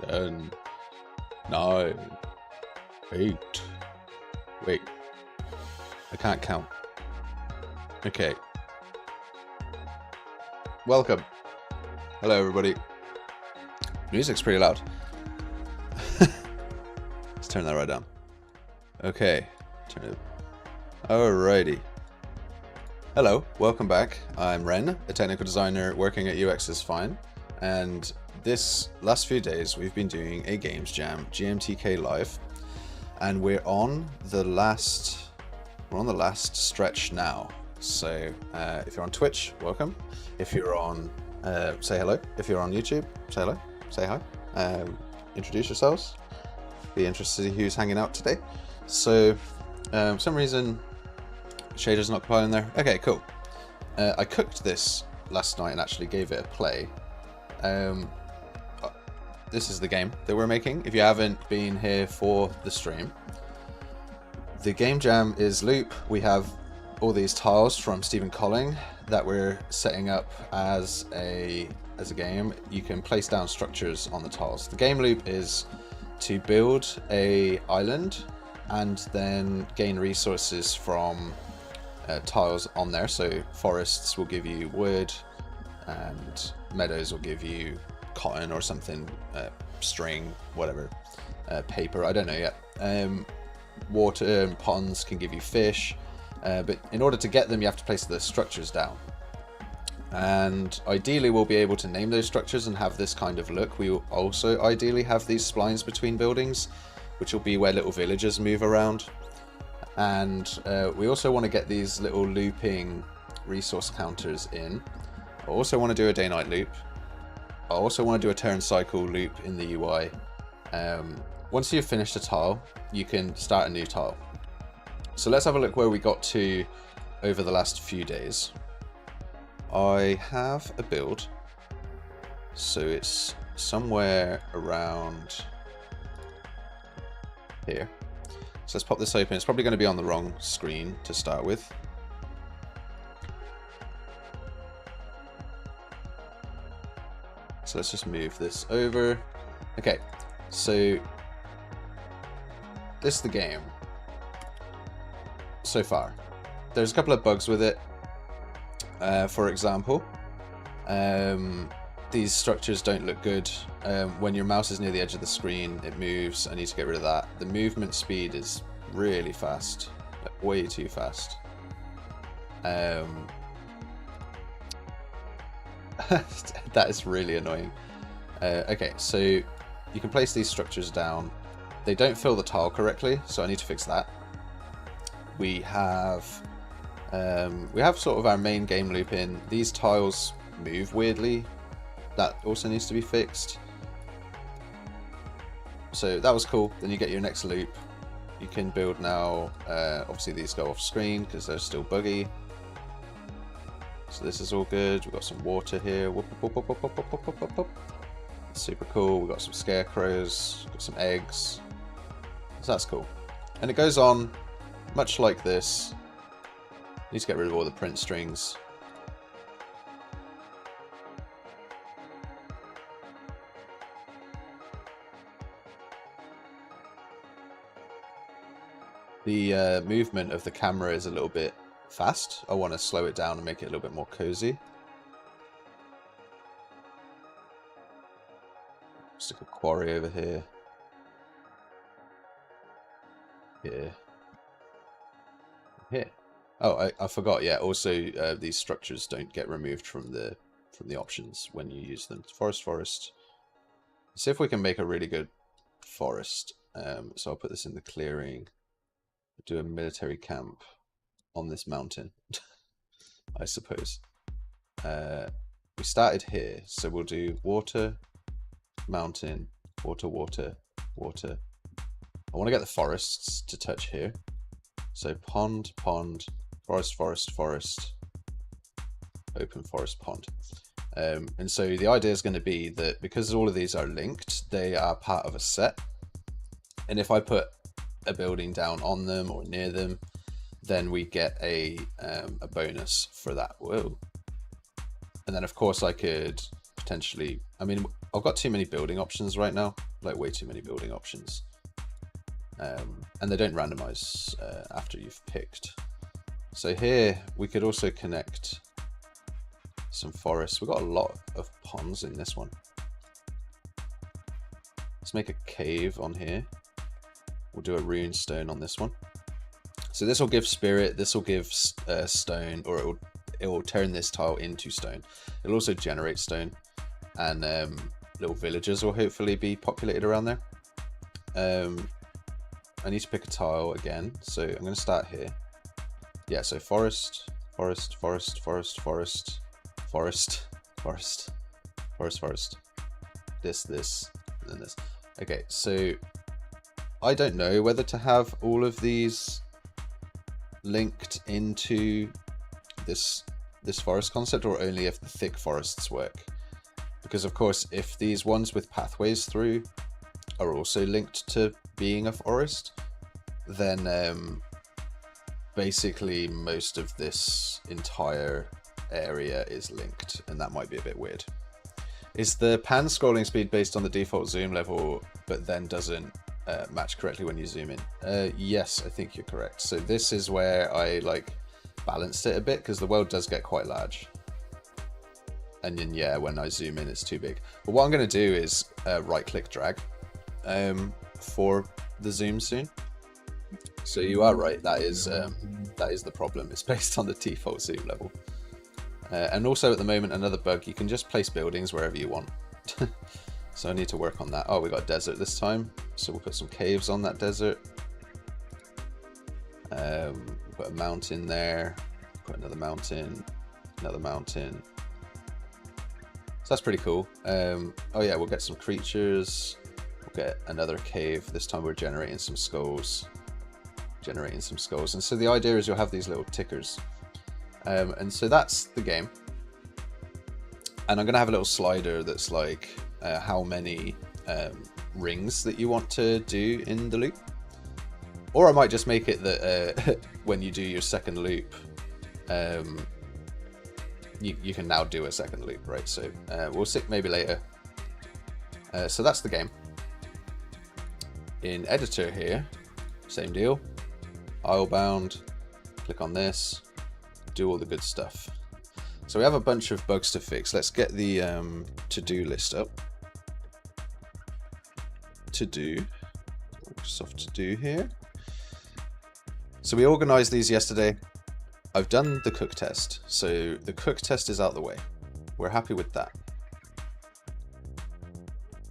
Ten, 9, 8. Wait. I can't count. Okay. Welcome. Hello, everybody. Music's pretty loud. Let's turn that right down. Okay. Turn it. Alrighty. Hello. Welcome back. I'm Ren, a technical designer working at UX is Fine. And this last few days we've been doing a games jam, GMTK Live, and we're on the last stretch now. So if you're on Twitch, welcome. If you're on say hello. If you're on YouTube, say hello, say hi, introduce yourselves. Be interested to see who's hanging out today. So for some reason shader's not compiling there. Okay, cool. I cooked this last night and actually gave it a play. This is the game that we're making. If you haven't been here for the stream, the game jam is loop. We have all these tiles from Steven Colling that we're setting up as a game. You can place down structures on the tiles. The game loop is to build a island and then gain resources from tiles on there. So forests will give you wood, and meadows will give you cotton or something, string, whatever, paper, I don't know yet. Water and ponds can give you fish, but in order to get them you have to place the structures down. And ideally we'll be able to name those structures and have this kind of look. We will also ideally have these splines between buildings, which will be where little villagers move around. And we also want to get these little looping resource counters in. I also want to do a day-night loop. I also want to do a turn cycle loop in the UI. Once you've finished a tile, you can start a new tile. So let's have a look where we got to over the last few days. I have a build. So it's somewhere around here. So let's pop this open. It's probably going to be on the wrong screen to start with. So let's just move this over. Okay, so this is the game so far. There's a couple of bugs with it. For example, these structures don't look good. When your mouse is near the edge of the screen, it moves. I need to get rid of that. The movement speed is really fast, like way too fast. That is really annoying. Okay, so you can place these structures down. They don't fill the tile correctly, so I need to fix that. We have sort of our main game loop in. These tiles move weirdly. That also needs to be fixed. So that was cool. Then you get your next loop. You can build now. Obviously these go off screen because they're still buggy. So this is all good. We've got some water here. Whoop, whoop, whoop, whoop, whoop, whoop, whoop, whoop, whoop. Super cool. We've got some scarecrows, got some eggs. So that's cool. And it goes on much like this. Need to get rid of all the print strings. The movement of the camera is a little bit fast. I want to slow it down and make it a little bit more cozy. Stick a quarry over here. Here. Here. Oh, I forgot. Yeah. Also, these structures don't get removed from the options when you use them. Forest. See if we can make a really good forest. So I'll put this in the clearing. Do a military camp on this mountain, I suppose. We started here, so we'll do water, mountain, water, water, water. I want to get the forests to touch here. So pond, pond, forest, forest, forest, open forest, pond. And so the idea is going to be that because all of these are linked, they are part of a set. And if I put a building down on them or near them, then we get a bonus for that. Whoa. And then of course I could potentially, I mean, I've got too many building options right now, like way too many building options. And they don't randomize after you've picked. So here we could also connect some forests. We've got a lot of ponds in this one. Let's make a cave on here. We'll do a rune stone on this one. So this will give spirit, this will give stone, or it will turn this tile into stone. It'll also generate stone, and little villages will hopefully be populated around there. I need to pick a tile again, so I'm going to start here. Yeah, so forest, forest, forest, forest, forest, forest, forest, forest, forest. This, and then this. Okay, so I don't know whether to have all of these linked into this forest concept, or only if the thick forests work. Because of course, if these ones with pathways through are also linked to being a forest, then basically most of this entire area is linked, and that might be a bit weird. Is the pan scrolling speed based on the default zoom level, but then doesn't match correctly when you zoom in? Yes, I think you're correct. So this is where I like balanced it a bit, because the world does get quite large. And then yeah, when I zoom in, it's too big. But what I'm going to do is right-click drag for the zoom soon. So you are right. That is the problem. It's based on the default zoom level. And also at the moment, another bug, you can just place buildings wherever you want. So I need to work on that. Oh, we got a desert this time. So we'll put some caves on that desert. Put a mountain there. Put another mountain. Another mountain. So that's pretty cool. Oh yeah, we'll get some creatures. We'll get another cave. This time we're generating some skulls. Generating some skulls. And so the idea is you'll have these little tickers. And so that's the game. And I'm going to have a little slider that's like how many rings that you want to do in the loop. Or I might just make it that when you do your second loop, you can now do a second loop, right? So we'll see maybe later. So that's the game. In editor here, same deal. Islebound, click on this, do all the good stuff. So we have a bunch of bugs to fix. Let's get the to-do list up. To-do, Microsoft to-do here. So we organized these yesterday. I've done the cook test. So the cook test is out the way. We're happy with that.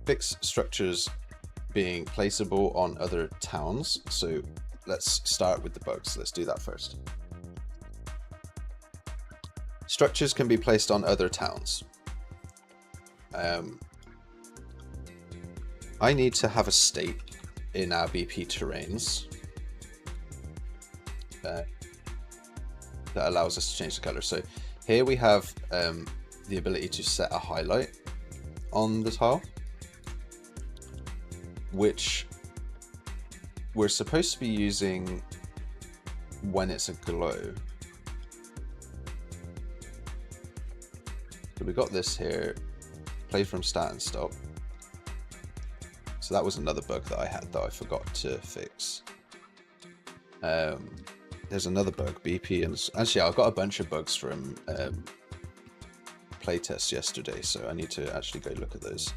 Fix structures being placeable on other towns. So let's start with the bugs. Let's do that first. Structures can be placed on other towns. I need to have a state in our BP terrains that allows us to change the color. So here we have the ability to set a highlight on the tile, which we're supposed to be using when it's a glow. So we got this here, play from start and stop. So that was another bug that I had that I forgot to fix. There's another bug, BP, and actually I've got a bunch of bugs from playtests yesterday, so I need to actually go look at those.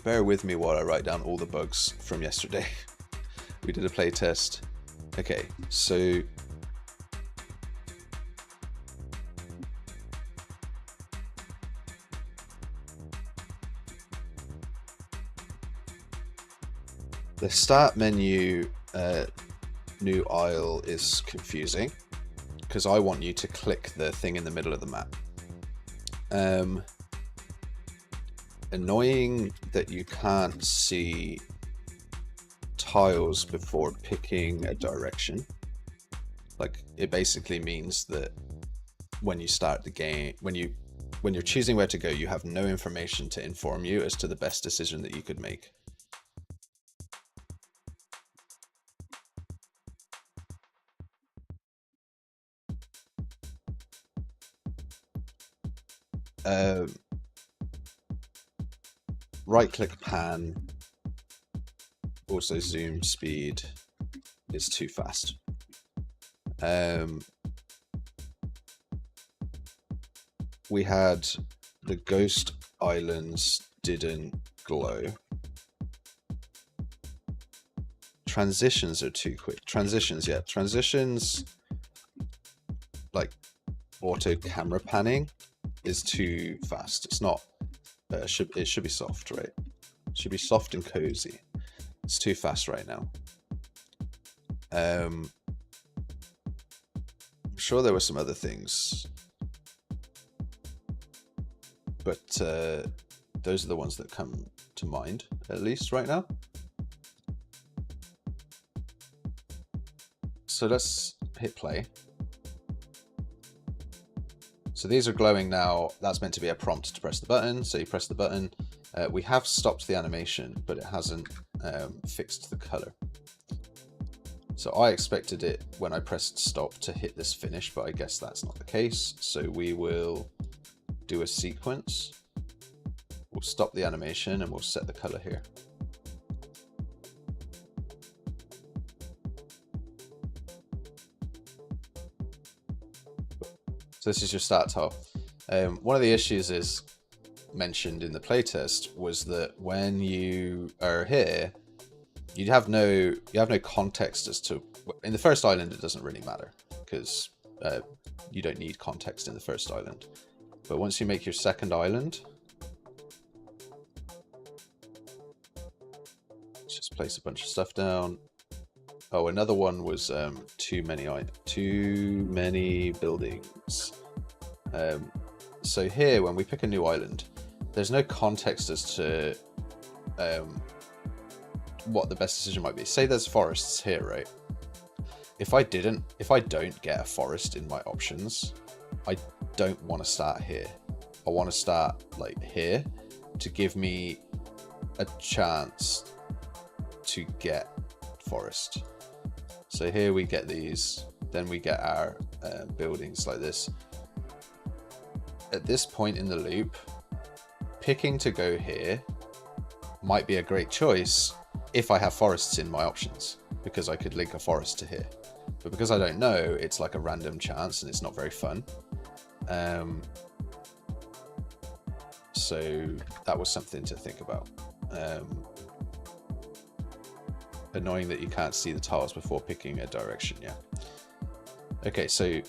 Bear with me while I write down all the bugs from yesterday. We did a playtest. Okay, so The start menu new aisle is confusing because I want you to click the thing in the middle of the map. Annoying that you can't see tiles before picking a direction. Like, it basically means that when you start the game, when you're choosing where to go, you have no information to inform you as to the best decision that you could make. Right click pan, also zoom speed is too fast. We had the ghost islands didn't glow. Transitions are too quick. Transitions, yeah. Transitions, like auto camera panning, is too fast. It's not, it should be soft, right? It should be soft and cozy. It's too fast right now. I'm sure there were some other things, but those are the ones that come to mind, at least right now. So let's hit play. So these are glowing now. That's meant to be a prompt to press the button. So you press the button. We have stopped the animation, but it hasn't fixed the color. So I expected it when I pressed stop to hit this finish, but I guess that's not the case. So we will do a sequence. We'll stop the animation and we'll set the color here. So this is your start tile. One of the issues is mentioned in the playtest was that when you are here, you have no context as to, in the first island it doesn't really matter because you don't need context in the first island. But once you make your second island, just place a bunch of stuff down. Oh, another one was too many buildings. So here, when we pick a new island, there's no context as to what the best decision might be. Say there's forests here, right? If I don't get a forest in my options, I don't want to start here. I want to start like here to give me a chance to get forest. So here we get these, then we get our buildings like this. At this point in the loop, picking to go here might be a great choice if I have forests in my options, because I could link a forest to here. But because I don't know, it's like a random chance and it's not very fun. So that was something to think about. Annoying that you can't see the tiles before picking a direction, yeah. Okay, so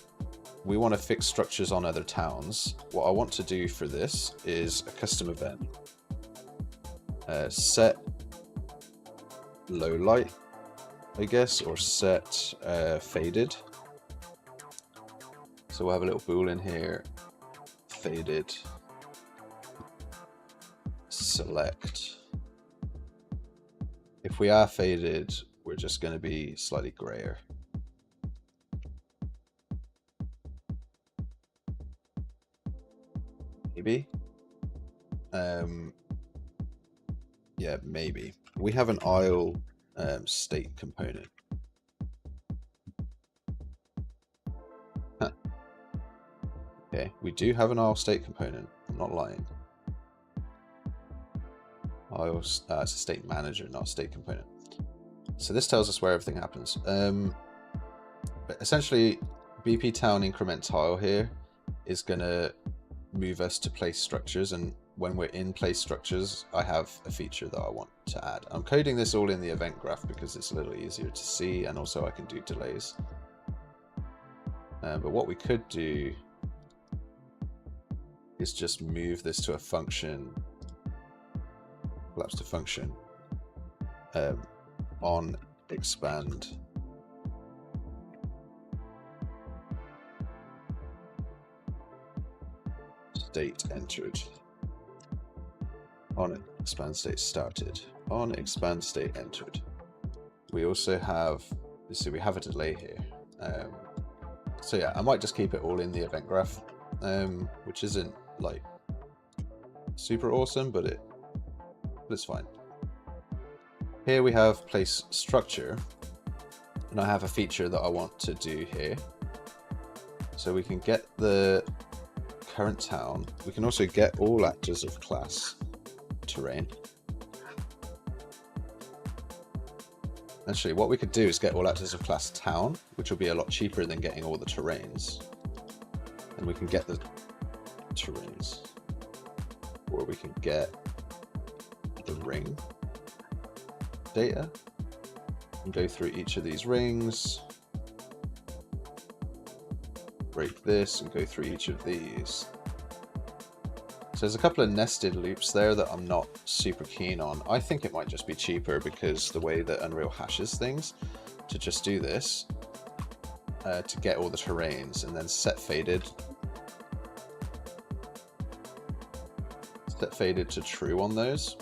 we want to fix structures on other towns. What I want to do for this is a custom event. Set low light, I guess, or set faded. So we'll have a little bool in here, faded, select. If we are faded, we're just going to be slightly grayer. Maybe. Yeah, maybe. We have an aisle state component. Huh. Okay, we do have an aisle state component. I'm not lying. Aisle, it's a state manager, not a state component. So this tells us where everything happens. But essentially, BP Town increment tile here is going to move us to place structures, and when we're in place structures, I have a feature that I want to add. I'm coding this all in the event graph because it's a little easier to see, and also I can do delays. But what we could do is just move this to a function, collapse to function, on expand state entered, on expand state started, on expand state entered. We also have, so we have a delay here. So yeah, I might just keep it all in the event graph, which isn't like super awesome, but it's fine. Here we have place structure, and I have a feature that I want to do here. So we can get the current town. We can also get all actors of class terrain. Actually, what we could do is get all actors of class town, which will be a lot cheaper than getting all the terrains. And we can get the terrains. Or we can get the ring data and go through each of these rings, break this and go through each of these. So there's a couple of nested loops there that I'm not super keen on. I think it might just be cheaper because the way that Unreal hashes things, to just do this to get all the terrains and then set faded to true on those.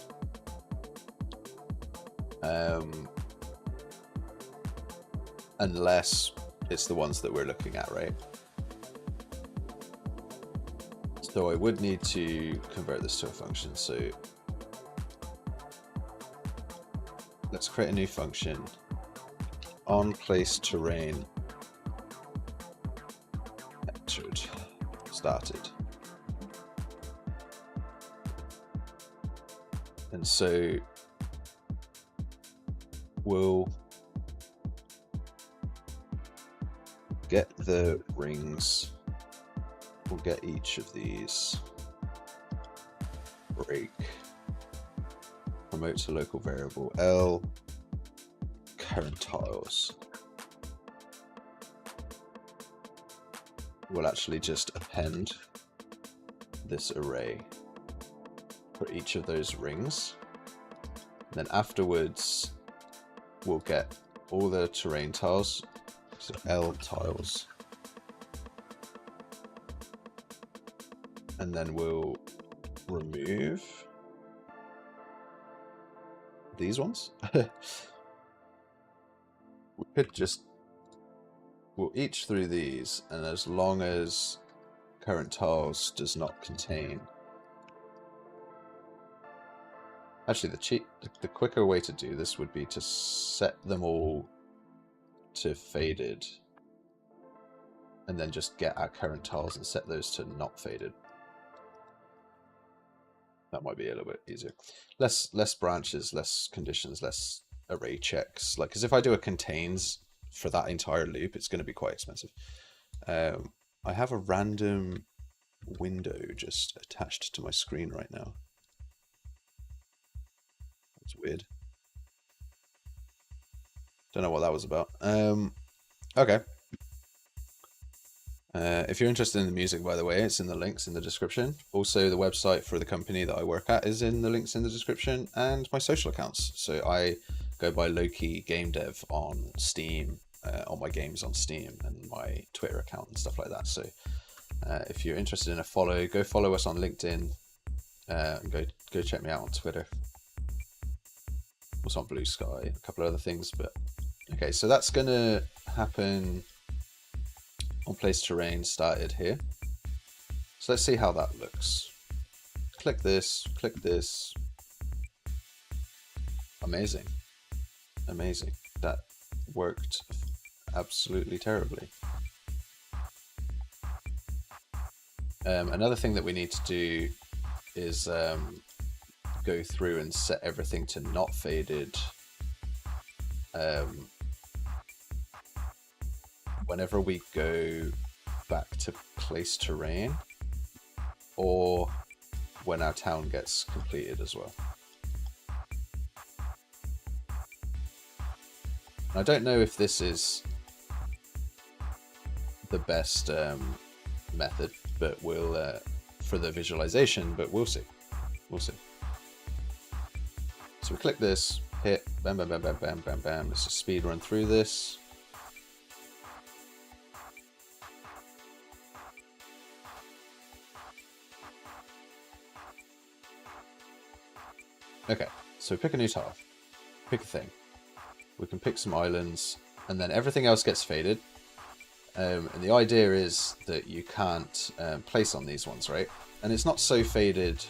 Unless it's the ones that we're looking at, right? So I would need to convert this to a function. So let's create a new function, on place terrain entered, started. And so we'll get the rings, we'll get each of these, break, promote to local variable L, current tiles. We'll actually just append this array for each of those rings. And then afterwards, we'll get all the terrain tiles, so L tiles. And then we'll remove these ones. We could just, we'll each through these, and as long as current tiles does not contain. Actually, the quicker way to do this would be to set them all to faded, and then just get our current tiles and set those to not faded. That might be a little bit easier. Less branches, less conditions, less array checks. Like, because if I do a contains for that entire loop, it's going to be quite expensive. I have a random window just attached to my screen right now. That's weird. Don't know what that was about. Okay. If you're interested in the music, by the way, it's in the links in the description. Also, the website for the company that I work at is in the links in the description, and my social accounts. So I go by Loki Game Dev on Steam, on my games on Steam, and my Twitter account and stuff like that. So if you're interested in a follow, go follow us on LinkedIn, and go check me out on Twitter. Also on Blue Sky, a couple of other things. But okay, so that's gonna happen. On place terrain started here. So let's see how that looks. Click this, click this. Amazing. Amazing. That worked absolutely terribly. Another thing that we need to do is go through and set everything to not faded. Whenever we go back to place terrain, or when our town gets completed as well. I don't know if this is the best method, but we'll for the visualization, but we'll see. We'll see. So we click this, hit. Bam, bam, bam, bam, bam, bam, bam. Let's just speed run through this. Okay, so pick a new tile. Pick a thing. We can pick some islands, and then everything else gets faded. And the idea is that you can't place on these ones, right? And it's not so faded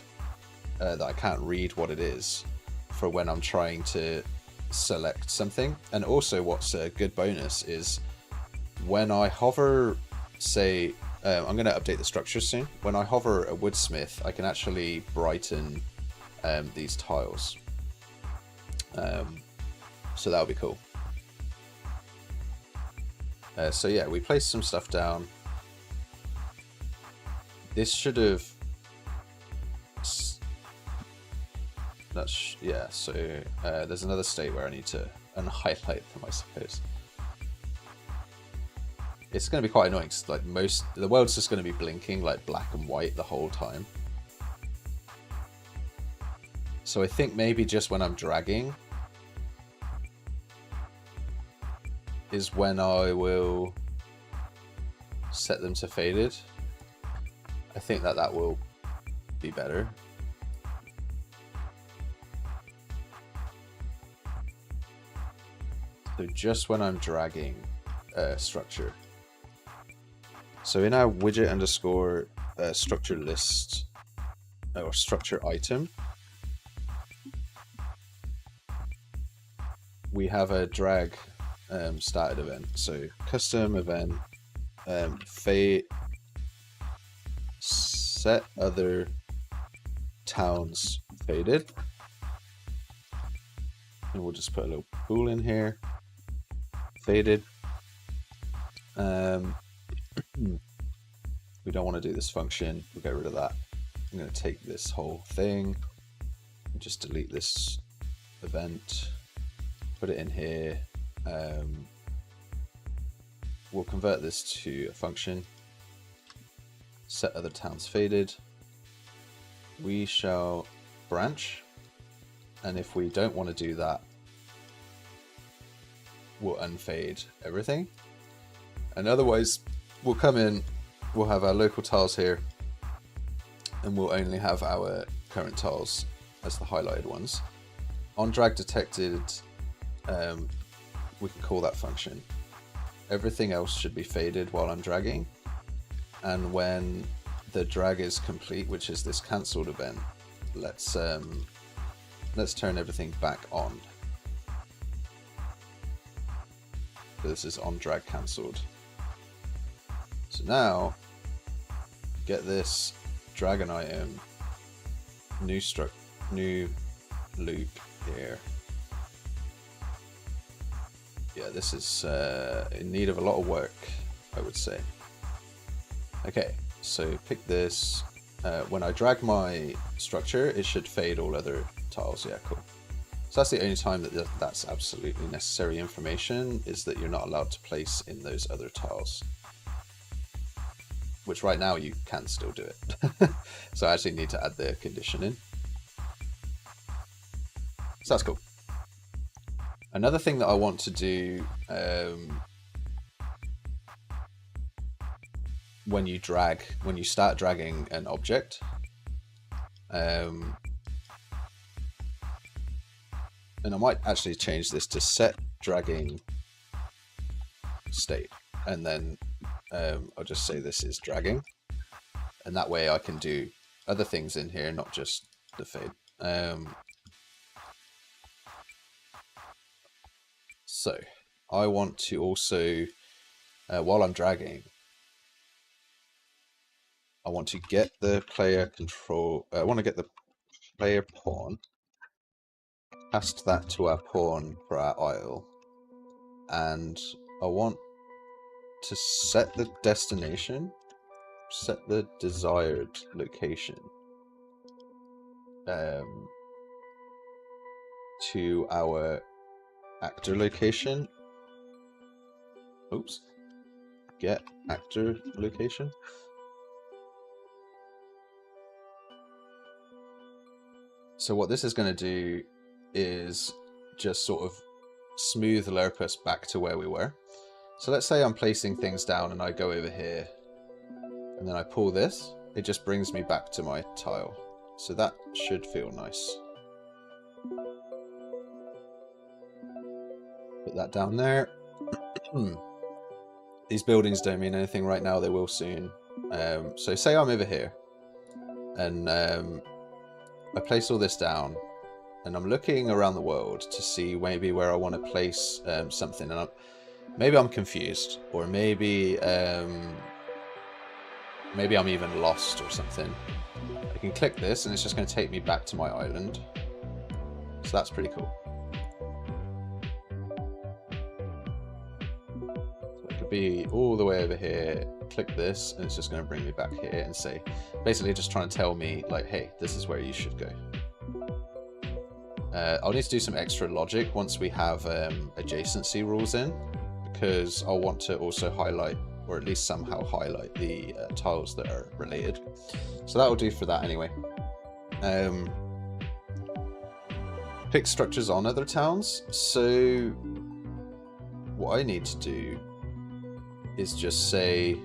that I can't read what it is for when I'm trying to select something. And also what's a good bonus is when I hover, say, I'm going to update the structure soon. When I hover a woodsmith, I can actually brighten these tiles. So that'll be cool. So yeah, we placed some stuff down. This should have... yeah, so there's another state where I need to unhighlight them, I suppose. It's going to be quite annoying because like the world's just going to be blinking like black and white the whole time. So I think maybe just when I'm dragging is when I will set them to faded. I think that will be better. So just when I'm dragging structure. So in our widget underscore structure list or structure item, we have a drag started event. So custom event fade set other towns faded, and we'll just put a little bool in here. Faded. We don't want to do this function. We'll get rid of that. I'm going to take this whole thing and just delete this event. Put it in here. We'll convert this to a function. Set other towns faded. We shall branch. And if we don't want to do that, we'll unfade everything. And otherwise, we'll come in, we'll have our local tiles here, and we'll only have our current tiles as the highlighted ones. On drag detected, we can call that function. Everything else should be faded while I'm dragging. And when the drag is complete, which is this cancelled event, let's turn everything back on. So this is on drag cancelled. So now, get this dragon item, new loop here. Yeah, this is in need of a lot of work, I would say. Okay, so pick this. When I drag my structure, it should fade all other tiles. Yeah, cool. So that's the only time that that's absolutely necessary information, is that you're not allowed to place in those other tiles. Which right now you can still do it. So I actually need to add the condition in. So that's cool. Another thing that I want to do when you start dragging an object, and I might actually change this to set dragging state, and then I'll just say this is dragging, and that way I can do other things in here, not just the fade. So I want to also, while I'm dragging, I want to get the player control. I want to get the player pawn, cast that to our pawn for our isle, and I want to set the destination, set the desired location to our actor location. Oops. Get actor location. So what this is going to do is just sort of smooth lerp us back to where we were. So let's say I'm placing things down and I go over here and then I pull this, it just brings me back to my tile. So that should feel nice. Put that down there. These buildings don't mean anything right now, they will soon. So say I'm over here and I place all this down and I'm looking around the world to see maybe where I want to place something, and maybe I'm confused, or maybe maybe I'm even lost or something. I can click this and it's just going to take me back to my island. So that's pretty cool. So it could be all the way over here, click this, and it's just going to bring me back here and say, basically just trying to tell me like, hey, this is where you should go. I'll need to do some extra logic once we have adjacency rules in, because I'll want to also highlight, or at least somehow highlight, the tiles that are related. So that will do for that anyway. Pick structures on other towns. So what I need to do is just say,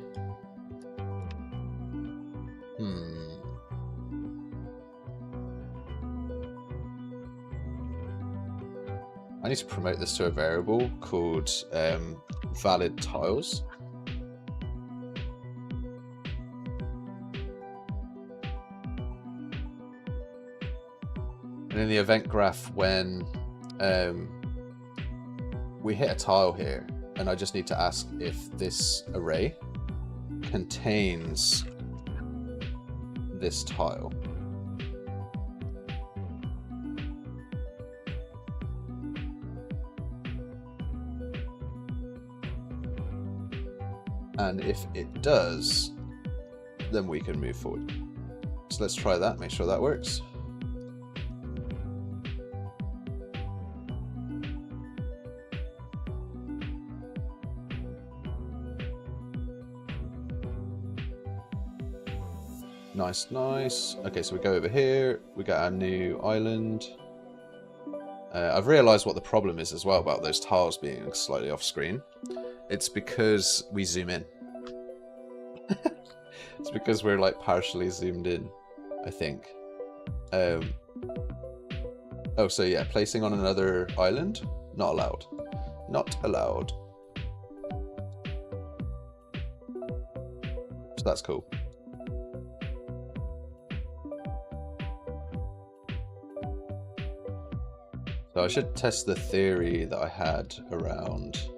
I need to promote this to a variable called valid tiles. And in the event graph, when we hit a tile here, and I just need to ask if this array contains this tile. And if it does, then we can move forward. So let's try that, make sure that works. Nice, nice. Okay, so we go over here, we got our new island. I've realized what the problem is as well about those tiles being slightly off screen. It's because we zoom in. It's because we're like partially zoomed in, I think. Oh, so yeah, placing on another island, not allowed. Not allowed. So that's cool. So I should test the theory that I had around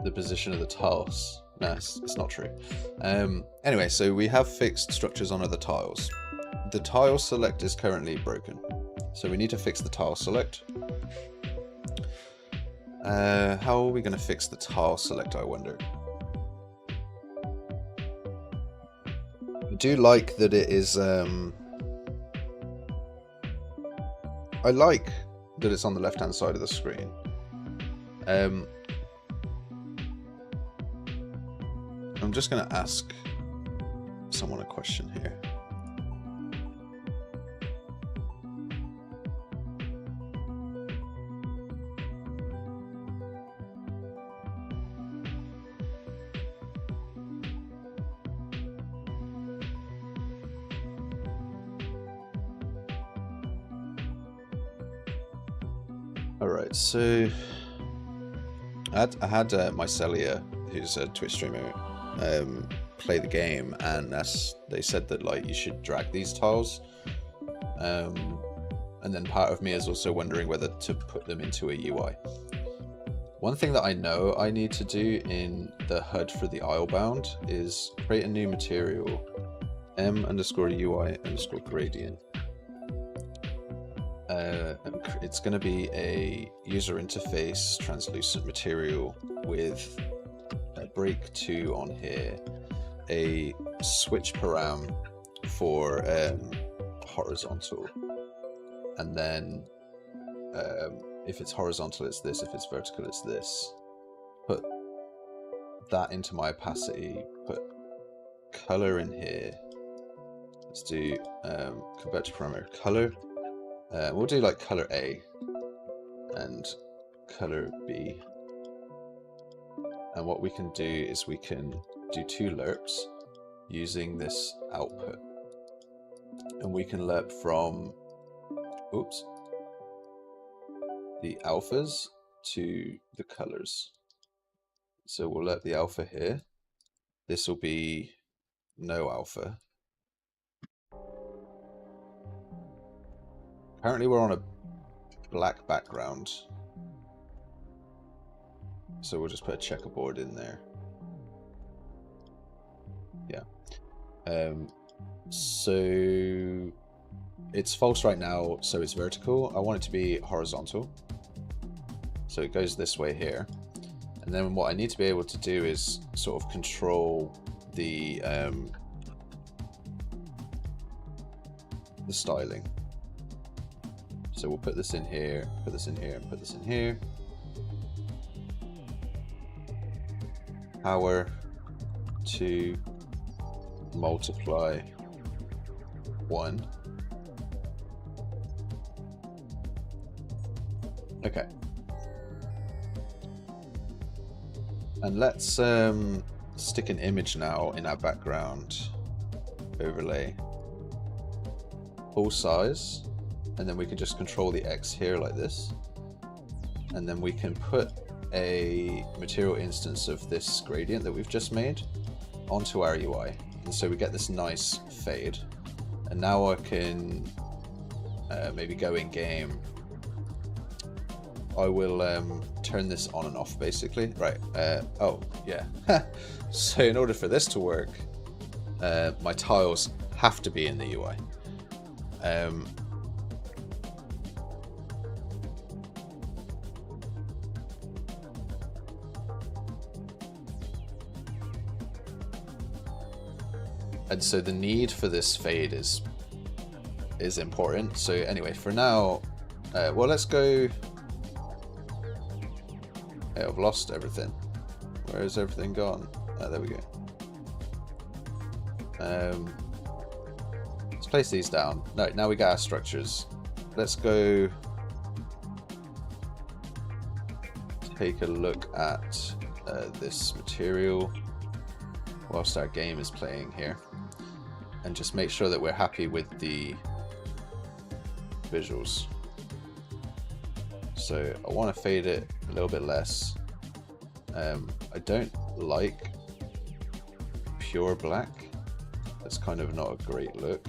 the position of the tiles. No, it's not true. Anyway, so we have fixed structures on other tiles. The tile select is currently broken, so we need to fix the tile select. How are we going to fix the tile select, I wonder? I do like that it is... I like that it's on the left-hand side of the screen. I'm just going to ask someone a question here. Alright, so I had Mycelia, who's a Twitch streamer, play the game, and they said that like you should drag these tiles, and then part of me is also wondering whether to put them into a UI. One thing that I know I need to do in the HUD for the Islebound is create a new material, m_UI_gradient. It's going to be a user interface translucent material with a break 2 on here, a switch param for horizontal, and then if it's horizontal it's this, if it's vertical it's this. Put that into my opacity, put color in here. Let's do convert to parameter color. We'll do like color A and color B. And what we can do is we can do 2 lerps using this output. And we can lerp from, oops, the alphas to the colors. So we'll lerp the alpha here. This will be no alpha. Currently we're on a black background, so we'll just put a checkerboard in there. Yeah. So it's false right now, so it's vertical. I want it to be horizontal, so it goes this way here. And then what I need to be able to do is sort of control the styling. So we'll put this in here, put this in here, and put this in here. Power to multiply 1. Okay. And let's stick an image now in our background overlay. Full size. And then we can just control the X here like this. And then we can put a material instance of this gradient that we've just made onto our UI. And so we get this nice fade. And now I can maybe go in game. I will turn this on and off basically. Right. Oh, yeah. So in order for this to work, my tiles have to be in the UI. And so the need for this fade is important. So anyway, for now, well, let's go. Yeah, I've lost everything. Where is everything gone? Oh, there we go. Let's place these down. No, now we got our structures. Let's go take a look at this material whilst our game is playing here, and just make sure that we're happy with the visuals. So I want to fade it a little bit less. I don't like pure black. That's kind of not a great look.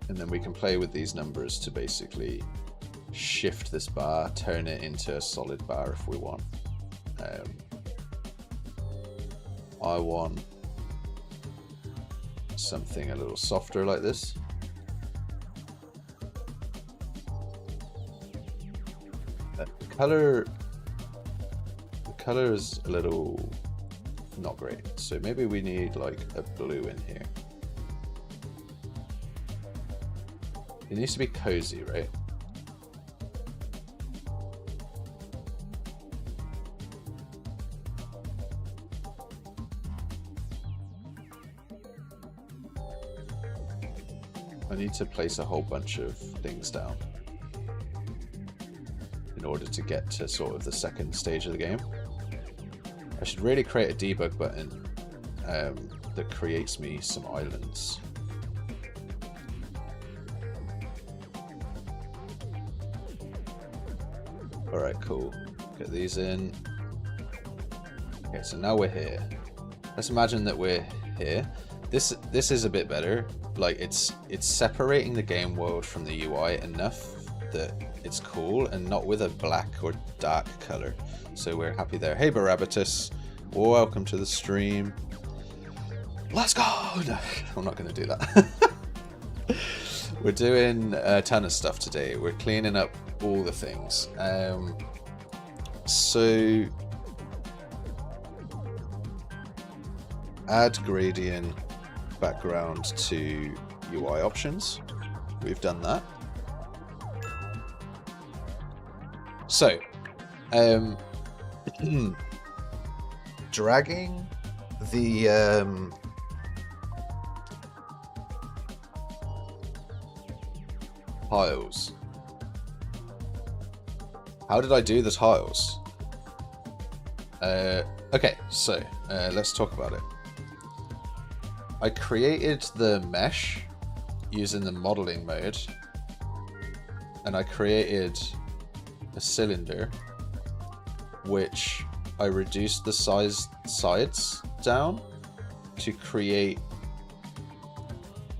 And then we can play with these numbers to basically shift this bar, turn it into a solid bar if we want. I want something a little softer like this. The color is a little not great, so maybe we need like a blue in here. It needs to be cozy, right? I need to place a whole bunch of things down in order to get to sort of the second stage of the game. I should really create a debug button that creates me some islands. Alright, cool. Get these in. Okay, so now we're here. Let's imagine that we're here. This is a bit better. Like it's separating the game world from the UI enough that it's cool and not with a black or dark color. So we're happy there. Hey Barabbas, welcome to the stream. Let's go! No, I'm not going to do that. We're doing a ton of stuff today. We're cleaning up all the things. So add gradient background to UI options. We've done that. So dragging the tiles. How did I do the tiles? Okay, so let's talk about it. I created the mesh using the modeling mode, and I created a cylinder which I reduced the sides down to create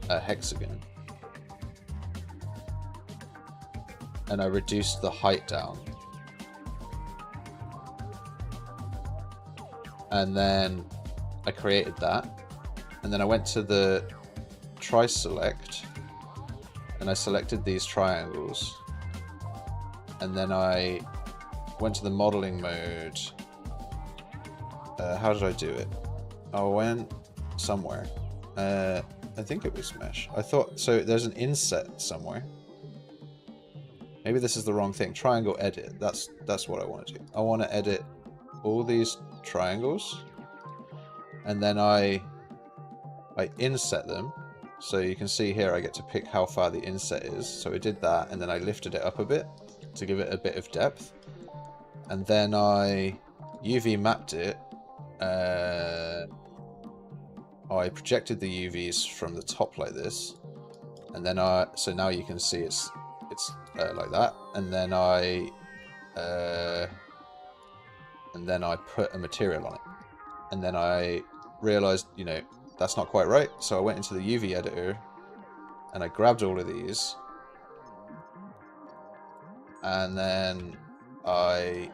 a hexagon, and I reduced the height down, and then I created that, and then I went to the tri-select and I selected these triangles, and then I went to the modeling mode. How did I do it? I went somewhere. I think it was mesh. I thought so. There's an inset somewhere. Maybe this is the wrong thing. Triangle edit. That's what I want to do. I want to edit all these triangles, and then I inset them. So you can see here I get to pick how far the inset is. So I did that, and then I lifted it up a bit to give it a bit of depth, and then I UV mapped it. I projected the UVs from the top like this, and then so now you can see it's like that, and then I put a material on it, and then I realized, you know, that's not quite right, so I went into the UV editor and I grabbed all of these, and then I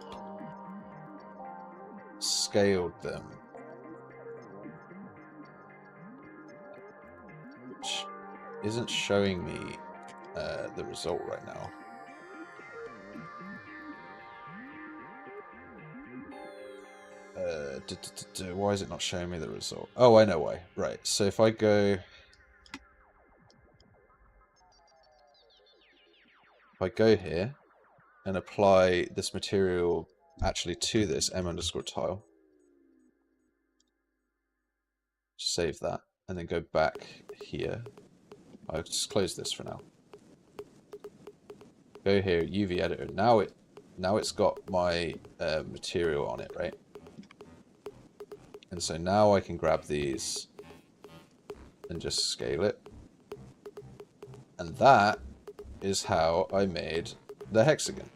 scaled them, which isn't showing me the result right now. Why is it not showing me the result? Oh, I know why. Right, so if I go here and apply this material actually to this m_tile, save that, and then go back here. I'll just close this for now. Go here, UV editor. Now it's got my material on it, right? And so now I can grab these and just scale it. And that is how I made the hexagon.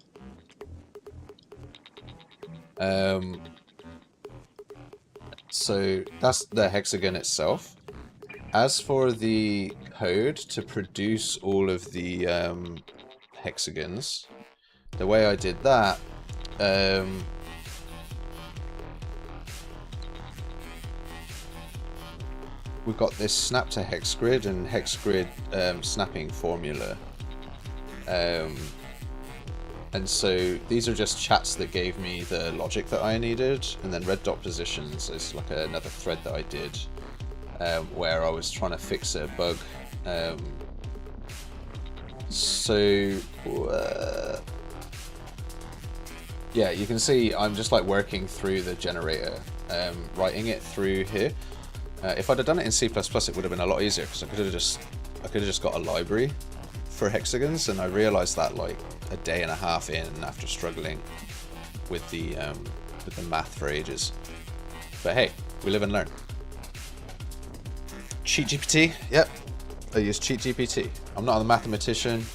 So that's the hexagon itself. As for the code to produce all of the hexagons, the way I did that, we've got this snap to hex grid and hex grid snapping formula. And so these are just chats that gave me the logic that I needed, and then red dot positions is like another thread that I did where I was trying to fix a bug. Yeah, you can see I'm just like working through the generator, writing it through here. If I'd have done it in C++, it would have been a lot easier, because I could have just got a library for hexagons, and I realized that like a day and a half in after struggling with the math for ages. But hey, we live and learn. Cheat GPT, yep, I use Cheat GPT. I'm not a mathematician,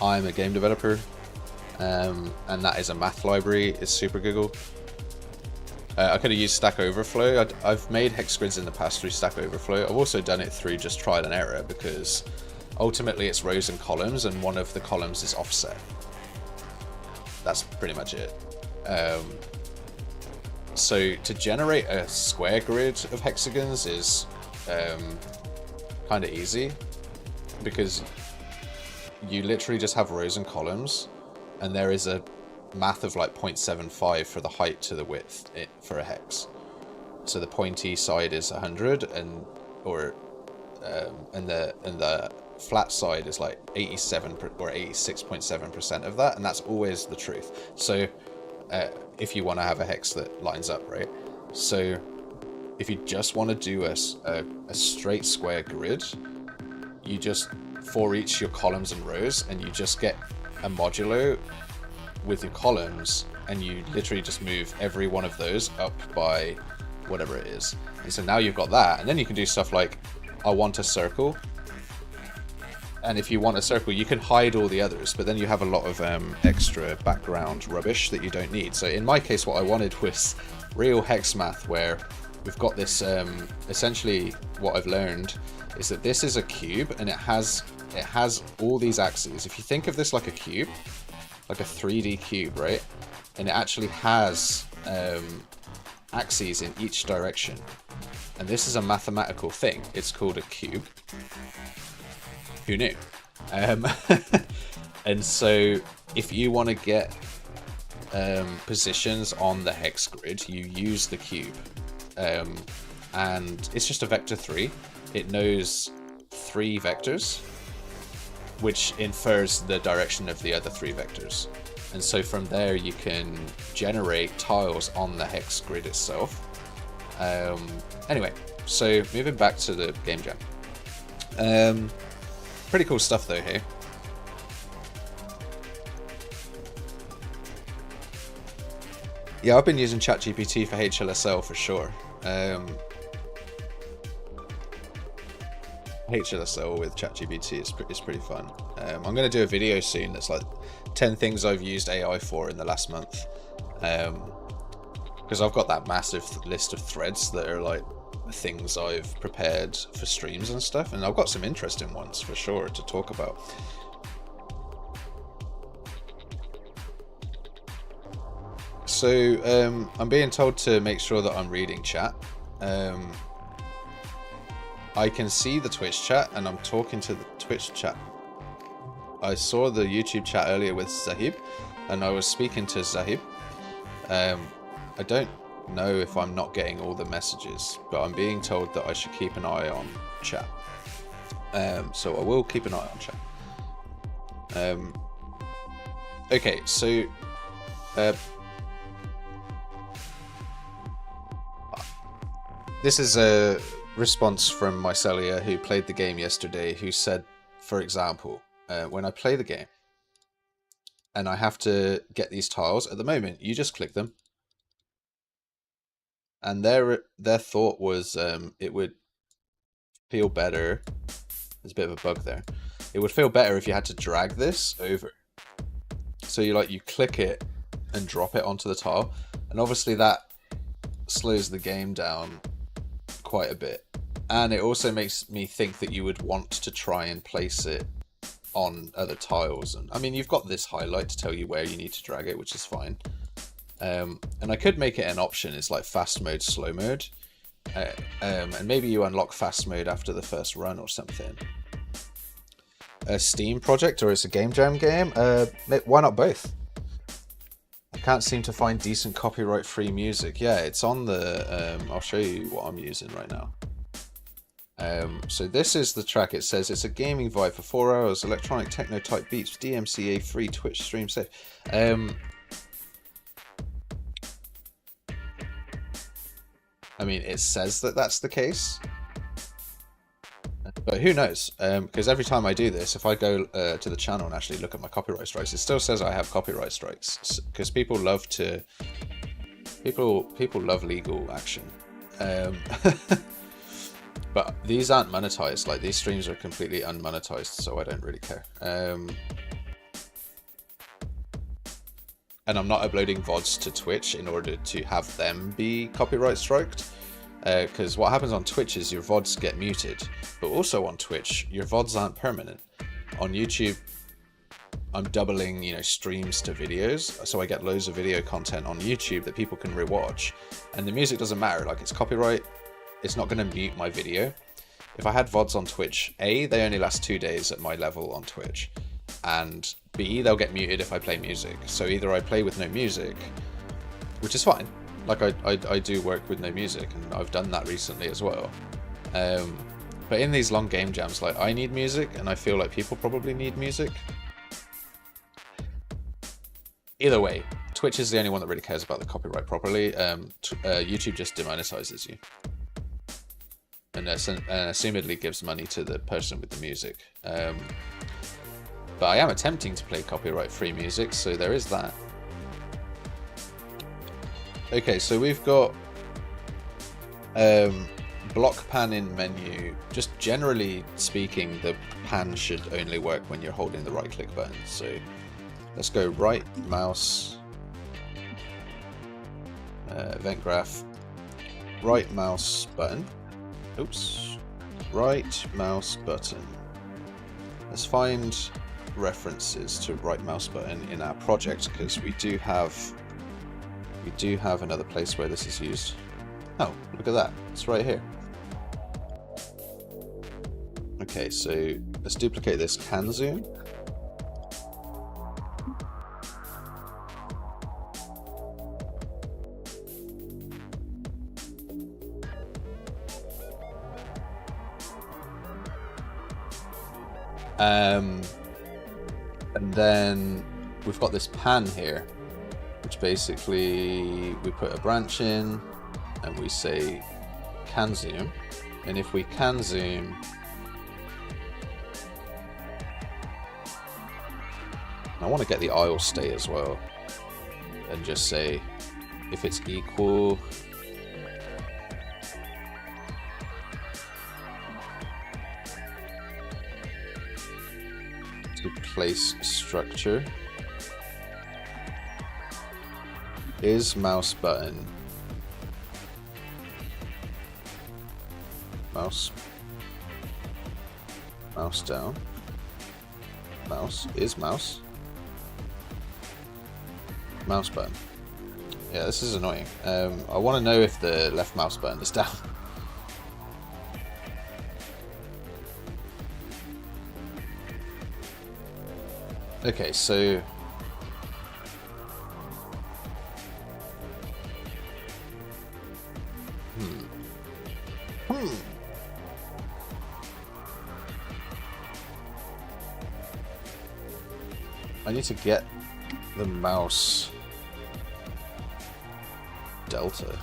I'm a game developer, and that is a math library. It's super Google. I could have used Stack Overflow. I've made hex grids in the past through Stack Overflow. I've also done it through just trial and error, because ultimately it's rows and columns, and one of the columns is offset. That's pretty much it. So to generate a square grid of hexagons is kind of easy, because you literally just have rows and columns, and there is a math of like 0.75 for the height to the width for a hex. So the pointy side is 100, and the flat side is like 87 or 86.7% of that, and that's always the truth. So if you want to have a hex that lines up, right? So if you just want to do a straight square grid, you just, for each your columns and rows, and you just get a modulo with your columns, and you literally just move every one of those up by whatever it is. And so now you've got that, and then you can do stuff like, I want a circle. And if you want a circle, you can hide all the others, but then you have a lot of extra background rubbish that you don't need. So in my case, what I wanted was real hex math, where we've got this, essentially what I've learned is that this is a cube, and it has all these axes. If you think of this like a cube, like a 3D cube, right? And it actually has axes in each direction. And this is a mathematical thing. It's called a cube. Who knew? And so if you want to get positions on the hex grid, you use the cube. And it's just a vector 3. It knows 3 vectors, which infers the direction of the other 3 vectors. And so from there you can generate tiles on the hex grid itself. Anyway, so moving back to the Game Jam. Pretty cool stuff though here. Yeah, I've been using ChatGPT for HLSL for sure. HLSL with ChatGPT is pretty fun. I'm going to do a video soon that's like 10 things I've used AI for in the last month. Because I've got that massive list of threads that are like things I've prepared for streams and stuff, and I've got some interesting ones for sure to talk about. So I'm being told to make sure that I'm reading chat. I can see the Twitch chat, and I'm talking to the Twitch chat. I saw the YouTube chat earlier with Zahib, and I was speaking to Zahib. I don't know if I'm not getting all the messages, but I'm being told that I should keep an eye on chat. So I will keep an eye on chat. Okay, so this is a response from Mycelia, who played the game yesterday, who said, for example, when I play the game and I have to get these tiles, at the moment you just click them, and their thought was it would feel better. There's a bit of a bug there. It would feel better if you had to drag this over. So you click it and drop it onto the tile, and obviously that slows the game down quite a bit. And it also makes me think that you would want to try and place it on other tiles. And I mean, you've got this highlight to tell you where you need to drag it, which is fine. And I could make it an option. It's like fast mode, slow mode. And maybe you unlock fast mode after the first run or something. A Steam project, or it's a Game Jam game? Why not both? I can't seem to find decent copyright-free music. Yeah, it's on the... I'll show you what I'm using right now. So this is the track. It says it's a gaming vibe for 4 hours, electronic techno type beats, DMCA free, Twitch stream safe. I mean, it says that that's the case, but who knows? Because every time I do this, if I go to the channel and actually look at my copyright strikes, it still says I have copyright strikes, because people love legal action. But these aren't monetized. Like, these streams are completely unmonetized, so I don't really care. And I'm not uploading VODs to Twitch in order to have them be copyright striked. Because what happens on Twitch is your VODs get muted. But also on Twitch, your VODs aren't permanent. On YouTube, I'm doubling, streams to videos. So I get loads of video content on YouTube that people can rewatch. And the music doesn't matter. Like, it's copyright. It's not going to mute my video. If I had VODs on Twitch, A, they only last 2 days at my level on Twitch. And B, they'll get muted if I play music. So either I play with no music, which is fine. Like, I do work with no music, and I've done that recently as well. But in these long game jams, like, I need music, and I feel like people probably need music. Either way, Twitch is the only one that really cares about the copyright properly. YouTube just demonetizes you. And assumedly gives money to the person with the music. But I am attempting to play copyright-free music, so there is that. Okay, so we've got block pan in menu. Just generally speaking, the pan should only work when you're holding the right-click button. So let's go right mouse, event graph, right mouse button. Oops, right mouse button. Let's find references to right mouse button in our project, because we do have another place where this is used. Oh, look at that, it's right here. Okay, so let's duplicate this can zoom. And then we've got this pan here, which basically we put a branch in and we say can zoom. And if we can zoom, I want to get the aisle state as well, and just say if it's equal to place structure is mouse button mouse down, mouse is mouse button. Yeah, this is annoying. I want to know if the left mouse button is down. Okay, so I need to get the mouse delta.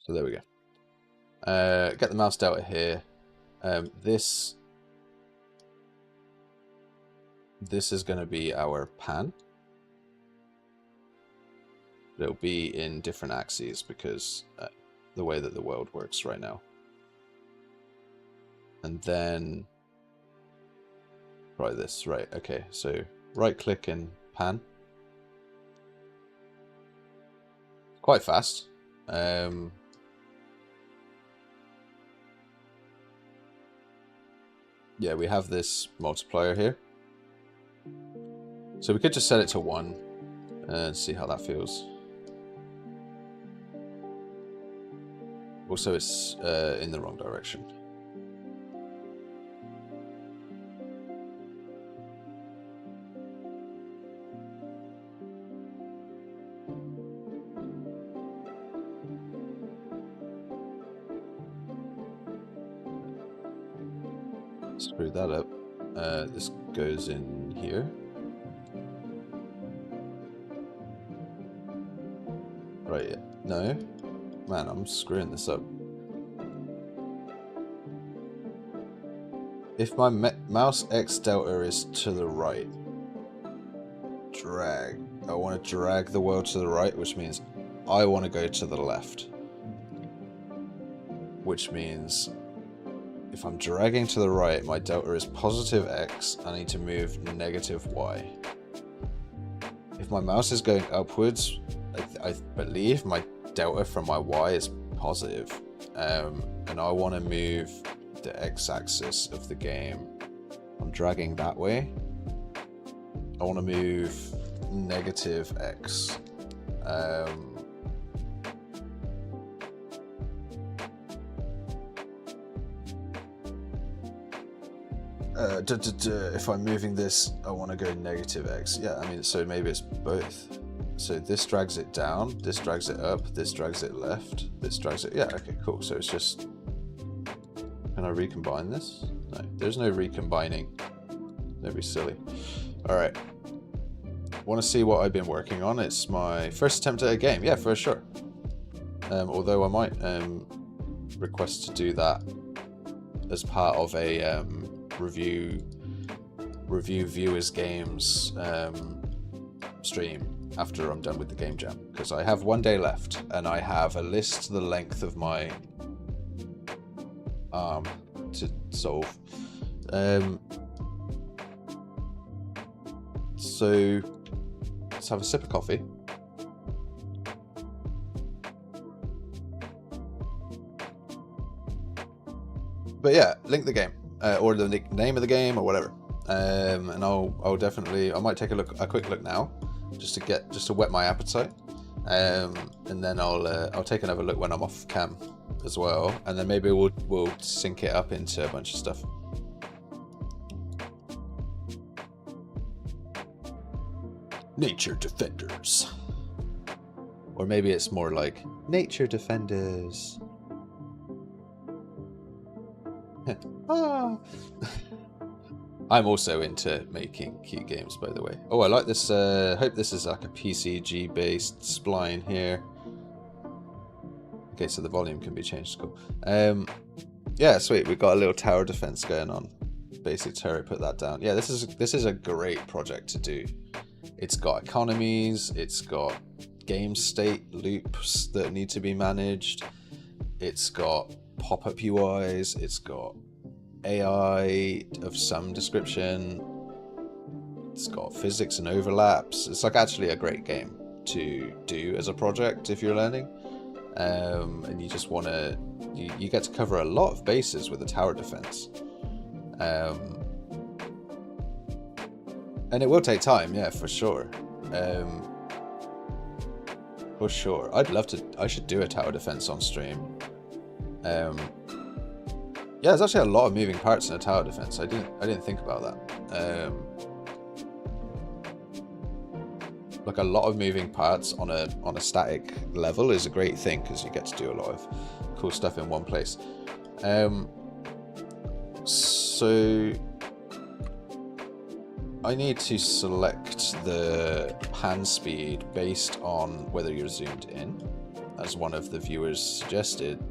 So there we go. Get the mouse delta here. This is going to be our pan. It'll be in different axes because the way that the world works right now. And then right this, right, okay, so right click and pan. Quite fast. Yeah, we have this multiplier here. So we could just set it to 1 and see how that feels. Also, it's in the wrong direction. Screw that up. This goes in here. Right, no. Man, I'm screwing this up. If my mouse X delta is to the right, drag. I want to drag the world to the right, which means I want to go to the left. Which means if I'm dragging to the right, my delta is positive X, I need to move negative Y. If my mouse is going upwards, I believe my delta from my Y is positive. And I want to move the X-axis of the game. I'm dragging that way. I want to move negative X. If I'm moving this, I want to go negative X. Yeah, I mean, so maybe it's both. So this drags it down, this drags it up, this drags it left, this drags it... Yeah, okay, cool. So it's just... Can I recombine this? No, there's no recombining. Don't be silly. Alright. Want to see what I've been working on? It's my first attempt at a game. Yeah, for sure. Although I might request to do that as part of a review viewers games stream after I'm done with the game jam, because I have 1 day left and I have a list the length of my arm to solve. So let's have a sip of coffee. But yeah, link the game, or the name of the game, or whatever. And I'll definitely, I might take a quick look now, just to whet my appetite. And then I'll take another look when I'm off cam as well, and then maybe we'll sync it up into a bunch of stuff. Nature Defenders, or maybe it's more like Nature Defenders. I'm also into making cute games, by the way. Oh, I like this. Hope this is like a PCG based spline here. Okay, so the volume can be changed. Cool. Yeah, sweet. We've got a little tower defense going on. Basic turret, put that down. Yeah, this is a great project to do. It's got economies. It's got game state loops that need to be managed. It's got pop-up UIs. It's got AI of some description. It's got physics and overlaps. It's like actually a great game to do as a project if you're learning. And you just want to, you get to cover a lot of bases with the tower defense. And it will take time, yeah, for sure. For sure. I'd love to, I should do a tower defense on stream. Yeah, there's actually a lot of moving parts in a tower defense. I didn't think about that. Like a lot of moving parts on a static level is a great thing because you get to do a lot of cool stuff in one place. So I need to select the pan speed based on whether you're zoomed in, as one of the viewers suggested,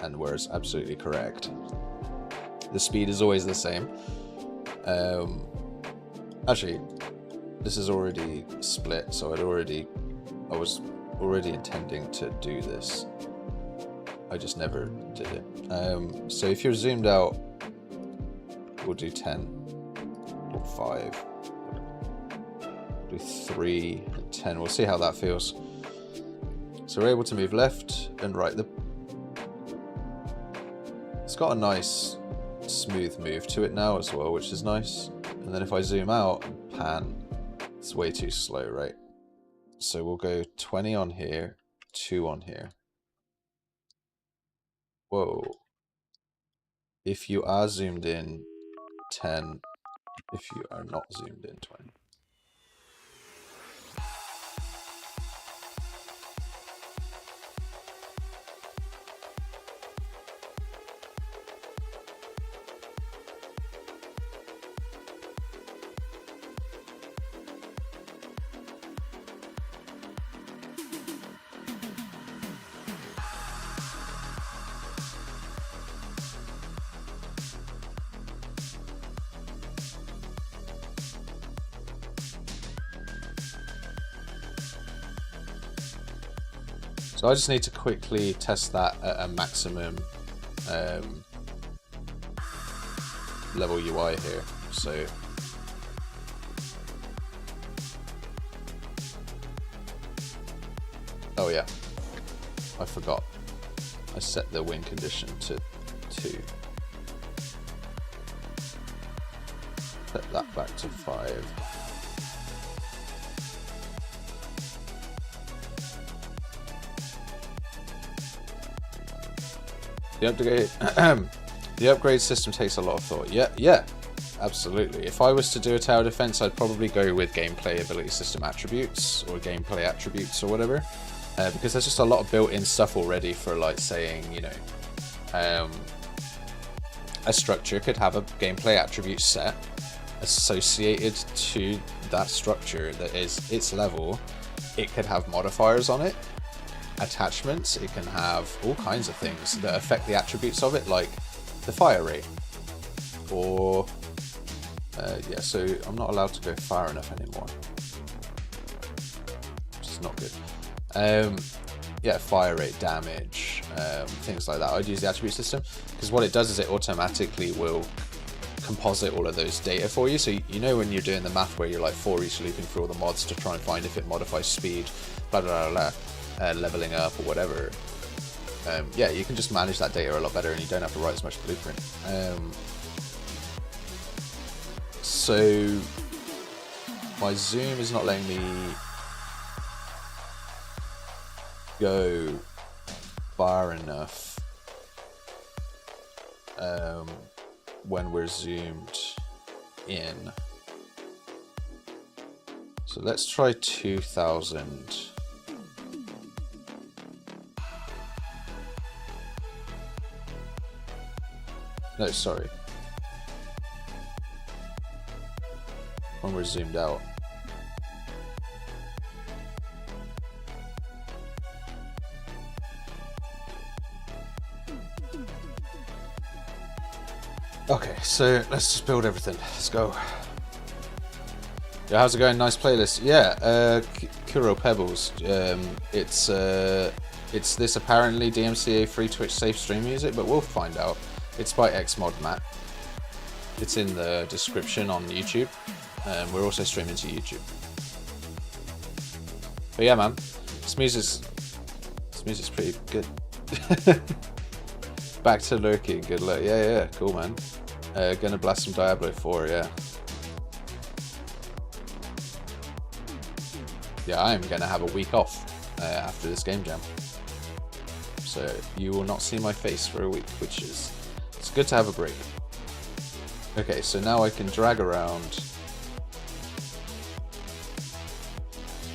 and was absolutely correct. The speed is always the same. Actually, this is already split, so I was already intending to do this. I just never did it. So if you're zoomed out, we'll do 10 or 5. Do 3 and 10. We'll see how that feels. So we're able to move left and right. It's got a nice smooth move to it now as well, which is nice. And then if I zoom out and pan, it's way too slow, right? So we'll go 20 on here, 2 on here. Whoa. If you are zoomed in, 10. If you are not zoomed in, 20. So I just need to quickly test that at a maximum level UI here. So oh yeah, I forgot. I set the win condition to 2. Set that back to 5. The upgrade system takes a lot of thought. Yeah. absolutely. If I was to do a tower defense, I'd probably go with gameplay ability system attributes or gameplay attributes or whatever, because there's just a lot of built-in stuff already for, like, saying, you know, a structure could have a gameplay attribute set associated to that structure that is its level. It could have modifiers on it, attachments, it can have all kinds of things that affect the attributes of it, like the fire rate, or yeah, so I'm not allowed to go far enough anymore, which is not good. Yeah, fire rate, damage, things like that. I'd use the attribute system, because what it does is it automatically will composite all of those data for you. So you know when you're doing the math where you're like for each looping through all the mods to try and find if it modifies speed, blah blah blah, blah, leveling up or whatever. Yeah, you can just manage that data a lot better, and you don't have to write as much blueprint. So my zoom is not letting me go far enough when we're zoomed in. So let's try 2000. No, sorry. When we're zoomed out. Okay, so let's just build everything. Let's go. Yeah, how's it going? Nice playlist. Yeah, Kuro Pebbles. It's this apparently DMCA free Twitch safe stream music, but we'll find out. It's by XModMatt. It's in the description on YouTube. We're also streaming to YouTube. But yeah, man, this music's pretty good. Back to lurking. Good luck. Yeah, cool, man. Gonna blast some Diablo 4. Yeah, I'm gonna have a week off after this game jam, so you will not see my face for a week, which is, it's good to have a break. Okay, so now I can drag around.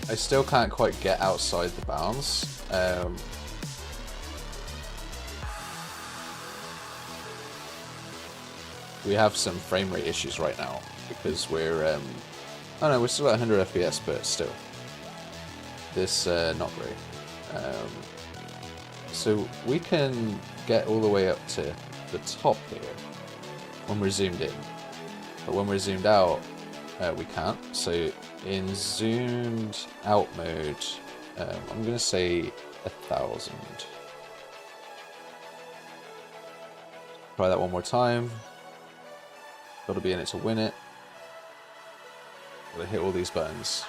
I still can't quite get outside the bounds. We have some frame rate issues right now because we're, I don't know, we're still at 100 FPS, but still, this not great. So we can get all the way up to the top here when we're zoomed in, but when we're zoomed out, we can't. So in zoomed out mode, I'm gonna say 1000. Try that one more time. Gotta be in it to win it. Gotta hit all these buttons.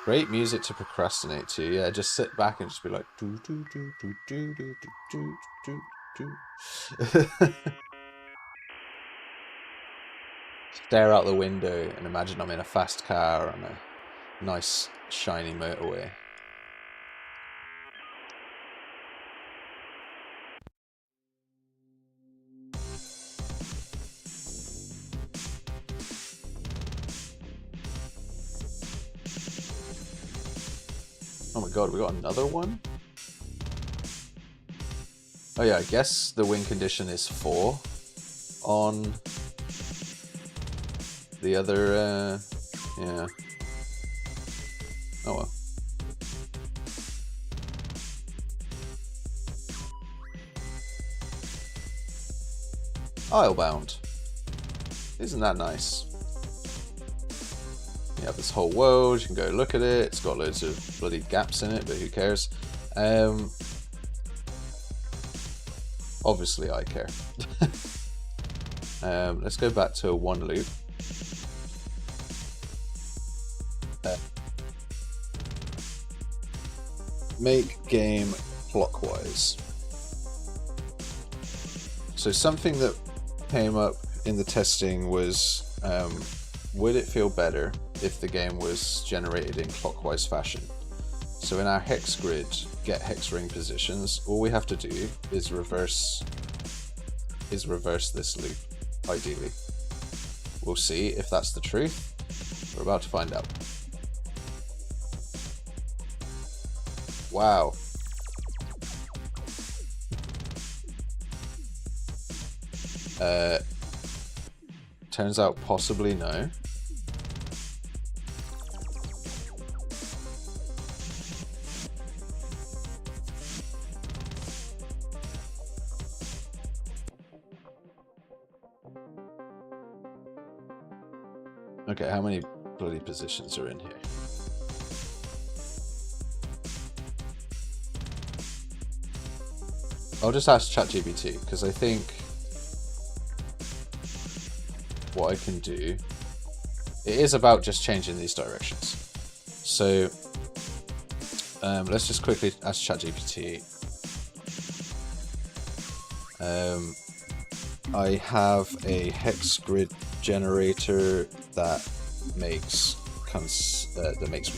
Great music to procrastinate to. Yeah, just sit back and just be like do do do do do do do do do. Stare out the window and imagine I'm in a fast car on a nice shiny motorway. Oh my god, we got another one? Oh yeah, I guess the win condition is 4 on the other, yeah. Oh well. Islebound. Isn't that nice? You have this whole world, you can go look at it, it's got loads of bloody gaps in it, but who cares? Obviously I care. Let's go back to a one loop. Make game clockwise. So something that came up in the testing was, would it feel better if the game was generated in clockwise fashion? So in our hex grid, get hex ring positions, all we have to do is reverse this loop, ideally. We'll see if that's the truth. We're about to find out. Wow. Turns out possibly no. Okay, how many bloody positions are in here? I'll just ask ChatGPT, because I think what I can do, it is about just changing these directions. So let's just quickly ask ChatGPT. I have a hex grid generator that makes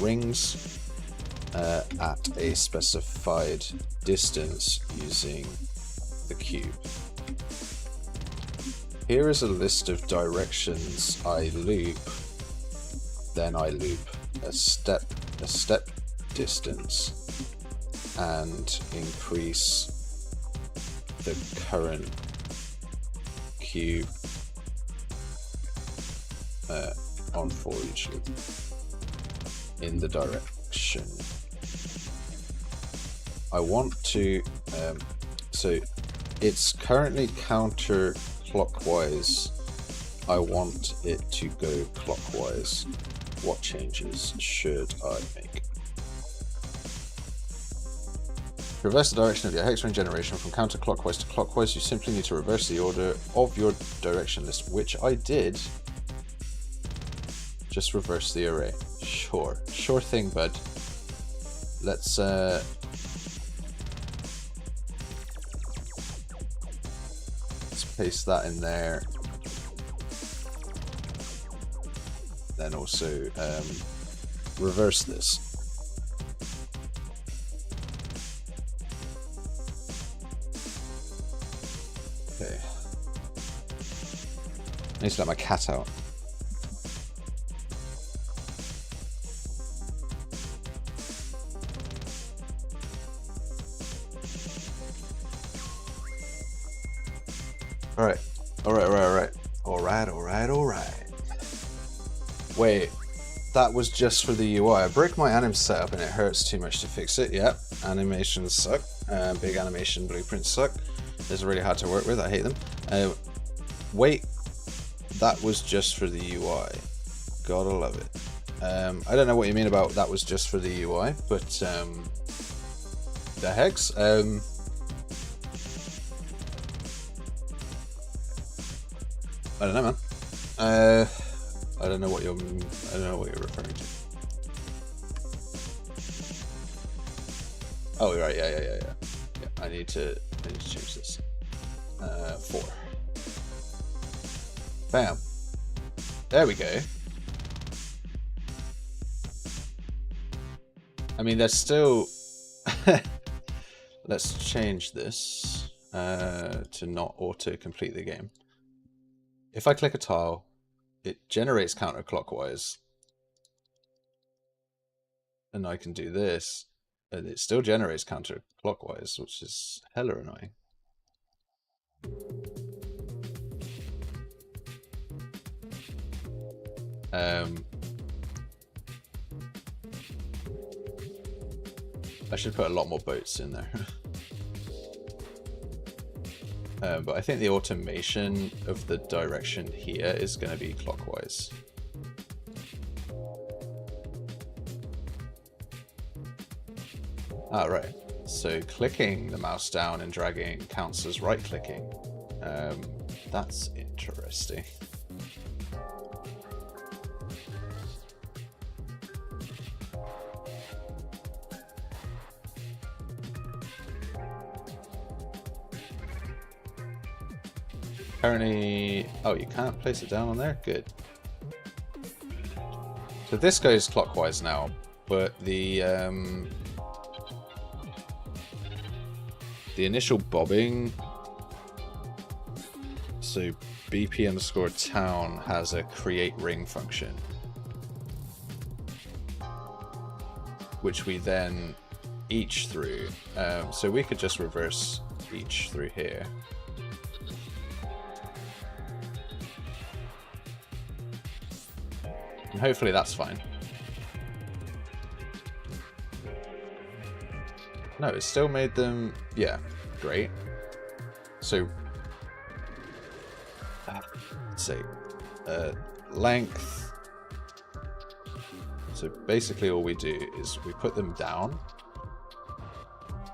rings at a specified distance using the cube. Here is a list of directions I loop. Then I loop a step distance and increase the current cube on for each loop in the direction I want to. So it's currently counterclockwise. I want it to go clockwise. What changes should I make? To reverse the direction of your hex ring generation from counterclockwise to clockwise, you simply need to reverse the order of your direction list, which I did. Just reverse the array. Sure thing, bud. Let's paste that in there. Then also reverse this. Okay. I need to let my cat out. Alright. Wait, that was just for the UI. I broke my anim setup and it hurts too much to fix it. Yep, animations suck. Big animation blueprints suck. They're really hard to work with. I hate them. Wait, that was just for the UI. Gotta love it. I don't know what you mean about that was just for the UI, but the hex. I don't know, man. I don't know what you're referring to. Oh, right, yeah. I need to change this. 4. Bam. There we go. I mean, there's still. Let's change this to not auto complete the game. If I click a tile, it generates counterclockwise. And I can do this, and it still generates counterclockwise, which is hella annoying. I should put a lot more boats in there. But I think the automation of the direction here is going to be clockwise. Ah, right. So clicking the mouse down and dragging counts as right-clicking. That's interesting. Apparently, oh, you can't place it down on there? Good. So this goes clockwise now, but the initial bobbing, so BP_town has a create ring function, which we then each through. So we could just reverse each through here. And hopefully that's fine. No, it still made them... Yeah, great. So... let's see. Length. So basically all we do is we put them down.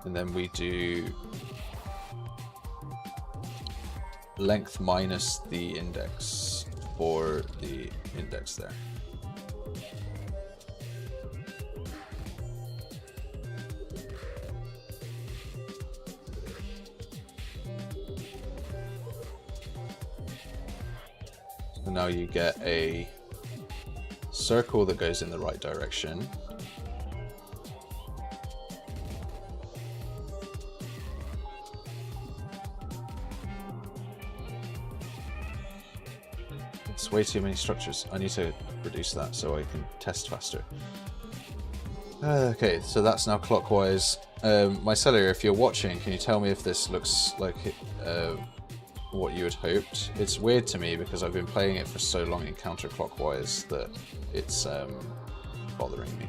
And then we do... length minus the index for the index there. So now you get a circle that goes in the right direction. It's way too many structures. I need to reduce that so I can test faster. Okay, so that's now clockwise. Mycelia, if you're watching, can you tell me if this looks like what you had hoped? It's weird to me because I've been playing it for so long in counterclockwise that it's bothering me.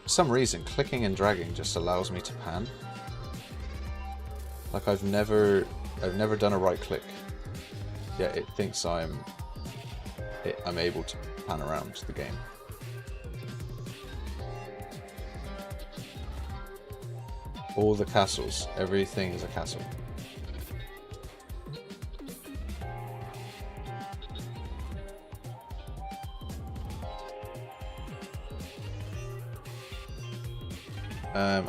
For some reason, clicking and dragging just allows me to pan. Like I've never done a right click, yet it thinks I'm able to pan around the game. All the castles, everything is a castle.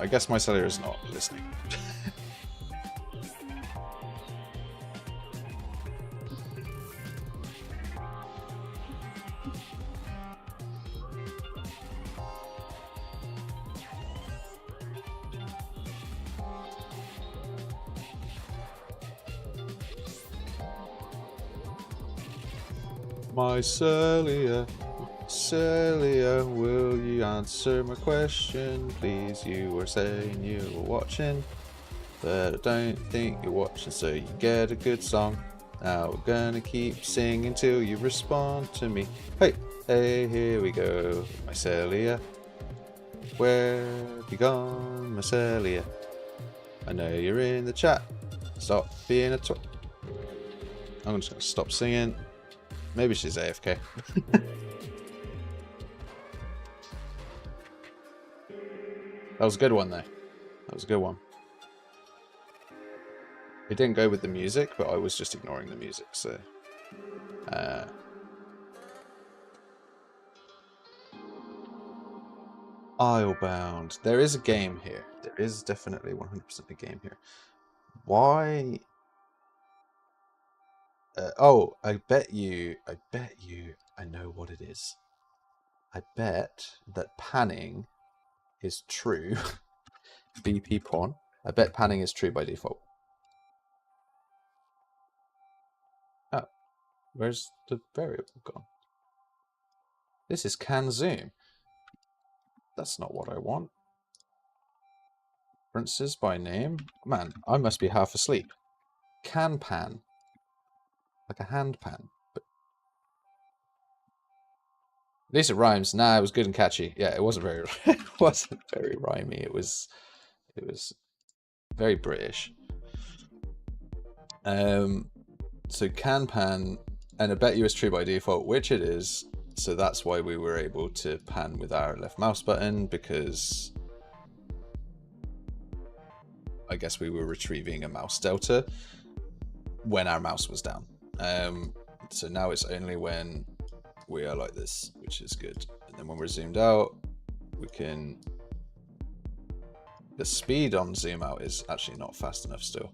I guess Mycelia is not listening. Mycelia, Mycelia, will you answer my question, please? You were saying you were watching, but I don't think you're watching, so you get a good song. Now we're gonna keep singing till you respond to me. Hey, hey, here we go, Mycelia. Where have you gone, Mycelia? I know you're in the chat. Stop being a twat. I'm just gonna stop singing. Maybe she's AFK. That was a good one, though. That was a good one. It didn't go with the music, but I was just ignoring the music, so... Islebound. There is a game here. There is definitely 100% a game here. Why... oh, I bet you, I know what it is. I bet that panning is true. BP pawn. I bet panning is true by default. Oh, where's the variable gone? This is can zoom. That's not what I want. References by name. Man, I must be half asleep. Can pan. Like a hand pan. But at least it rhymes. Nah, it was good and catchy. Yeah, it wasn't very it wasn't very rhymey. It was very British. So can pan, and I bet you is true by default, which it is. So that's why we were able to pan with our left mouse button, because I guess we were retrieving a mouse delta when our mouse was down. So now it's only when we are like this, which is good. And then when we're zoomed out, we can... The speed on zoom out is actually not fast enough still.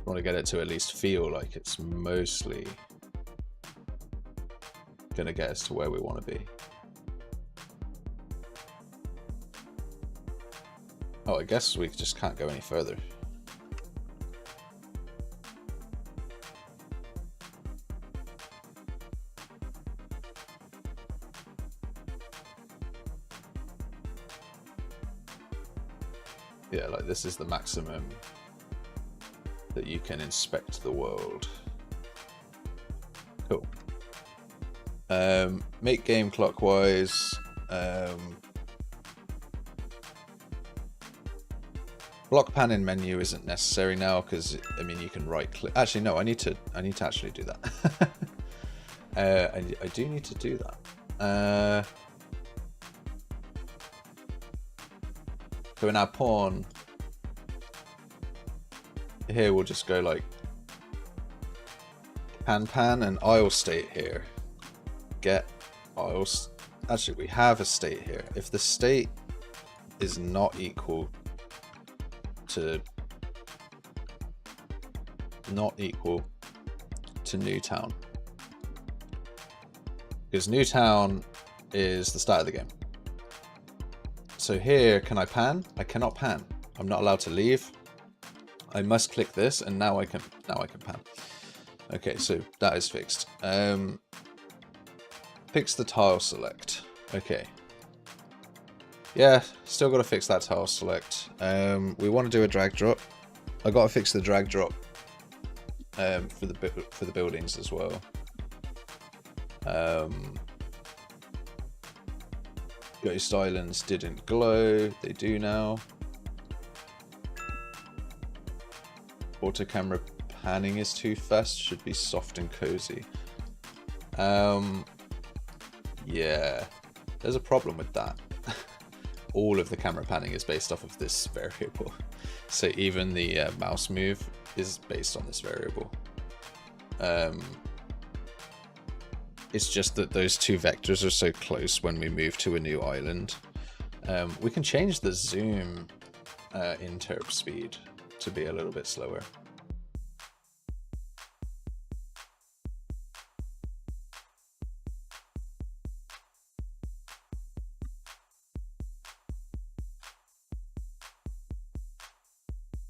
want to get it to at least feel like it's mostly going to get us to where we want to be. Oh, I guess we just can't go any further. Yeah, like this is the maximum that you can inspect the world. Cool. Make game clockwise. Block pan in menu isn't necessary now because I mean you can right click. Actually, no, I need to actually do that. I do need to do that. So in our pawn, here we'll just go like pan and aisle state here. Get aisles. Actually, we have a state here. If the state is not equal to Newtown, because Newtown is the start of the game. So here, can I pan? I cannot pan. I'm not allowed to leave. I must click this, and now I can pan. Okay, so that is fixed. Fix the tile select. Okay. Yeah, still got to fix that tile select. We want to do a drag drop. I got to fix the drag drop for the buildings as well. Ghost Islands didn't glow. They do now. Auto camera panning is too fast. Should be soft and cozy. Yeah, there's a problem with that. All of the camera panning is based off of this variable. So even the mouse move is based on this variable. It's just that those two vectors are so close when we move to a new island. We can change the zoom interp speed to be a little bit slower.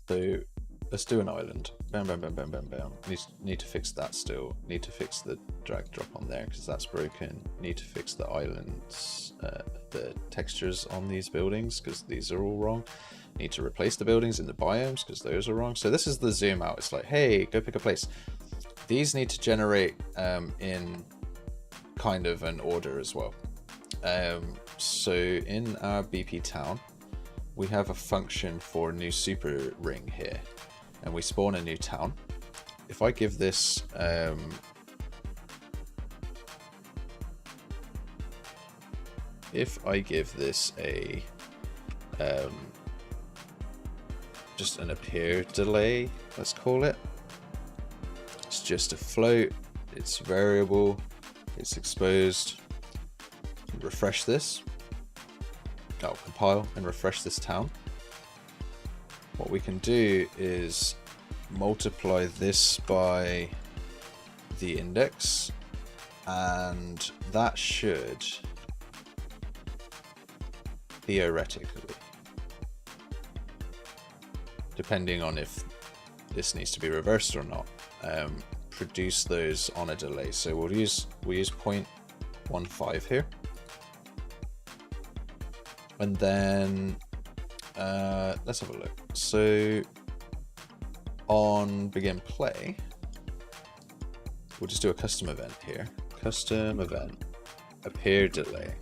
So let's do an island. Bam, bam, bam, bam, bam, bam. Need to fix that still. Need to fix the drag drop on there because that's broken. Need to fix the islands, the textures on these buildings because these are all wrong. Need to replace the buildings in the biomes because those are wrong. So this is the zoom out. It's like, hey, go pick a place. These need to generate in kind of an order as well. So in our BP town, we have a function for a new super ring here, and we spawn a new town. If I give this a just an appear delay, let's call it. It's just a float, it's variable, it's exposed. Refresh this. Oh, compile and refresh this town. What we can do is multiply this by the index, and that should theoretically, depending on if this needs to be reversed or not, produce those on a delay. So we use 0.15 here. And then let's have a look. So on begin play, we'll just do a custom event here. Custom event, appear delay.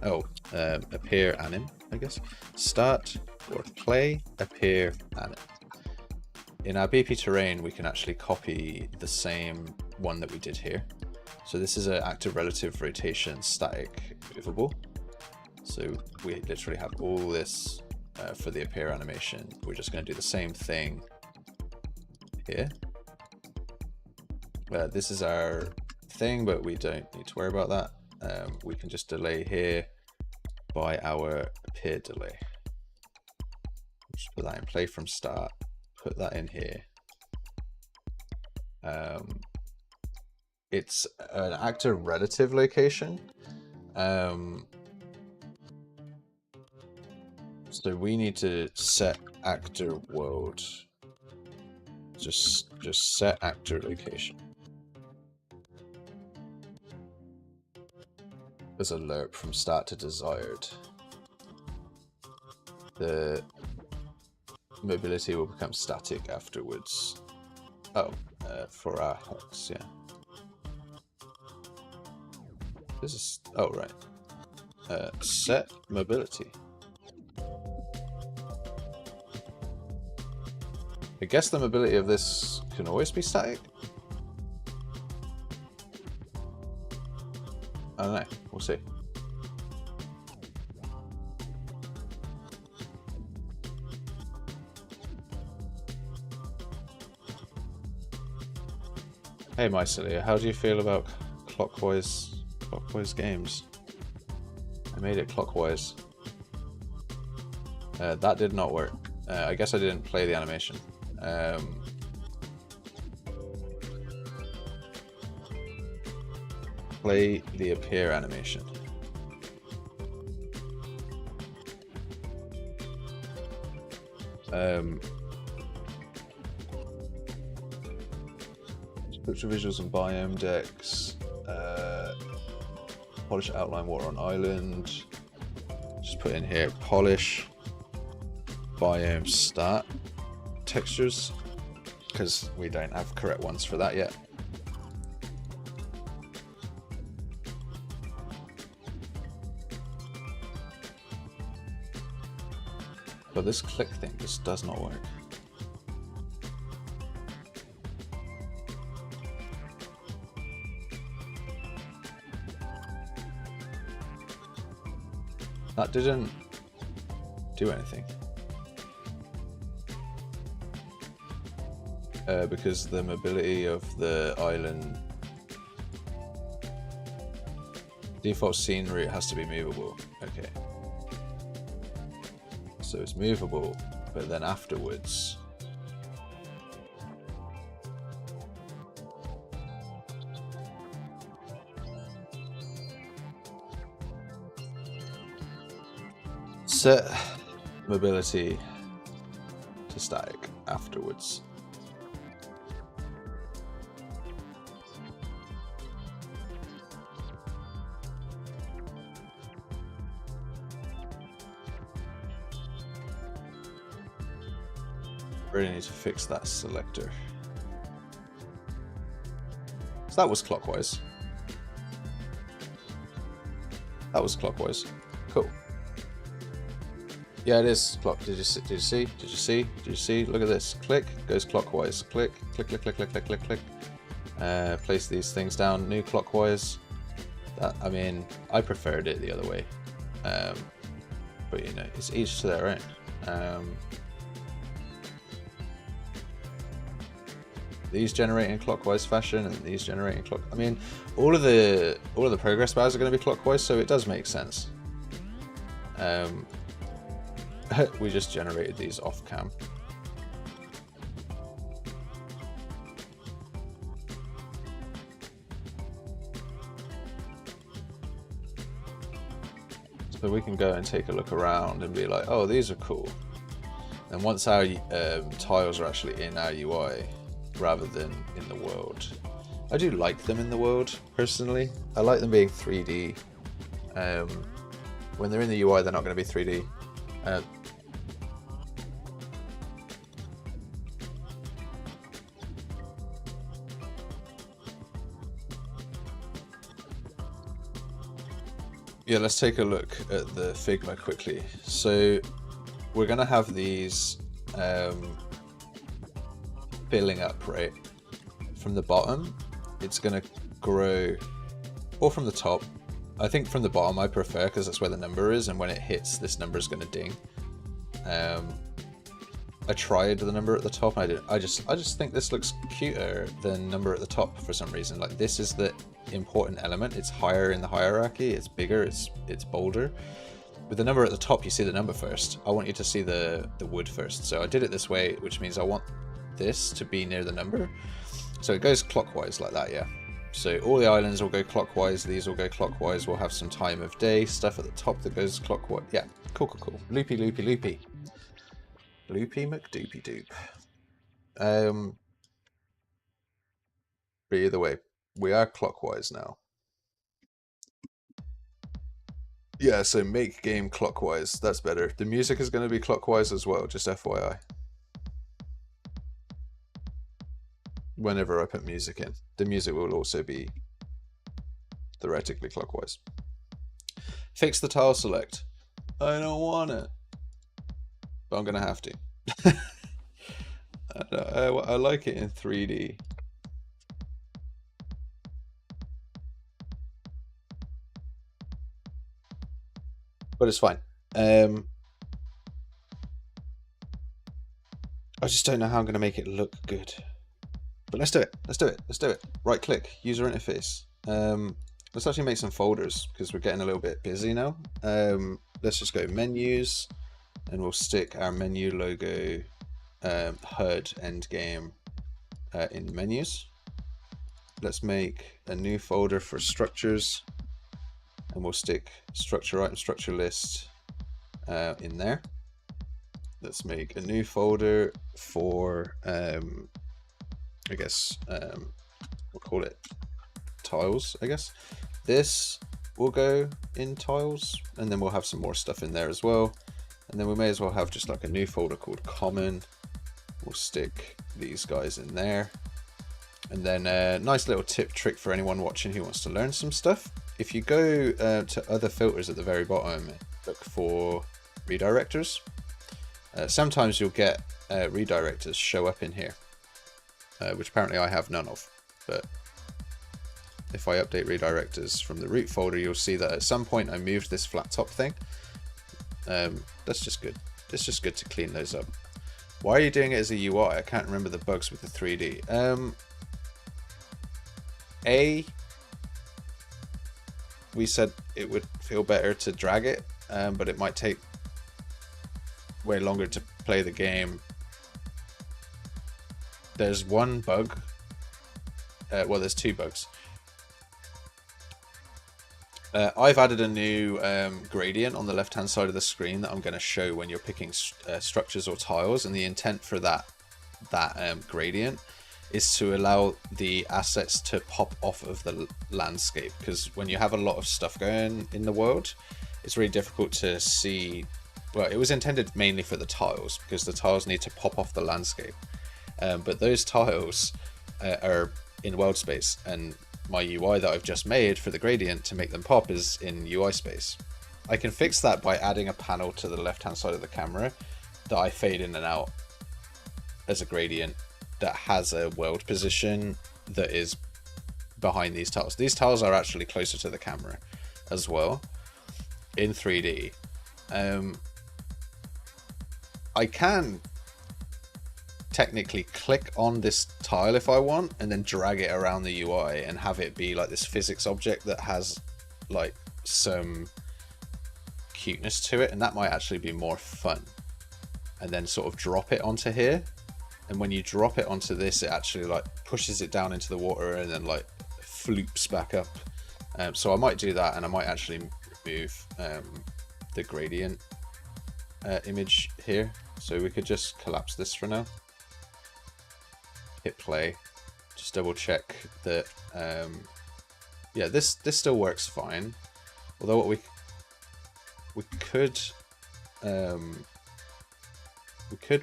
Oh, appear anim, I guess. Start or play, appear anim. In our BP terrain, we can actually copy the same one that we did here. So this is an active relative rotation static movable. So we literally have all this for the appear animation. We're just going to do the same thing here. This is our thing, but we don't need to worry about that. We can just delay here by our appear delay. Just put that in play from start, put that in here, It's an actor relative location. So we need to set actor world. Just set actor location. As alert from start to desired. The mobility will become static afterwards. Oh, for our hex, yeah. This is, oh right. Set mobility. I guess the mobility of this can always be static? I don't know, we'll see. Hey Mycelia, how do you feel about clockwise games? I made it clockwise. That did not work. I guess I didn't play the animation. Play the appear animation. Scripture visuals and biome decks. Polish outline water on island. Just put in here polish biome stat textures, because we don't have correct ones for that yet. But this click thing just does not work. That didn't do anything. Because the mobility of the island, default scene route has to be movable. Okay. So it's movable, but then afterwards set mobility to static afterwards. Really need to fix that selector. So that was clockwise. That was clockwise. Cool. Yeah, it is clock. Did you see? Did you see? Did you see? Did you see? Look at this. Click goes clockwise. Click, click, click, click, click, click, click, click. Place these things down. New clockwise. That, I mean, I preferred it the other way. But you know, it's each to their own. These generate in clockwise fashion, and these generate in clock. I mean, all of the progress bars are going to be clockwise, so it does make sense. We just generated these off cam. So we can go and take a look around and be like, oh, these are cool. And once our tiles are actually in our UI rather than in the world. I do like them in the world, personally. I like them being 3D. When they're in the UI, they're not going to be 3D. Yeah, let's take a look at the Figma quickly. So we're going to have these filling up, right? From the bottom, it's going to grow, or from the top. I think from the bottom I prefer, because that's where the number is, and when it hits, this number is going to ding. I tried the number at the top, and I just think this looks cuter than number at the top for some reason. Like, this is the important element. It's higher in the hierarchy. It's bigger. It's bolder. With the number at the top, you see the number first. I want you to see the wood first. So I did it this way, which means I want this to be near the number. So it goes clockwise like that, yeah. So all the islands will go clockwise, these will go clockwise, we'll have some time of day stuff at the top that goes clockwise. Yeah, cool, cool, cool. Loopy, loopy, loopy. Loopy McDoopy doop. But either way, we are clockwise now. Yeah, so make game clockwise. That's better. The music is going to be clockwise as well, just FYI. Whenever I put music in, the music will also be theoretically clockwise. Fix the tile select. I don't want it, but I'm going to have to. I like it in 3D. But it's fine. I just don't know how I'm going to make it look good. But let's do it. Let's do it. Let's do it. Right click, user interface. Let's actually make some folders because we're getting a little bit busy now. Let's just go menus, and we'll stick our menu logo, HUD endgame in menus. Let's make a new folder for structures, and we'll stick structure item structure list in there. Let's make a new folder for I guess we'll call it tiles, I guess. This will go in tiles, and then we'll have some more stuff in there as well. And then we may as well have just like a new folder called common. We'll stick these guys in there. And then a nice little tip trick for anyone watching who wants to learn some stuff. If you go to other filters at the very bottom, look for redirectors. Sometimes you'll get redirectors show up in here. Which apparently I have none of, but if I update redirectors from the root folder, you'll see that at some point I moved this flat top thing. That's just good. It's just good to clean those up. Why are you doing it as a UI? I can't remember the bugs with the 3D. We said it would feel better to drag it, but it might take way longer to play the game. There's one bug. Well, there's two bugs. I've added a new gradient on the left-hand side of the screen that I'm going to show when you're picking structures or tiles, and the intent for that gradient is to allow the assets to pop off of the landscape, because when you have a lot of stuff going in the world, it's really difficult to see. Well, it was intended mainly for the tiles, because the tiles need to pop off the landscape. But those tiles are in world space, and my UI that I've just made for the gradient to make them pop is in UI space. I can fix that by adding a panel to the left hand side of the camera that I fade in and out as a gradient that has a world position that is behind these tiles. These tiles are actually closer to the camera as well in 3D. I can technically click on this tile if I want, and then drag it around the UI and have it be like this physics object that has like some cuteness to it, and that might actually be more fun. And then sort of drop it onto here, and when you drop it onto this, it actually like pushes it down into the water and then like floops back up. So I might do that, and I might actually remove the gradient image here, so we could just collapse this for now. Hit play, just double check that yeah, this still works fine, although what we could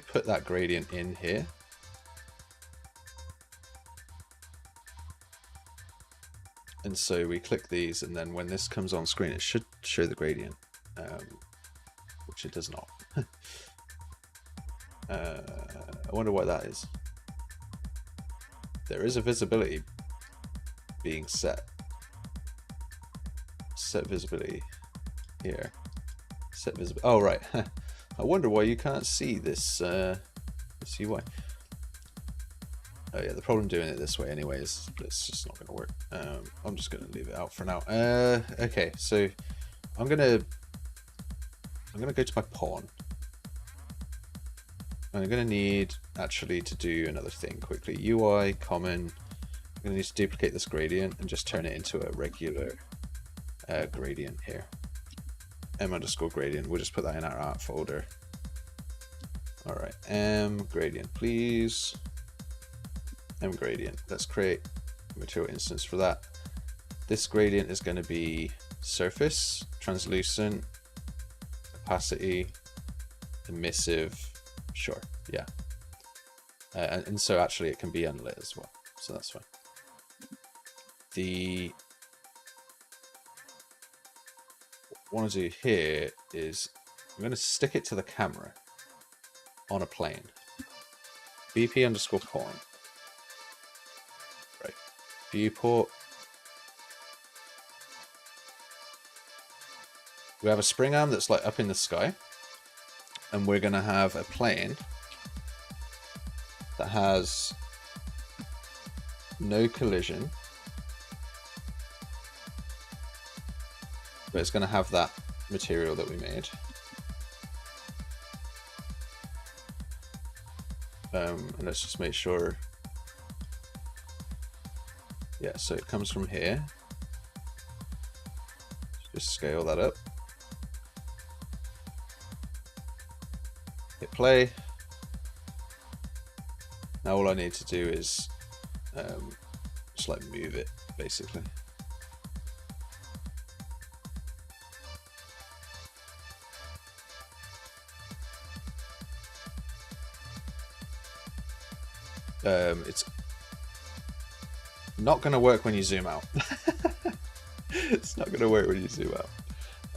put that gradient in here, and so we click these, and then when this comes on screen it should show the gradient, which it does not. I wonder why that is. There is a visibility being set. Set visibility here. Set visibility. Oh, right. I wonder why you can't see this, this UI. Oh yeah, the problem doing it this way anyway is it's just not going to work. I'm just going to leave it out for now. Okay, so I'm gonna go to my pawn. I'm going to need actually to do another thing quickly. UI common I'm going to need to duplicate this gradient and just turn it into a regular gradient here. M_gradient. We'll just put that in our art folder. All right, M gradient, please. M gradient. Let's create a material instance for that. This gradient is going to be surface, translucent, opacity, emissive. Sure, yeah. And so actually it can be unlit as well, so that's fine. What I want to do here is I'm going to stick it to the camera on a plane. BP_pawn. Right. Viewport. We have a spring arm that's like up in the sky, and we're going to have a plane that has no collision, but it's going to have that material that we made. And let's just make sure. Yeah, so it comes from here. Just scale that up. Hit play. Now all I need to do is just like move it, basically. It's not going to work when you zoom out. It's not going to work when you zoom out.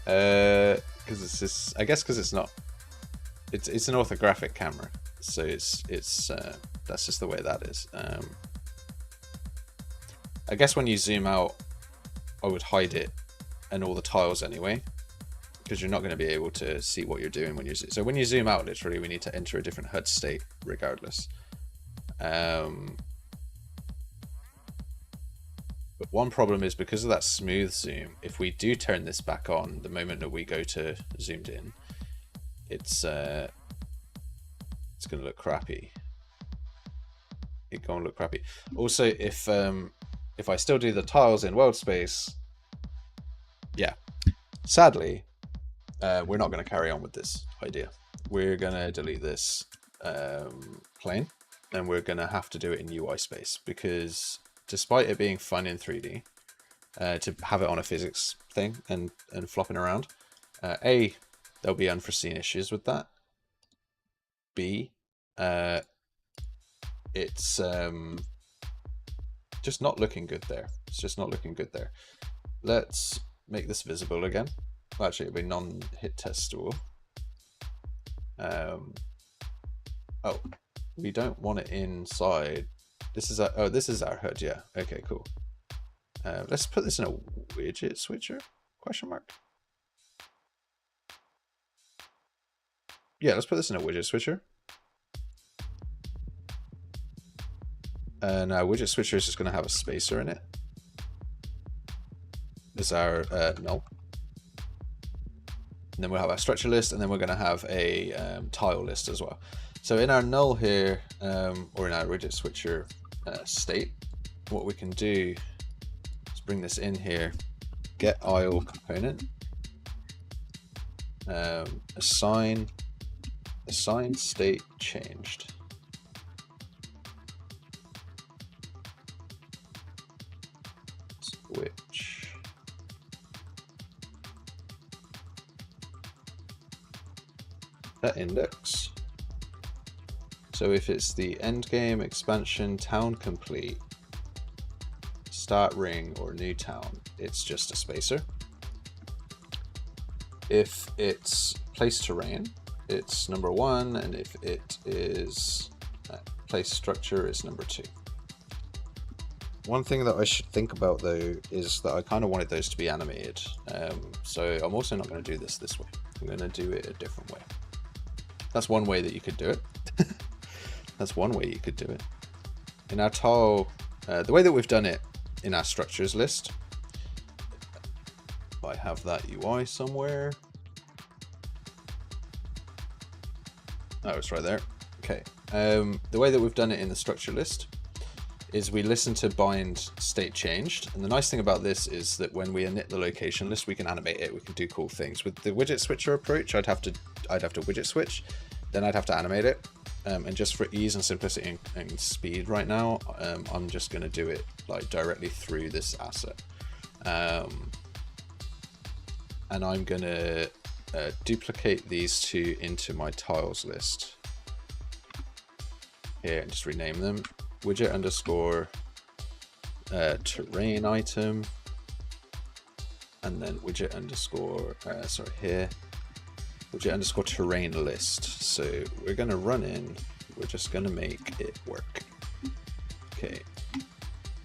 Because it's just, I guess because it's not. It's an orthographic camera, so it's that's just the way that is. I guess when you zoom out, I would hide it and all the tiles anyway, because you're not going to be able to see what you're doing when you zoom. So when you zoom out, literally, we need to enter a different HUD state regardless. But one problem is because of that smooth zoom, if we do turn this back on the moment that we go to zoomed in, it's going to look crappy. It's going to look crappy. Also, if I still do the tiles in world space, yeah, sadly, we're not going to carry on with this idea. We're going to delete this plane. And we're going to have to do it in UI space, because despite it being fun in 3D, to have it on a physics thing and flopping around, A, there'll be unforeseen issues with that. B, it's just not looking good there. It's just not looking good there. Let's make this visible again. Well, actually, it'll be non-hit testable. Oh. We don't want it inside. This is our, this is our HUD, yeah. Okay, cool. Let's put this in a widget switcher? Question mark. Yeah, let's put this in a widget switcher. And our widget switcher is just going to have a spacer in it. This is our null. And then we'll have our structure list, and then we're going to have a tile list as well. So in our null here, or in our widget switcher state, what we can do is bring this in here, get IO component, assign state changed. Switch. That index. So if it's the end game, expansion, town complete, start ring, or new town, it's just a spacer. If it's place terrain, it's number 1, and if it is place structure, it's number 2. One thing that I should think about though is that I kind of wanted those to be animated. So I'm also not going to do this way. I'm going to do it a different way. That's one way that you could do it. That's one way you could do it. In our tile, the way that we've done it in our structures list, I have that UI somewhere. Oh, it's right there. Okay. The way that we've done it in the structure list is we listen to bind state changed. And the nice thing about this is that when we init the location list, we can animate it. We can do cool things. With the widget switcher approach, I'd have to widget switch, then I'd have to animate it. And just for ease and simplicity and speed right now, I'm just going to do it like directly through this asset. And I'm going to duplicate these two into my tiles list here and just rename them. Widget underscore terrain item, and then widget underscore widget underscore terrain list. So we're going to run in, we're just going to make it work. Okay,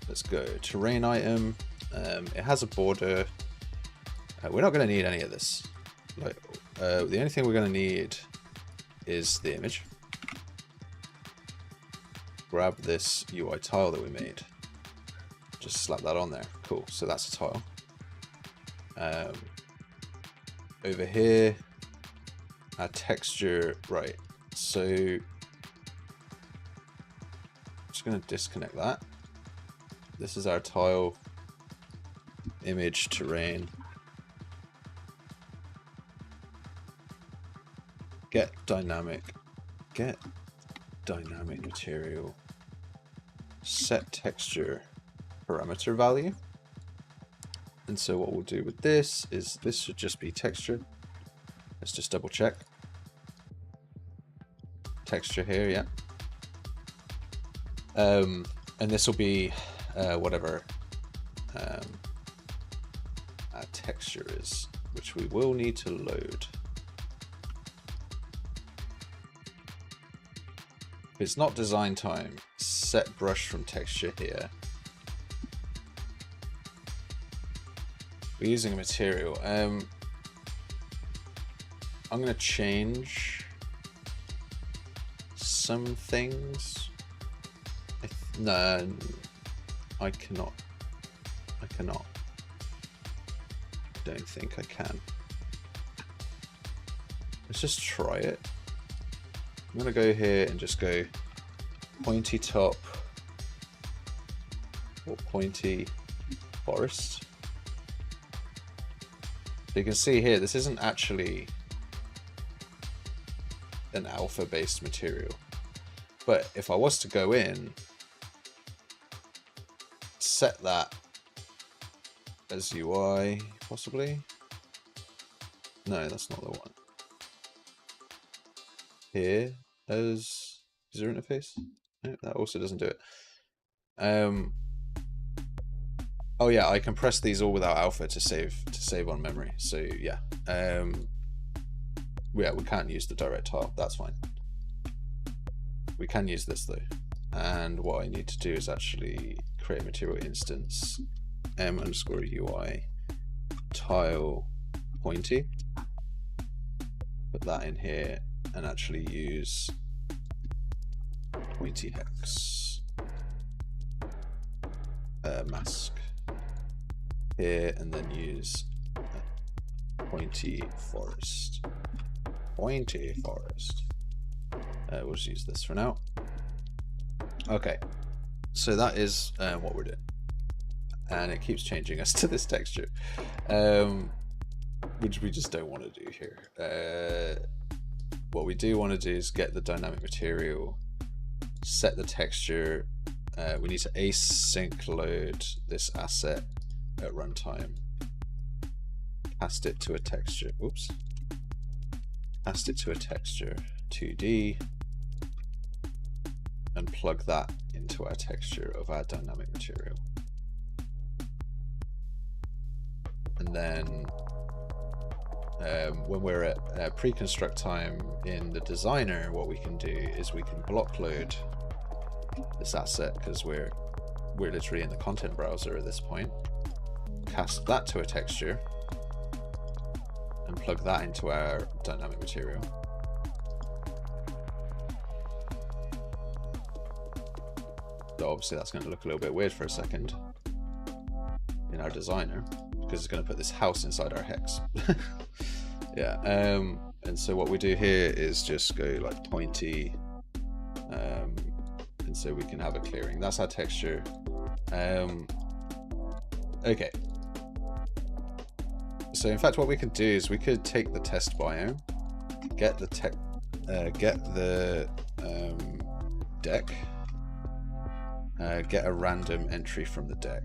let's go. Terrain item, it has a border. We're not going to need any of this. Like, the only thing we're going to need is the image. Grab this UI tile that we made, just slap that on there. Cool, so that's a tile. Over here, our texture, right, so I'm just going to disconnect that. This is our tile, image, terrain. Get dynamic material, set texture parameter value. And so what we'll do with this is this should just be texture. Let's just double check. Texture here, yeah. And this will be whatever our texture is, which we will need to load. If it's not design time, set brush from texture here. We're using a material. I'm going to change some things. No, I cannot. I don't think I can. Let's just try it. I'm going to go here and just go pointy top or pointy forest. So you can see here, this isn't actually an alpha based material, but if I was to go in, set that as UI possibly. No, that's not the one. Here as user interface. No, that also doesn't do it. Oh yeah, I can press these all without alpha to save on memory. So yeah, yeah, we can't use the direct tile. That's fine. We can use this though. And what I need to do is actually create a material instance, m_UI tile pointy. Put that in here and actually use pointy hex mask here, and then use pointy forest. Pointy forest. We'll just use this for now. Okay, so that is what we're doing, and it keeps changing us to this texture, which we just don't want to do here. What we do want to do is get the dynamic material, set the texture. We need to async load this asset at runtime, cast it to a texture. Oops. Cast it to a texture 2D, and plug that into our texture of our dynamic material. And then when we're at pre-construct time in the designer, what we can do is we can block load this asset, because we're literally in the content browser at this point. Cast that to a texture and plug that into our dynamic material. So obviously that's going to look a little bit weird for a second in our designer, because it's going to put this house inside our hex. Yeah, and so what we do here is just go like pointy and so we can have a clearing. That's our texture. Okay. So in fact, what we could do is we could take the test biome, get the deck, get a random entry from the deck,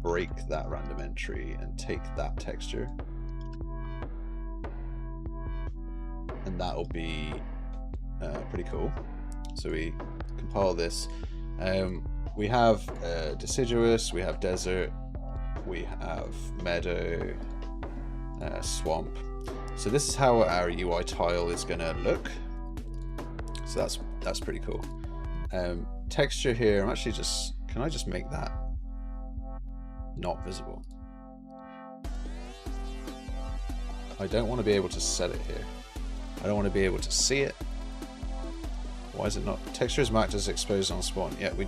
break that random entry and take that texture, and that'll be pretty cool. So we compile this. We have deciduous, we have desert, we have meadow, swamp. So this is how our UI tile is going to look. So that's pretty cool. Texture here, I'm actually just, can I just make that not visible? I don't want to be able to set it here. I don't want to be able to see it. Why is it not? Texture is marked as exposed on spawn. Yeah, we...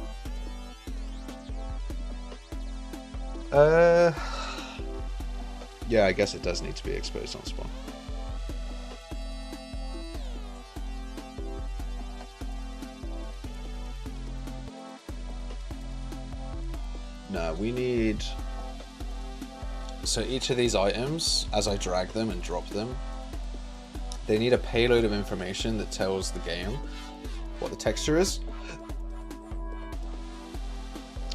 yeah, I guess it does need to be exposed on spawn. No, we need... So each of these items, as I drag them and drop them, they need a payload of information that tells the game what the texture is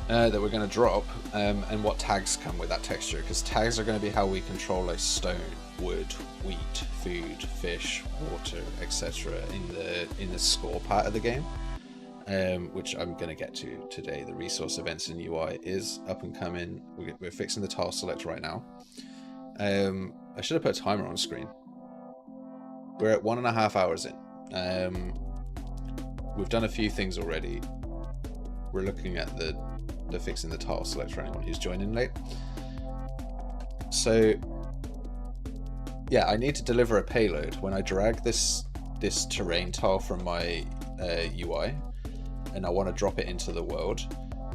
that we're going to drop, and what tags come with that texture, because tags are going to be how we control like stone, wood, wheat, food, fish, water, etc. in the score part of the game, which I'm going to get to today. The resource events in UI is up and coming. We're fixing the tile select right now. I should have put a timer on screen. We're at 1.5 hours in. We've done a few things already. We're looking at the fixing the tile select for anyone who's joining late. So yeah, I need to deliver a payload. When I drag this terrain tile from my UI and I want to drop it into the world,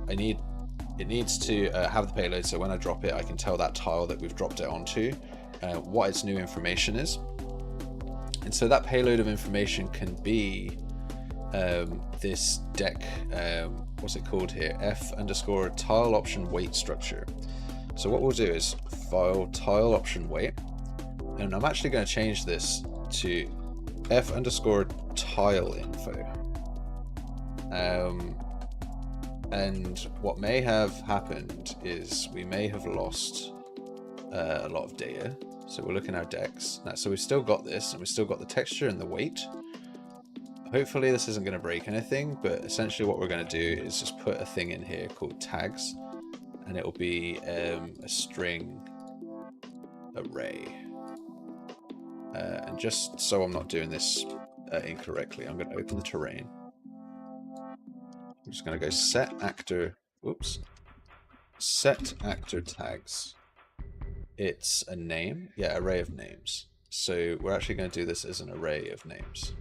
it needs to have the payload, so when I drop it I can tell that tile that we've dropped it onto what its new information is. And so that payload of information can be this deck, what's it called here? F_tile option weight structure. So what we'll do is file tile option weight, and I'm actually going to change this to F_tile info. And what may have happened is we may have lost a lot of data. So we're looking at our decks now. So we've still got this, and we've still got the texture and the weight. Hopefully this isn't going to break anything, but essentially what we're going to do is just put a thing in here called tags, and it will be a string array. And just so I'm not doing this incorrectly, I'm going to open the terrain. I'm just going to go set actor tags. It's a name, yeah, array of names. So we're actually going to do this as an array of names.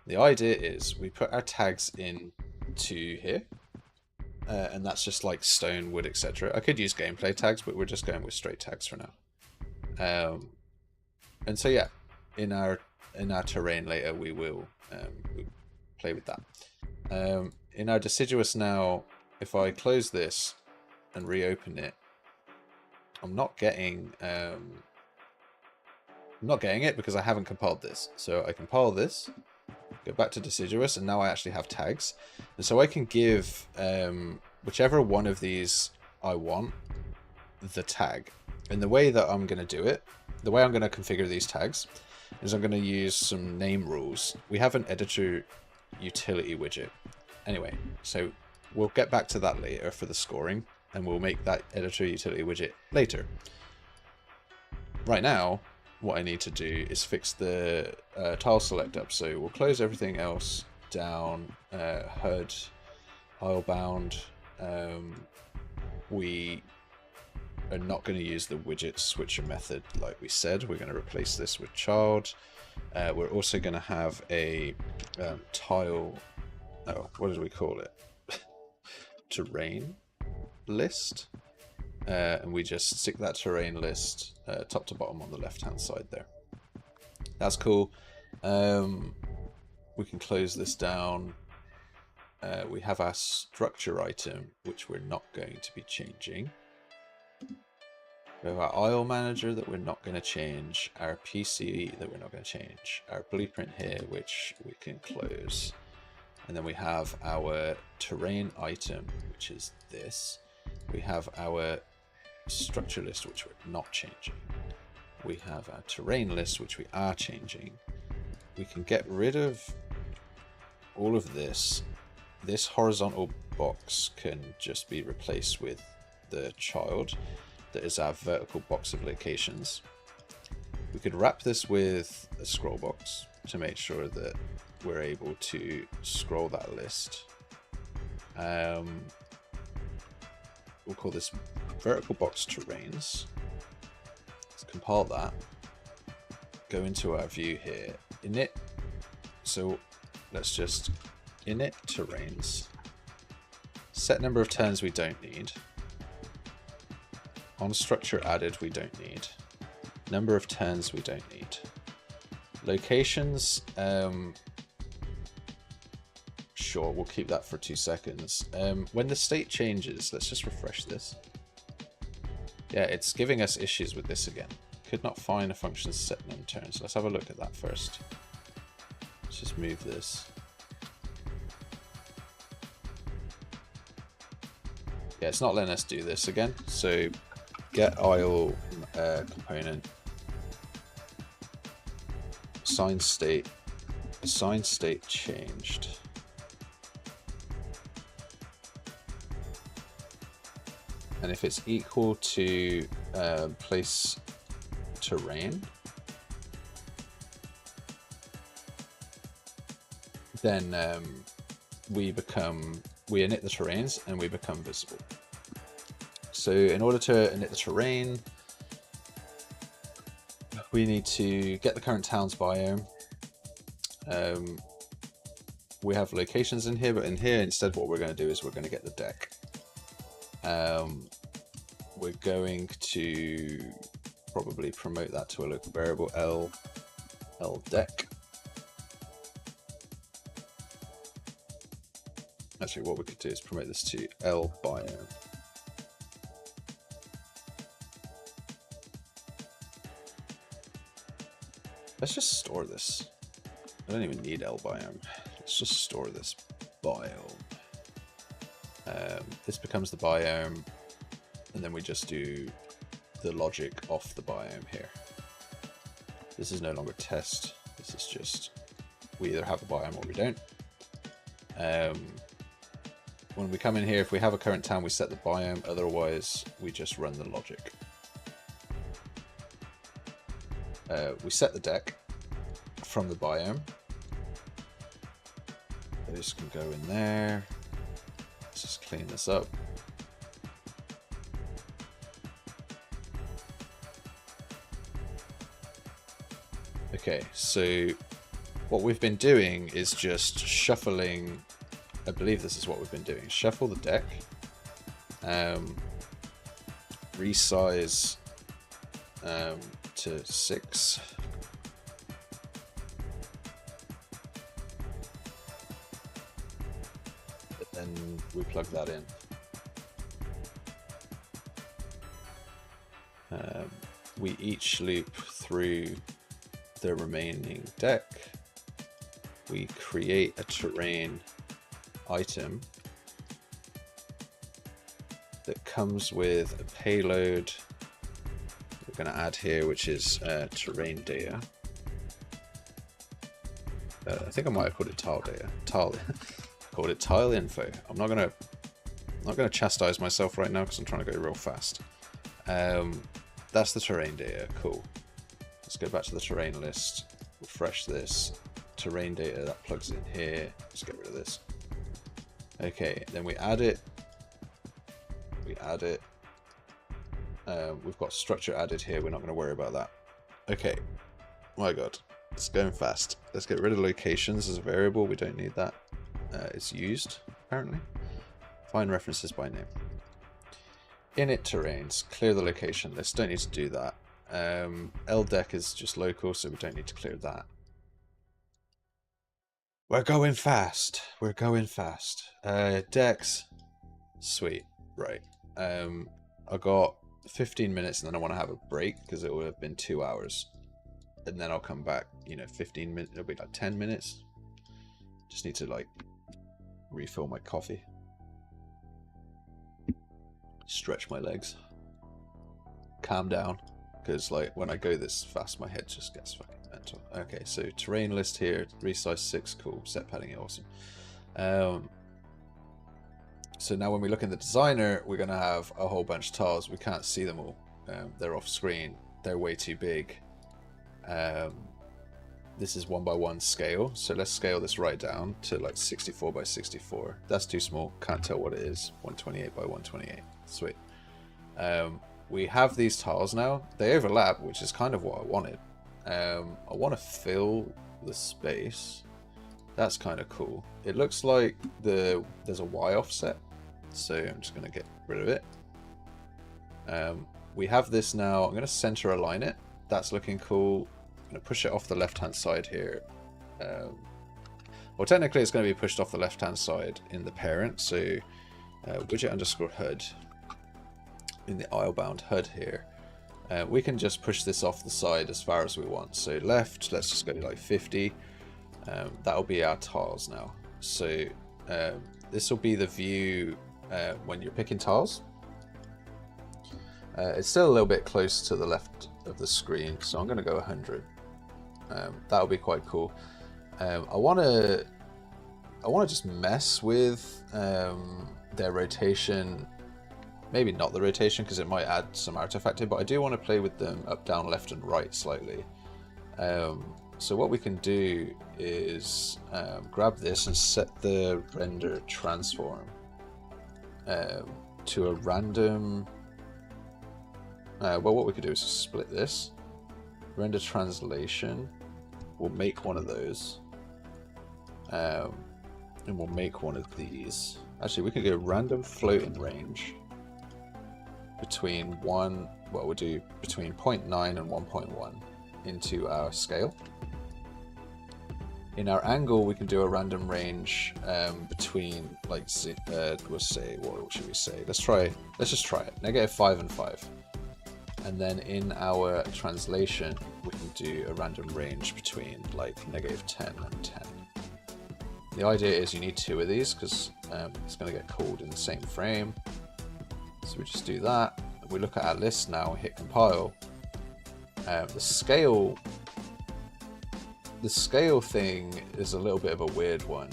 The idea is we put our tags into here, and that's just like stone, wood, etc. I could use gameplay tags, but we're just going with straight tags for now. And so yeah, in our terrain later we will play with that. In our deciduous now, if I close this and reopen it, I'm not getting it because I haven't compiled this. So I compile this, go back to deciduous, and now I actually have tags. And so I can give whichever one of these I want the tag. And the way that I'm going to do it, the way I'm going to configure these tags, is I'm going to use some name rules. We have an editor utility widget. Anyway, so we'll get back to that later for the scoring, and we'll make that editor utility widget later. Right now, what I need to do is fix the tile select up. So we'll close everything else down, HUD, Islebound. We are not going to use the widget switcher method like we said. We're going to replace this with child. We're also going to have a tile, what did we call it? Terrain list. And we just stick that terrain list top to bottom on the left hand side there. That's cool. we can close this down. We have our structure item, which we're not going to be changing. We have our aisle manager that we're not going to change. Our PC that we're not going to change. Our blueprint here, which we can close. And then we have our terrain item, which is this. We have our structure list, which we're not changing. We have our terrain list, which we are changing. We can get rid of all of this. This horizontal box can just be replaced with the child. That is our vertical box of locations. We could wrap this with a scroll box to make sure that we're able to scroll that list. We'll call this vertical box terrains. Let's compile that. Go into our view here. Init. So let's just init terrains. Set number of turns we don't need. On structure added we don't need. Number of turns we don't need. Locations, sure, we'll keep that for 2 seconds. When the state changes, let's just refresh this. Yeah, it's giving us issues with this again. Could not find a function set num turns. Let's have a look at that first. Let's just move this. Yeah, it's not letting us do this again. So get aisle component, assign state changed. And if it's equal to place terrain, then we init the terrains and we become visible. So in order to init the terrain, we need to get the current towns biome. We have locations in here, but in here instead what we're going to do is we're going to get the deck. We're going to probably promote that to a local variable L deck. Actually, what we could do is promote this to L biome. Let's just store this. I don't even need L biome. Let's just store this biome. This becomes the biome, and then we just do the logic off the biome here. This is no longer test. This is just we either have a biome or we don't. When we come in here, if we have a current town, we set the biome. Otherwise, we just run the logic. We set the deck from the biome. This can go in there. Let's just clean this up. Okay, so what we've been doing is just shuffling. I believe this is what we've been doing. Shuffle the deck. Resize to 6. And we plug that in. We each loop through the remaining deck. We create a terrain item that comes with a payload we're going to add here, which is terrain data. I think I might have called it tile data. Called it tile info. I'm not gonna chastise myself right now because I'm trying to go real fast. That's the terrain data. Cool. Let's go back to the terrain list. Refresh this. Terrain data that plugs in here. Let's get rid of this. Okay, then we add it. We've got structure added here. We're not going to worry about that. Okay. My God, it's going fast. Let's get rid of locations as a variable. We don't need that. It's used apparently. Find references by name. Init terrains. Clear the location list. Don't need to do that. LDEC is just local, so we don't need to clear that. We're going fast. We're going fast. Dex. Sweet. Right. I got 15 minutes and then I want to have a break because it would have been 2 hours. And then I'll come back, 15 minutes. It'll be like 10 minutes. Just need to like refill my coffee. Stretch my legs. Calm down. Because like when I go this fast, my head just gets fucking mental. Okay, so terrain list here, resize 6, cool. Set padding, awesome. So now when we look in the designer, we're going to have a whole bunch of tiles. We can't see them all. They're off screen. They're way too big. This is 1x1 scale. So let's scale this right down to like 64 by 64. That's too small. Can't tell what it is. 128 by 128. Sweet. We have these tiles now. They overlap, which is kind of what I wanted. I want to fill the space. That's kind of cool. It looks like there's a Y offset, so I'm just going to get rid of it. We have this now. I'm going to center align it. That's looking cool. I'm going to push it off the left-hand side here. Well, technically it's going to be pushed off the left-hand side in the parent, so widget underscore HUD in the aisle-bound HUD here. We can just push this off the side as far as we want. So left, let's just go to like 50. That'll be our tiles now. So this will be the view when you're picking tiles. It's still a little bit close to the left of the screen, so I'm going to go 100. That'll be quite cool. I want to just mess with their rotation. Maybe not the rotation because it might add some artifact in, but I do want to play with them up, down, left, and right slightly. So what we can do is grab this and set the render transform to a random. Well, what we could do is split this. Render translation. We'll make one of those. And we'll make one of these. Actually, we could go random floating range between we'll do between 0.9 and 1.1 into our scale. In our angle, we can do a random range between like we'll say, what should we say? Let's just try it. -5 and 5. And then in our translation, we can do a random range between like -10 and 10. The idea is you need 2 of these because it's going to get called in the same frame. So we just do that. We look at our list now and hit compile. The scale thing is a little bit of a weird one,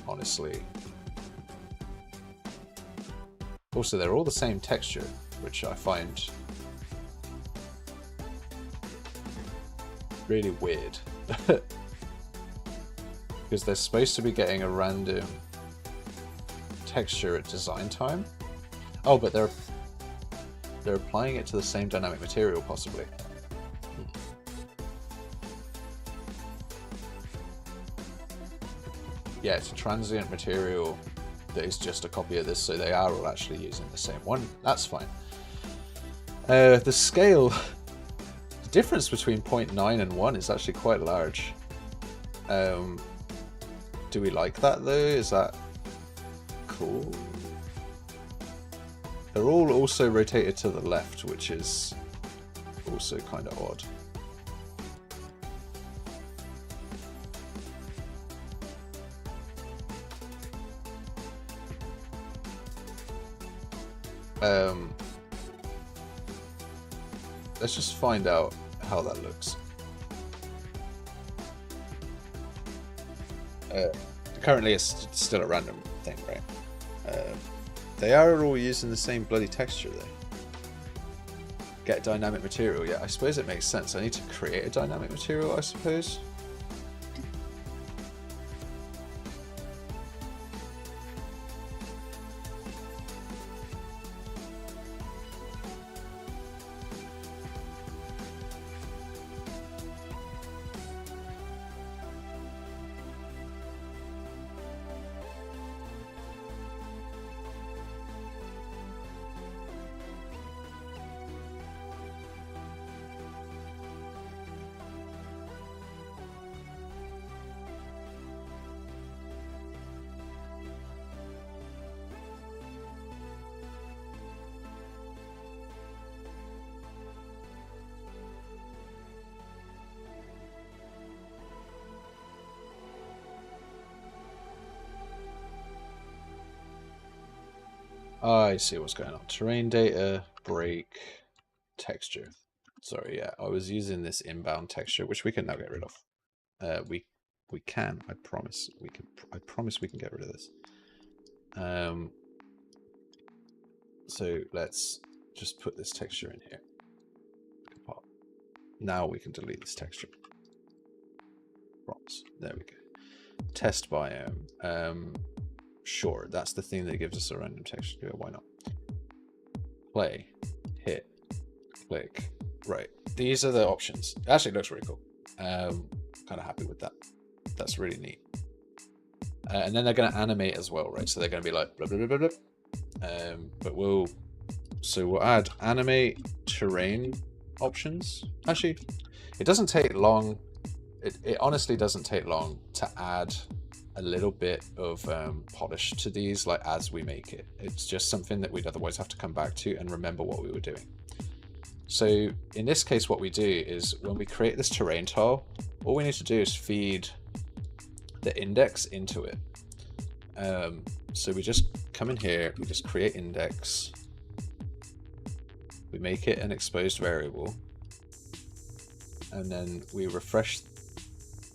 honestly. Also, they're all the same texture, which I find really weird. Because they're supposed to be getting a random texture at design time. Oh, but they're applying it to the same dynamic material, possibly. Yeah, it's a transient material that is just a copy of this, so they are all actually using the same one. That's fine. The scale, the difference between 0.9 and 1 is actually quite large. Do we like that though? Is that cool? They're all also rotated to the left, which is also kind of odd. Let's just find out how that looks. Currently it's still a random thing, right? They are all using the same bloody texture though. Get dynamic material, yeah, I suppose it makes sense. I need to create a dynamic material, I suppose. I see what's going on. Terrain data, break, texture. Sorry, yeah, I was using this inbound texture, which we can now get rid of. We can. I promise. We can. I promise we can get rid of this. So let's just put this texture in here. Now we can delete this texture. Promise. There we go. Test biome. Sure, that's the thing that gives us a random texture. Why not? Play, hit, click. Right. These are the options. It actually looks really cool. Kind of happy with that. That's really neat. And then they're going to animate as well, right? So they're going to be like blah, blah, blah, blah, blah. But we'll add animate terrain options. Actually, it doesn't take long. It honestly doesn't take long to add a little bit of polish to these, like as we make it. It's just something that we'd otherwise have to come back to and remember what we were doing. So in this case, what we do is when we create this terrain tile, all we need to do is feed the index into it. So we just come in here, we just create index, we make it an exposed variable, and then we refresh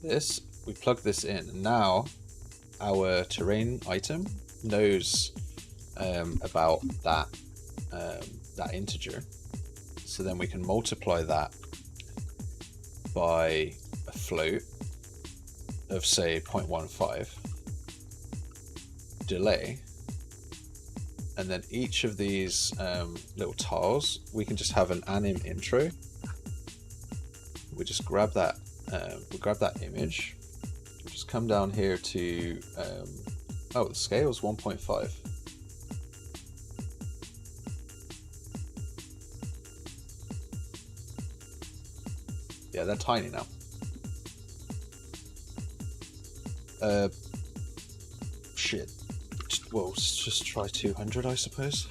this, we plug this in, and now our terrain item knows about that that integer. So then we can multiply that by a float of say 0.15 delay, and then each of these little tiles we can just have an anim intro. We just grab that we grab that image, we just come down here to oh, the scale is 1.5. Yeah, they're tiny now. Shit. Well, let's just try 200, I suppose.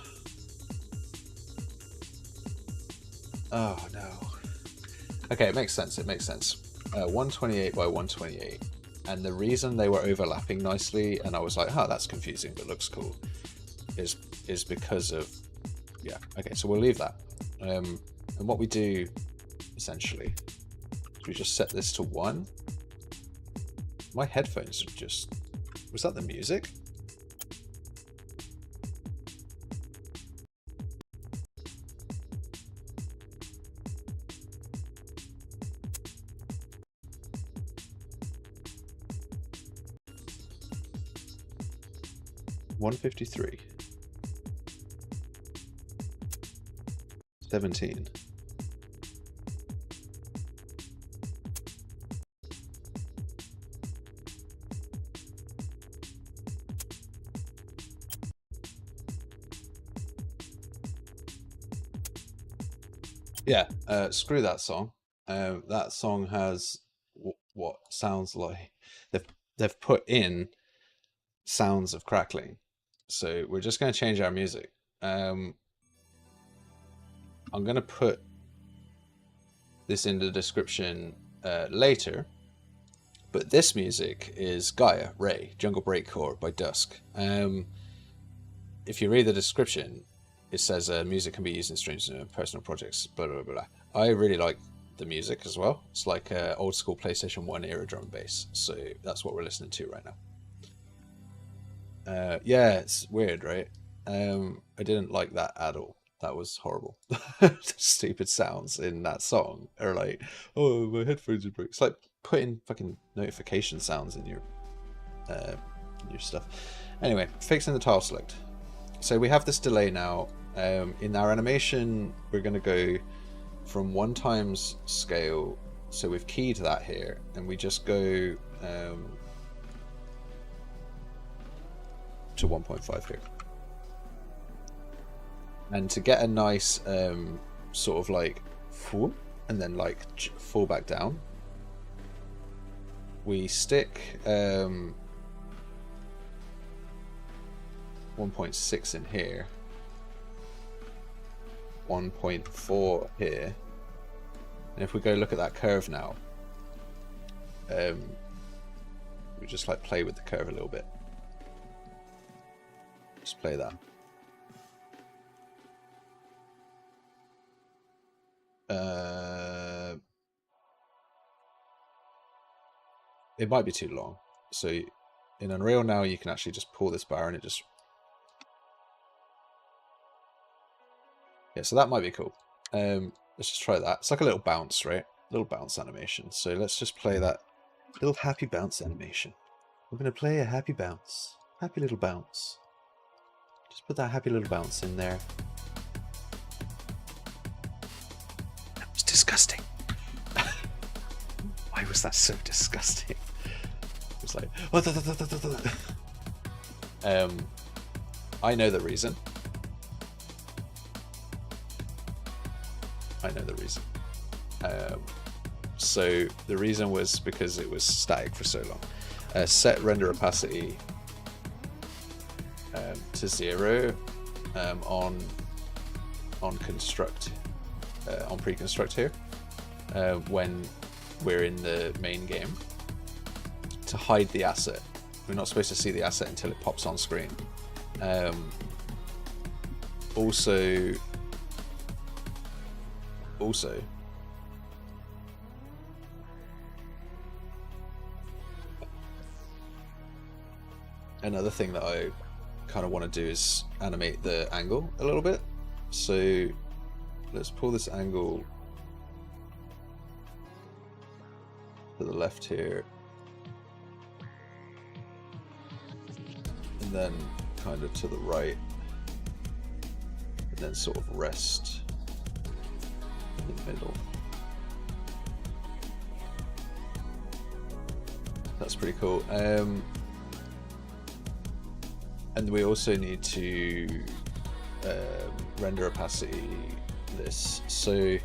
Oh no. Okay, it makes sense. It makes sense. 128 by 128, and the reason they were overlapping nicely, and I was like, "Oh, that's confusing, but looks cool," is because of, yeah. Okay, so we'll leave that. And what we do essentially is we just set this to 1. My headphones are just, was that the music? $153. 17. Yeah, screw that song. That song has what sounds like they've put in sounds of crackling. So we're just going to change our music. I'm going to put this in the description later. But this music is Gaia, Ray, Jungle Breakcore by Dusk. If you read the description, it says music can be used in streams and personal projects, blah, blah, blah. I really like the music as well. It's like old school PlayStation 1 era drum and bass. So that's what we're listening to right now. Yeah, it's weird, right? I didn't like that at all. That was horrible. The stupid sounds in that song are like, oh, my headphones are broken. It's like putting fucking notification sounds in your stuff. Anyway, fixing the tile select. So we have this delay now. In our animation, we're going to go from 1 times scale. So we've keyed that here, and we just go to 1.5 here. And to get a nice sort of like and then like fall back down, we stick 1.6 in here, 1.4 here, and if we go look at that curve now, we just like play with the curve a little bit. Just play that. it might be too long. So in Unreal now, you can actually just pull this bar and it just... Yeah, so that might be cool. Let's just try that. It's like a little bounce, right? Little bounce animation. So let's just play that little happy bounce animation. We're going to play a happy bounce. Happy little bounce. Just put that happy little bounce in there. That was disgusting. Why was that so disgusting? It was like... I know the reason. I know the reason. So the reason was because it was static for so long. Set render opacity to 0 on construct on pre-construct here when we're in the main game to hide the asset. We're not supposed to see the asset until it pops on screen. Also, another thing that I kind of want to do is animate the angle a little bit. So let's pull this angle to the left here, and then kind of to the right, and then sort of rest in the middle. That's pretty cool. And we also need to render opacity this. So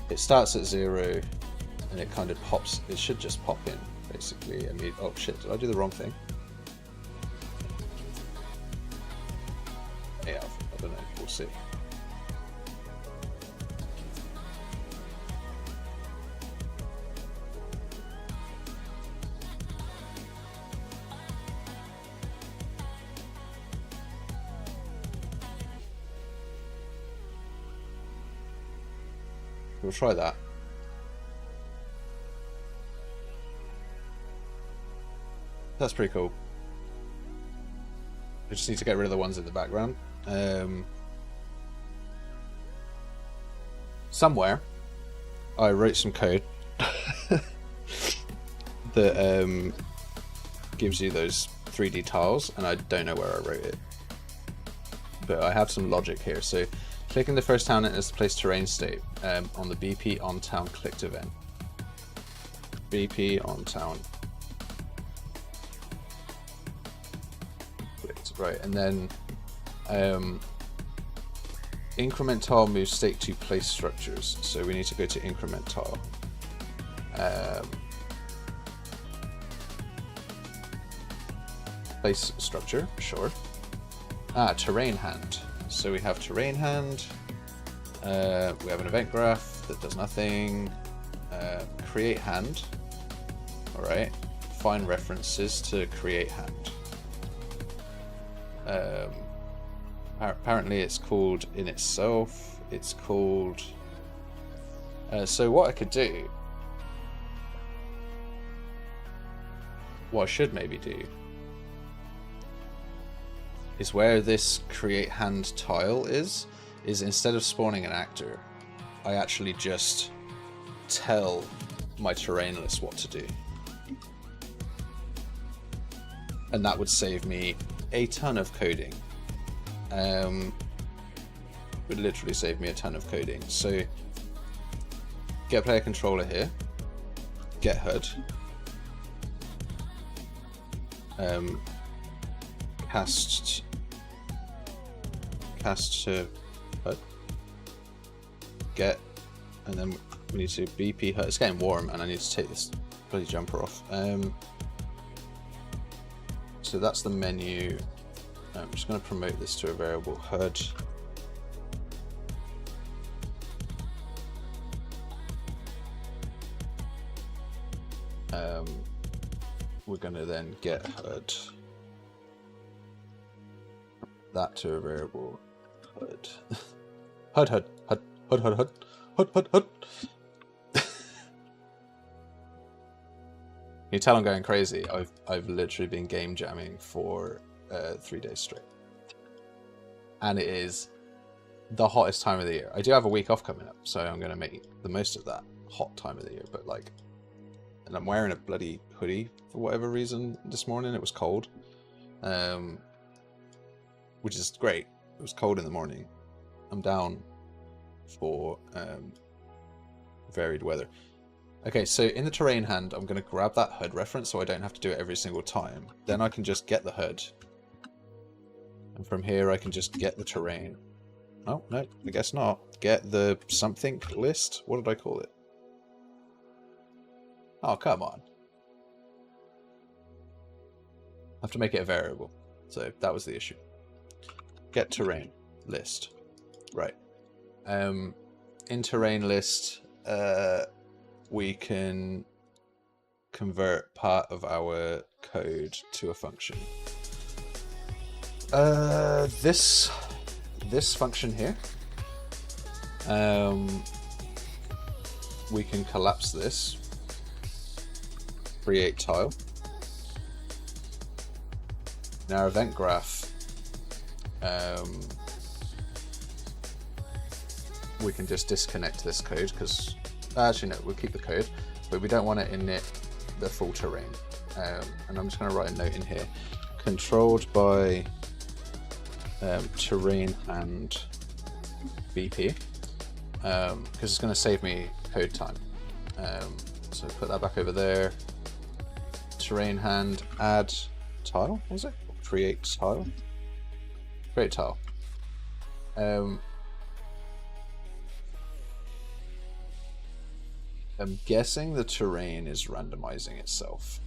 it starts at 0 and it kind of pops. It should just pop in basically. I mean, oh shit, did I do the wrong thing? Yeah, I don't know, we'll see. We'll try that. That's pretty cool. I just need to get rid of the ones in the background. Somewhere I wrote some code that gives you those 3D tiles, and I don't know where I wrote it, but I have some logic here. So clicking the first town as the place terrain state on the BP on town clicked event. BP on town clicked, right, and then increment tile moves state to place structures. So we need to go to increment tile. Place structure, sure. Terrain hand. So we have terrain hand. We have an event graph that does nothing. Create hand. All right. Find references to create hand. Apparently, it's called in itself. It's called. So what I could do, what I should maybe do, is where this create hand tile is instead of spawning an actor, I actually just tell my terrain list what to do. And that would save me a ton of coding. Would literally save me a ton of coding. So get player controller here, get HUD, cast to HUD, get, and then we need to BP HUD. It's getting warm and I need to take this bloody jumper off. So that's the menu. I'm just going to promote this to a variable HUD. We're going to then get HUD. That to a variable HUD. HUD, HUD, HUD, HUD, HUD, HUD, HUD, HUD, HUD. you tell I'm going crazy? I've literally been game jamming for 3 days straight, and it is the hottest time of the year. I do have a week off coming up, so I'm going to make the most of that hot time of the year. But like, and I'm wearing a bloody hoodie for whatever reason this morning. It was cold, which is great. It was cold in the morning. I'm down for varied weather. Okay, so in the terrain hand, I'm going to grab that HUD reference so I don't have to do it every single time. Then I can just get the HUD. And from here I can just get the terrain. Oh, no, I guess not. Get the something list? What did I call it? Oh, come on. I have to make it a variable. So that was the issue. Get terrain list. Right. In terrain list, we can convert part of our code to a function. This function here, we can collapse this, create tile. In our event graph, we can just disconnect this code because, actually no, we'll keep the code, but we don't want to init the full terrain. And I'm just going to write a note in here, controlled by terrain and BP, because it's going to save me code time. So put that back over there. Terrain hand, add tile, was it? Create tile. Create tile. I'm guessing the terrain is randomizing itself.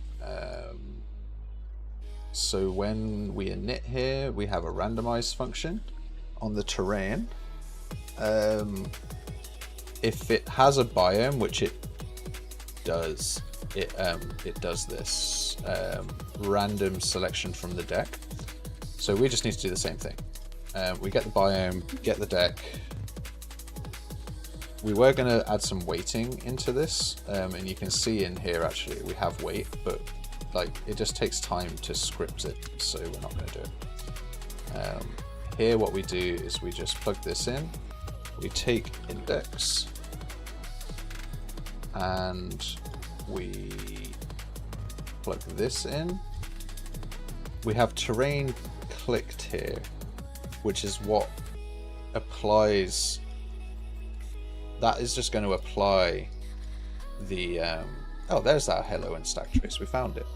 So when we init here, we have a randomize function on the terrain. If it has a biome, which it does, it does this random selection from the deck. So we just need to do the same thing. We get the biome, get the deck. We were going to add some weighting into this, and you can see in here actually we have weight, but like it just takes time to script it, so we're not going to do it. Here what we do is we just plug this in, we take index, and we plug this in. We have terrain clicked here, which is what applies. That is just going to apply the oh, there's that hello and stack trace. We found it.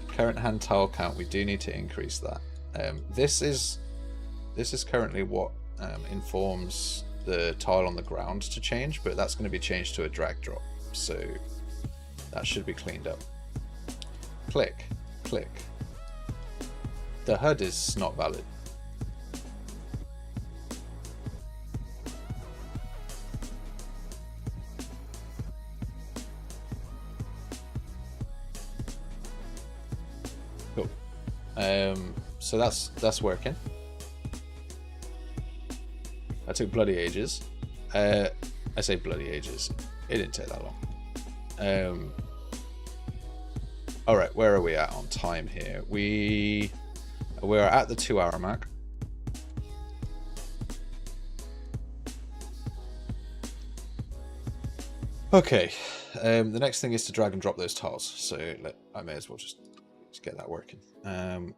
Current hand tile count. We do need to increase that. This is currently what informs the tile on the ground to change, but that's going to be changed to a drag drop. So that should be cleaned up. Click, click. The HUD is not valid. Cool. So that's working. That took bloody ages. I say bloody ages. It didn't take that long. All right, where are we at on time here? We're at the 2-hour mark. Okay, the next thing is to drag and drop those tiles. So I may as well just get that working. I'm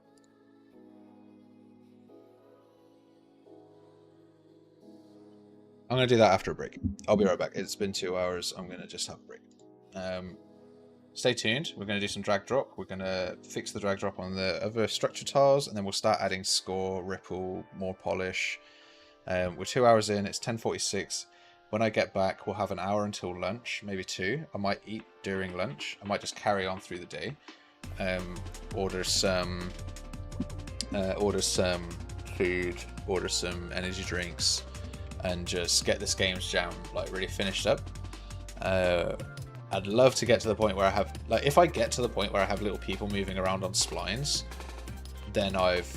going to do that after a break. I'll be right back. It's been 2 hours. I'm going to just have a break. Stay tuned. We're going to do some drag drop. We're going to fix the drag drop on the other structure tiles, and then we'll start adding score, ripple, more polish. We're 2 hours in. It's 10:46. When I get back, we'll have an hour until lunch, maybe 2. I might eat during lunch. I might just carry on through the day. Order some food, order some energy drinks, and just get this Games Jam like really finished up. I'd love to get to the point where I have, like, if I get to the point where I have little people moving around on splines, then I've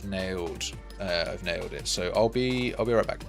nailed it. So I'll be right back.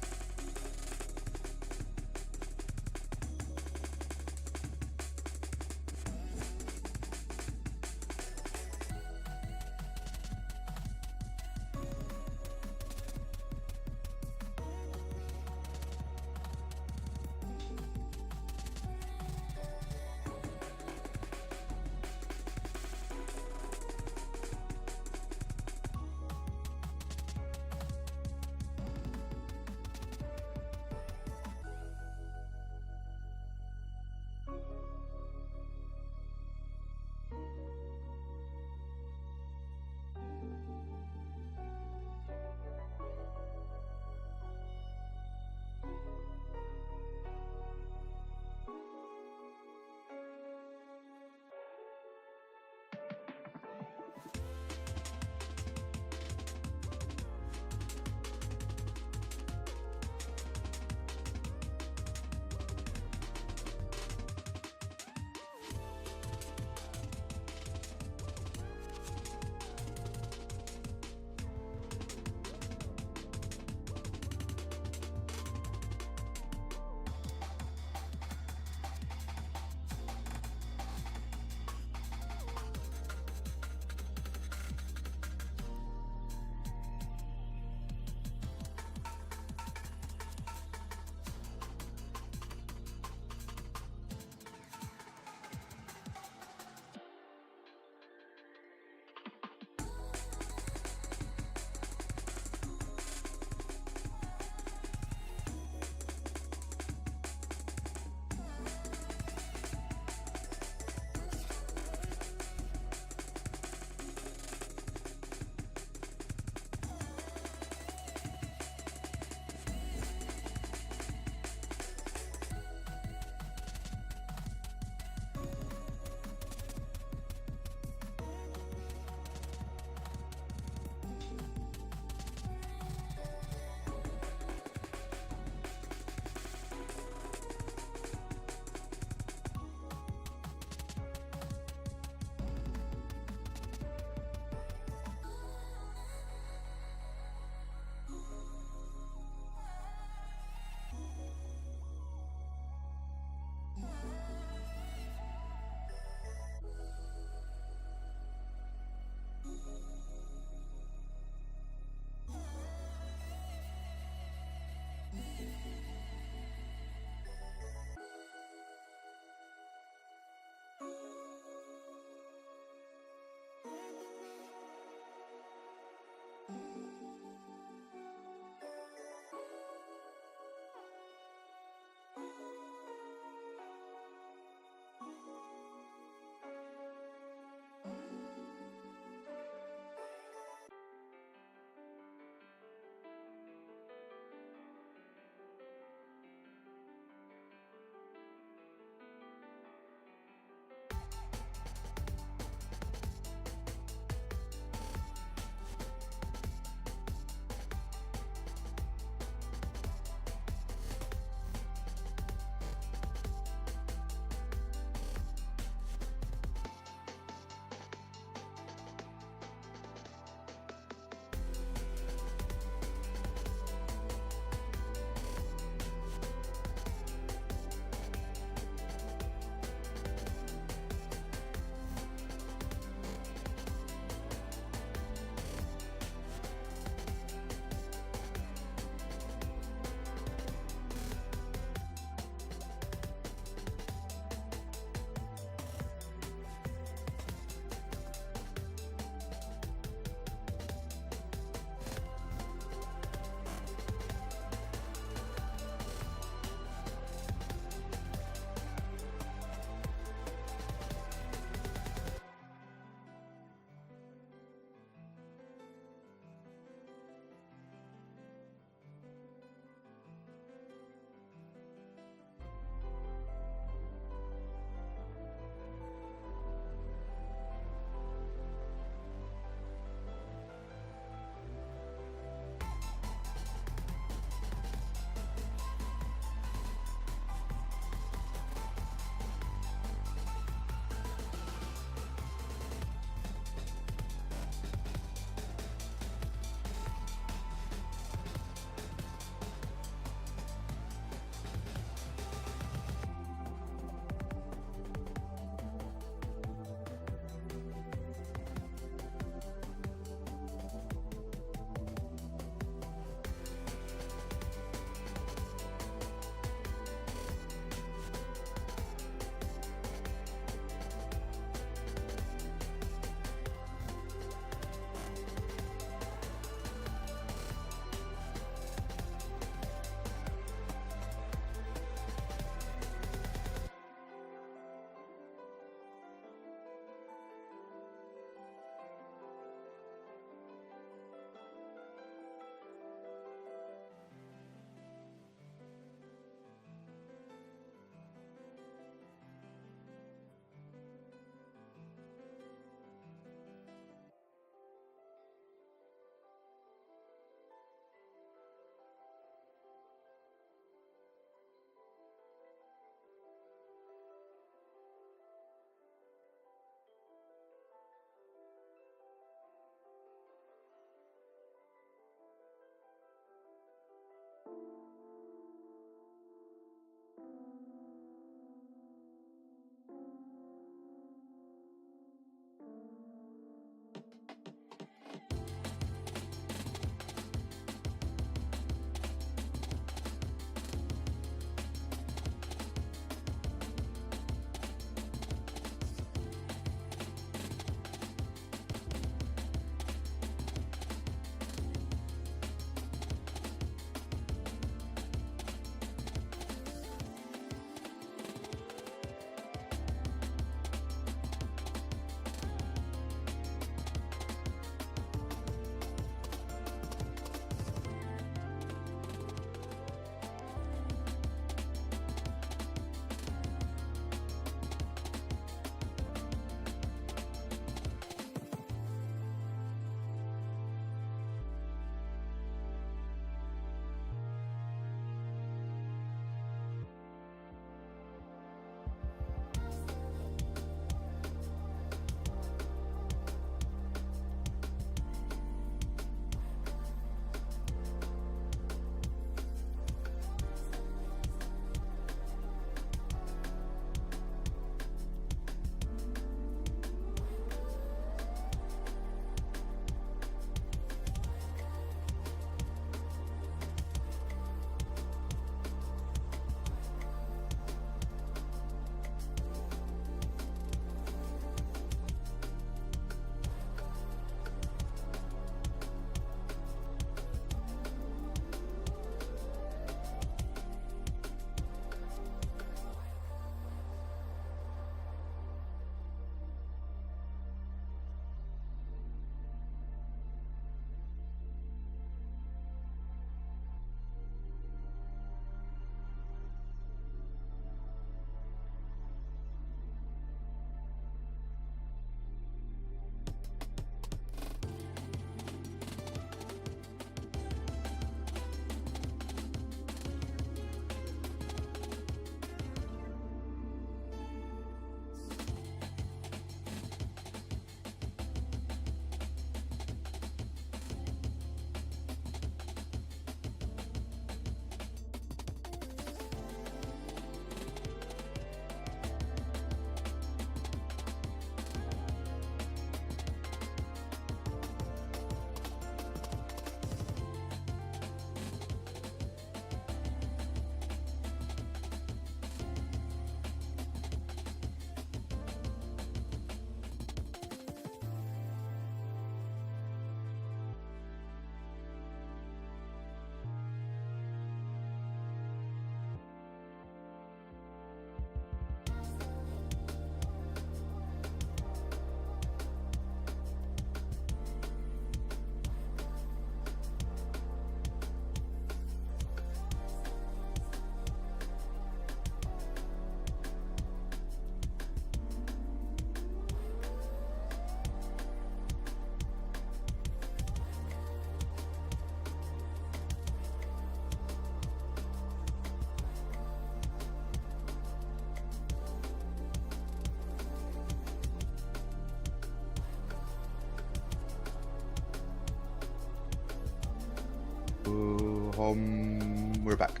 We're back.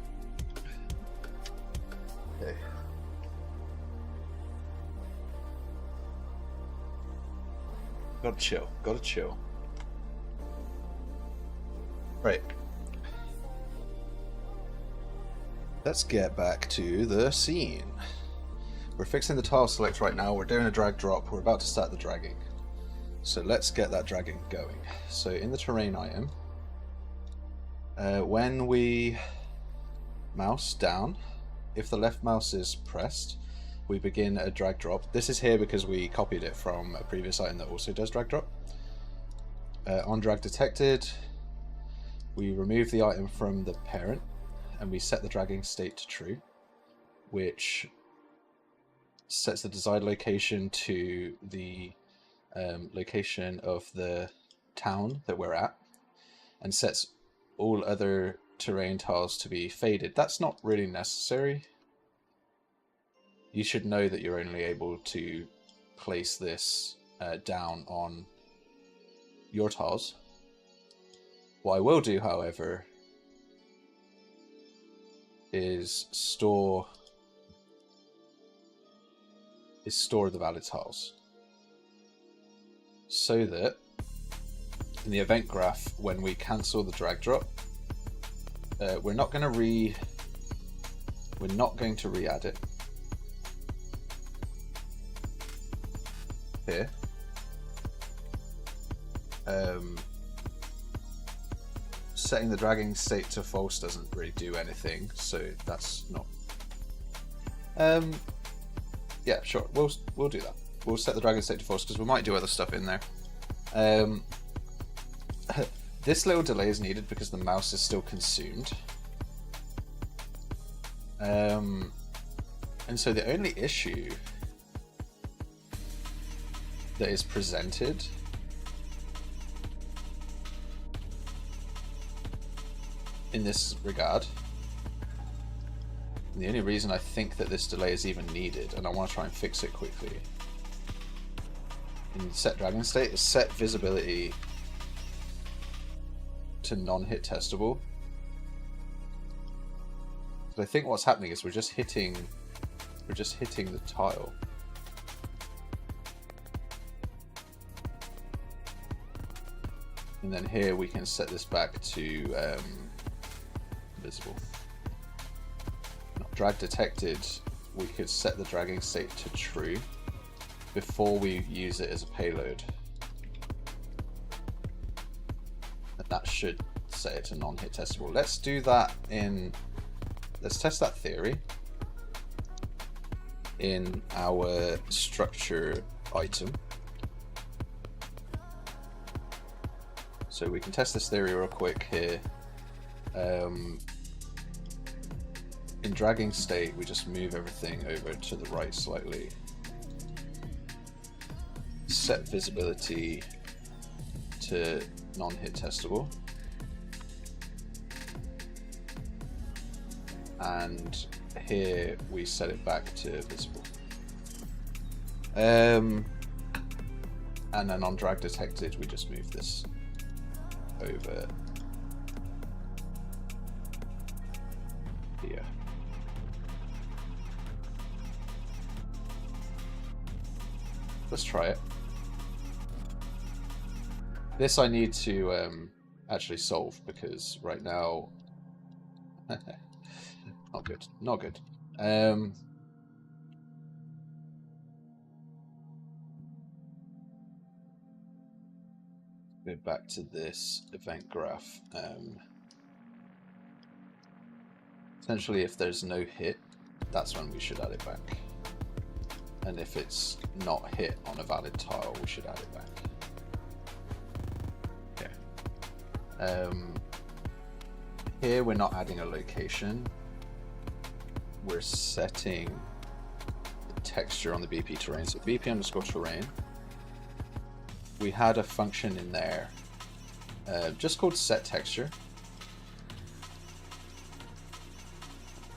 Okay. Gotta chill. Gotta chill. Right. Let's get back to the scene. We're fixing the tile select right now. We're doing a drag drop. We're about to start the dragging. So let's get that dragging going. So in the terrain item, when we mouse down, if the left mouse is pressed, we begin a drag drop. This is here because we copied it from a previous item that also does drag drop. On drag detected, we remove the item from the parent and we set the dragging state to true, which sets the desired location to the location of the town that we're at, and sets all other terrain tiles to be faded. That's not really necessary. You should know that you're only able to place this down on your tiles. What I will do, however, is store the valid tiles, so that in the event graph, when we cancel the drag drop, we're not going to re-add it here. Setting the dragging state to false doesn't really do anything, so that's not. Yeah, sure. We'll do that. We'll set the dragging state to false because we might do other stuff in there. This little delay is needed because the mouse is still consumed. And so the only issue that is presented in this regard, and the only reason I think that this delay is even needed, and I want to try and fix it quickly, in set dragging state, is set visibility to non-hit testable. So I think what's happening is we're just hitting the tile. And then here we can set this back to visible. Not drag detected, we could set the dragging state to true before we use it as a payload. And that should set it to non-hit testable. Let's do that let's test that theory in our structure item. So we can test this theory real quick here. In dragging state, we just move everything over to the right slightly. Set visibility to non-hit testable. And here we set it back to visible. And then on drag detected, we just move this over here. Let's try it. This I need to actually solve because right now, not good, not good. Go back to this event graph. Essentially, if there's no hit, that's when we should add it back. And if it's not hit on a valid tile, we should add it back. Okay. Here we're not adding a location. We're setting the texture on the BP terrain. So BP underscore terrain. We had a function in there just called set texture.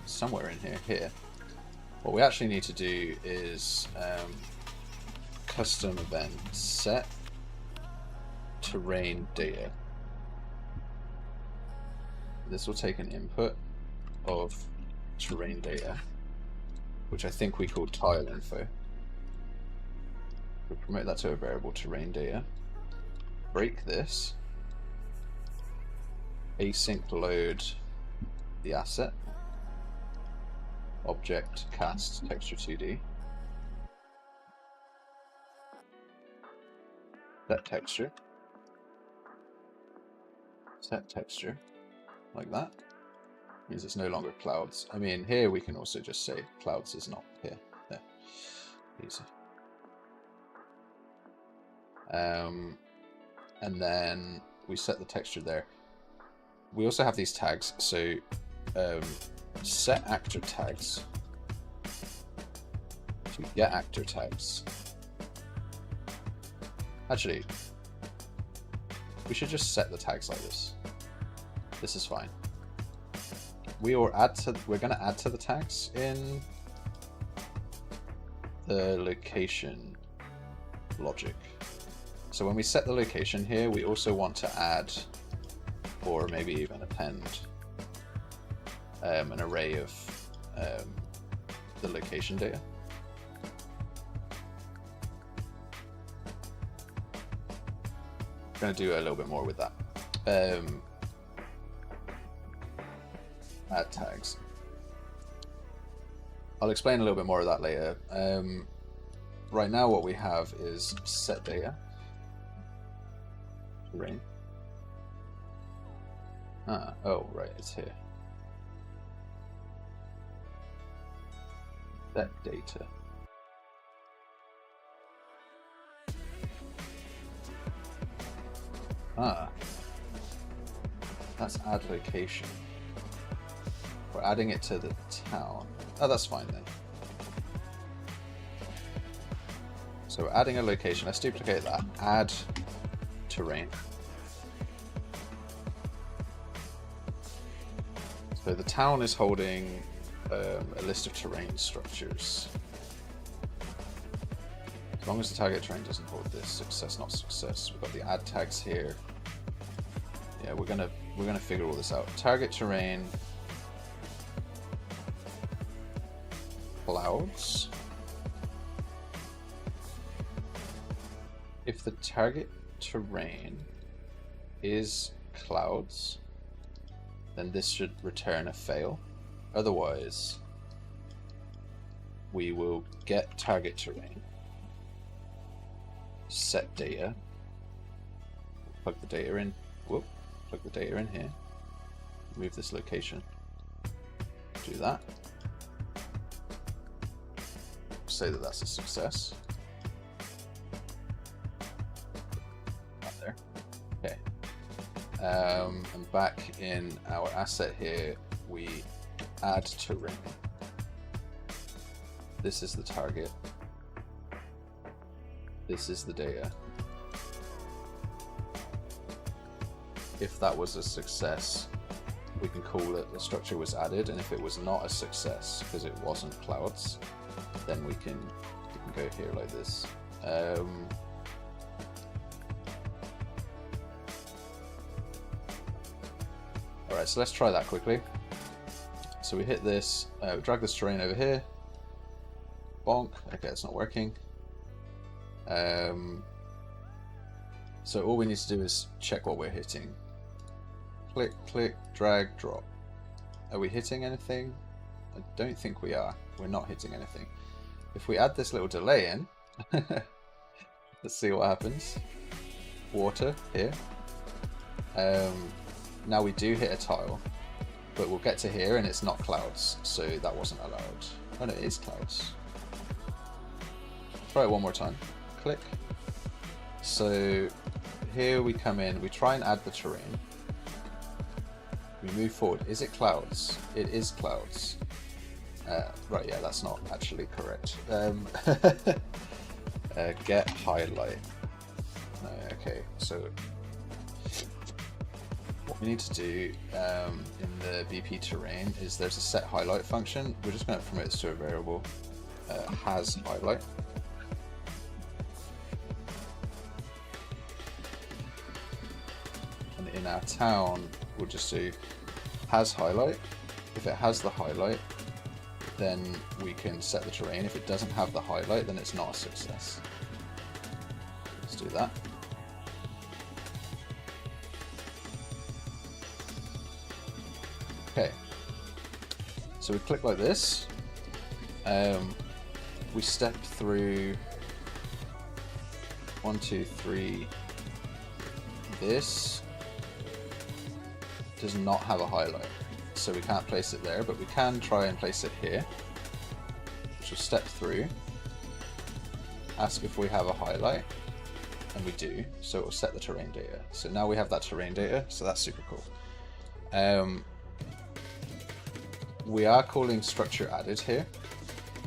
Somewhere in here. What we actually need to do is custom event set terrain data. this will take an input of terrain data, which I think we call tile info. We'll promote that to a variable terrain data. Break this. Async load the asset. Object cast texture 2D. Set texture. Set texture. Like that. Means it's no longer clouds. I mean, here we can also just say clouds is not here. There. Easy. And then we set the texture there. We also have these tags, so set actor tags to get actor tags. Actually, we should just set the tags like this. This is fine. We're going to add to the tags in the location logic. So when we set the location here, we also want to add, or maybe even append, an array of the location data. I'm going to do a little bit more with that. Add tags. I'll explain a little bit more of that later. Right now what we have is set data. Terrain. Oh, right, it's here. Set data. That's add location. We're adding it to the town. Oh, that's fine then. So we're adding a location. Let's duplicate that. Add terrain. So the town is holding a list of terrain structures. As long as the target terrain doesn't hold this, success, not success. We've got the add tags here. Yeah, we're gonna figure all this out. Target terrain. Clouds. If the target terrain is clouds, then this should return a fail. Otherwise, we will get target terrain, set data, plug the data in, plug the data in here, move this location, do that, say that that's a success. Not there. Okay. And back in our asset here, we add terrain. This is the target. This is the data. If that was a success, we can call it the structure was added, and if it was not a success because it wasn't clouds, then we can go here like this. Alright, so let's try that quickly. So we hit this, drag this terrain over here. Bonk. Okay, it's not working. So all we need to do is check what we're hitting. Click, click, drag, drop. Are we hitting anything? I don't think we are. We're not hitting anything. If we add this little delay in, let's see what happens. Water here. Now we do hit a tile, but we'll get to here and it's not clouds, so that wasn't allowed. Oh no, it is clouds. Try it one more time. Click. So here we come in, we try and add the terrain. We move forward. Is it clouds? It is clouds. Right, yeah, that's not actually correct. Get highlight. Okay, so what we need to do in the BP terrain is there's a set highlight function. We're just going to promote this to a variable has highlight. And in our town, we'll just do has highlight. If it has the highlight, then we can set the terrain. If it doesn't have the highlight, then it's not a success. Let's do that. Okay, so we click like this. We step through 1, 2, 3. This does not have a highlight, so we can't place it there, but we can try and place it here. Which will step through, ask if we have a highlight, and we do, so it will set the terrain data. So now we have that terrain data, so that's super cool. We are calling structure added here.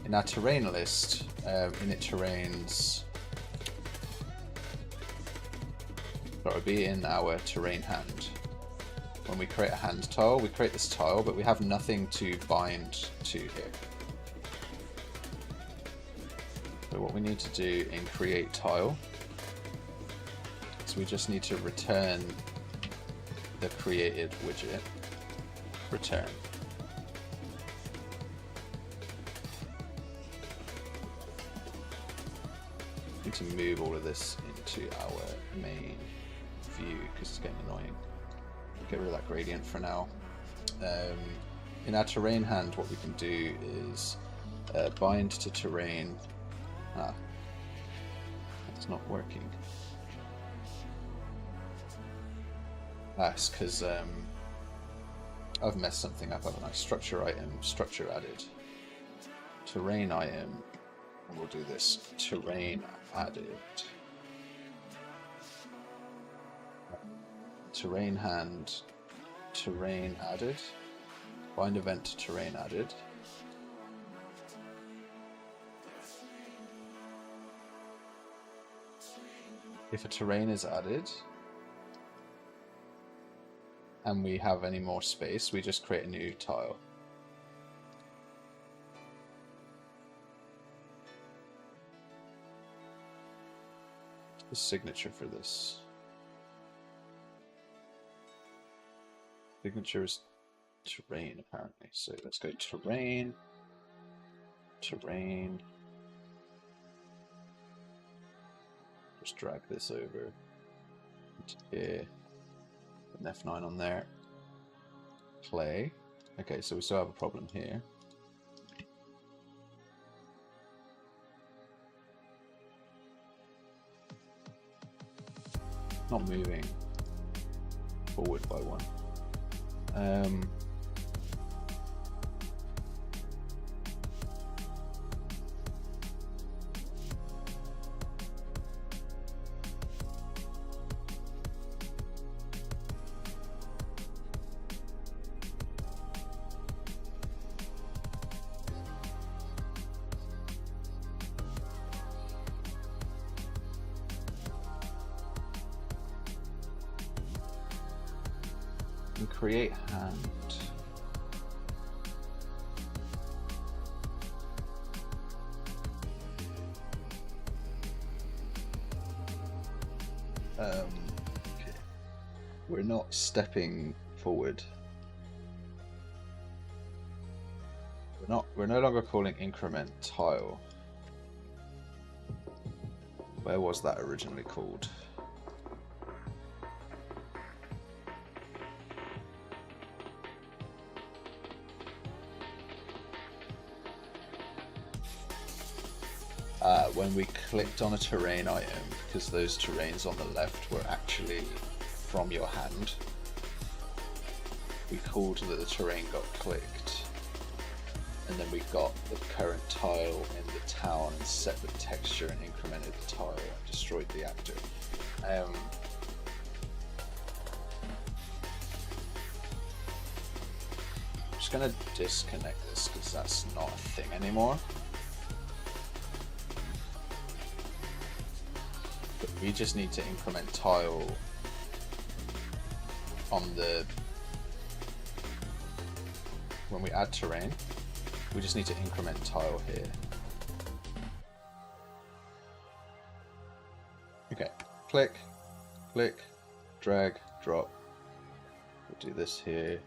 In our terrain list, init terrains, that would be in our terrain hand. When we create a hand tile, we create this tile, but we have nothing to bind to here. So what we need to do in create tile is we just need to return the created widget, return. Need to move all of this into our main view because it's getting annoying. Get rid of that gradient for now. In our terrain hand, what we can do is bind to terrain. That's not working. That's because I've messed something up, haven't I? Structure item, structure added. Terrain item, and we'll do this. Terrain added. Terrain hand, terrain added. Bind event to terrain added. If a terrain is added, and we have any more space, we just create a new tile. The signature for this. Signature is terrain, apparently. So let's go terrain, terrain. Just drag this over into here. Put an F9 on there. Play. Okay, so we still have a problem here. Not moving forward by one. And create hand. Okay. We're not stepping forward. We're no longer calling increment tile. Where was that originally called? When we clicked on a terrain item, because those terrains on the left were actually from your hand, we called that the terrain got clicked, and then we got the current tile in the town and set the texture and incremented the tile and destroyed the actor. I'm just going to disconnect this because that's not a thing anymore. We just need to increment tile on the, when we add terrain, we just need to increment tile here. Okay, click, click, drag, drop. We'll do this here.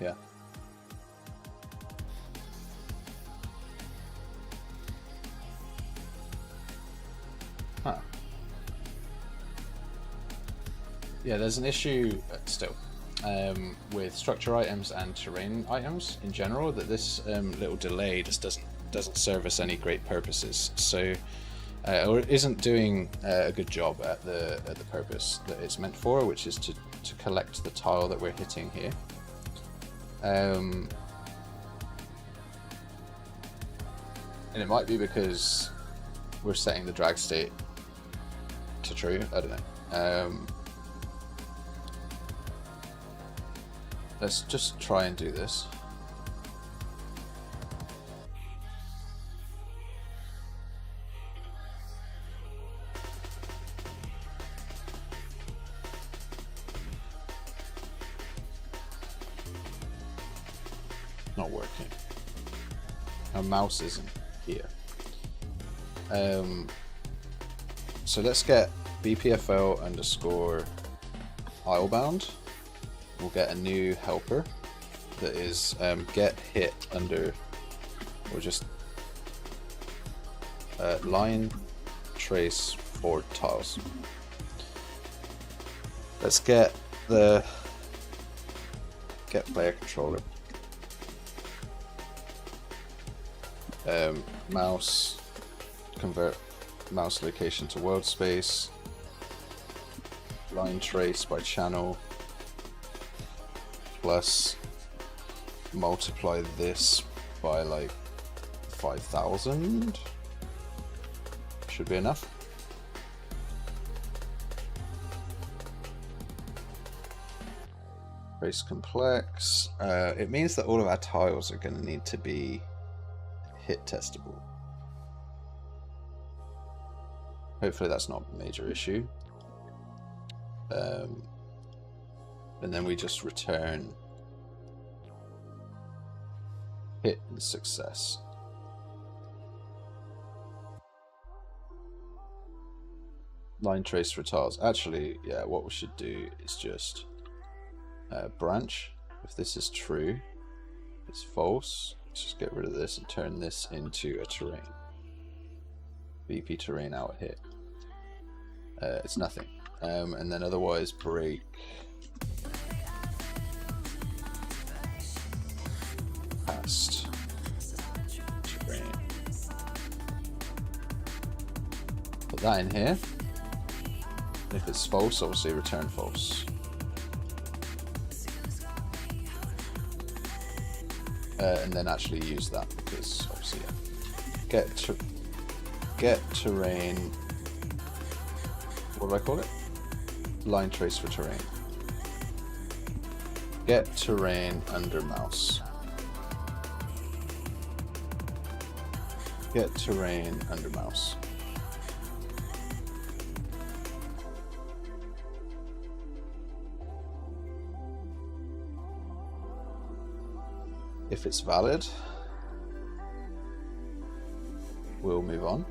Yeah. Huh. Yeah, there's an issue still with structure items and terrain items in general, that this little delay just doesn't serve us any great purposes. So, or it isn't doing a good job at the purpose that it's meant for, which is to collect the tile that we're hitting here. And it might be because we're setting the drag state to true. I don't know. Let's just try and do this. Not working. Our mouse isn't here. So let's get BPFL underscore islebound. We'll get a new helper that is get hit under, or just line trace for tiles. Let's get the get player controller. Mouse, convert mouse location to world space, line trace by channel, plus multiply this by like 5,000. Should be enough. Trace complex. It means that all of our tiles are going to need to be hit testable. Hopefully that's not a major issue. And then we just return hit and success. Line trace for tiles. Actually, yeah, what we should do is just branch. If this is true, it's false. Let's just get rid of this and turn this into a terrain. VP terrain out hit. It's nothing. And then otherwise break past terrain. Put that in here. If it's false, obviously return false. And then actually use that, because obviously, yeah. Get terrain. What do I call it? Line trace for terrain. Get terrain under mouse. Get terrain under mouse. If it's valid, we'll move on.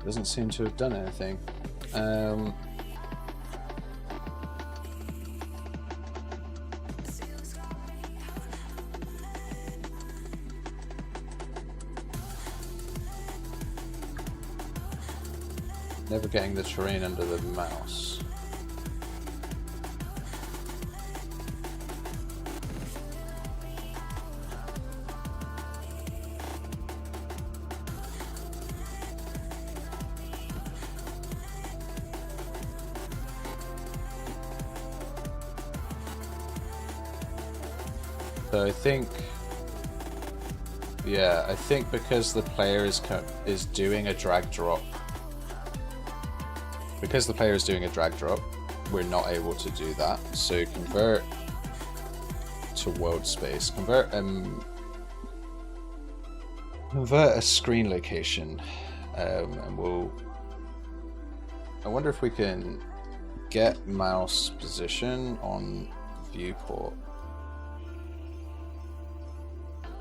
Doesn't seem to have done anything. Never getting the terrain under the mouse. So I think, yeah, I think because the player is doing a drag drop, we're not able to do that. So convert to world space. Convert a screen location, and we'll. I wonder if we can get mouse position on viewport.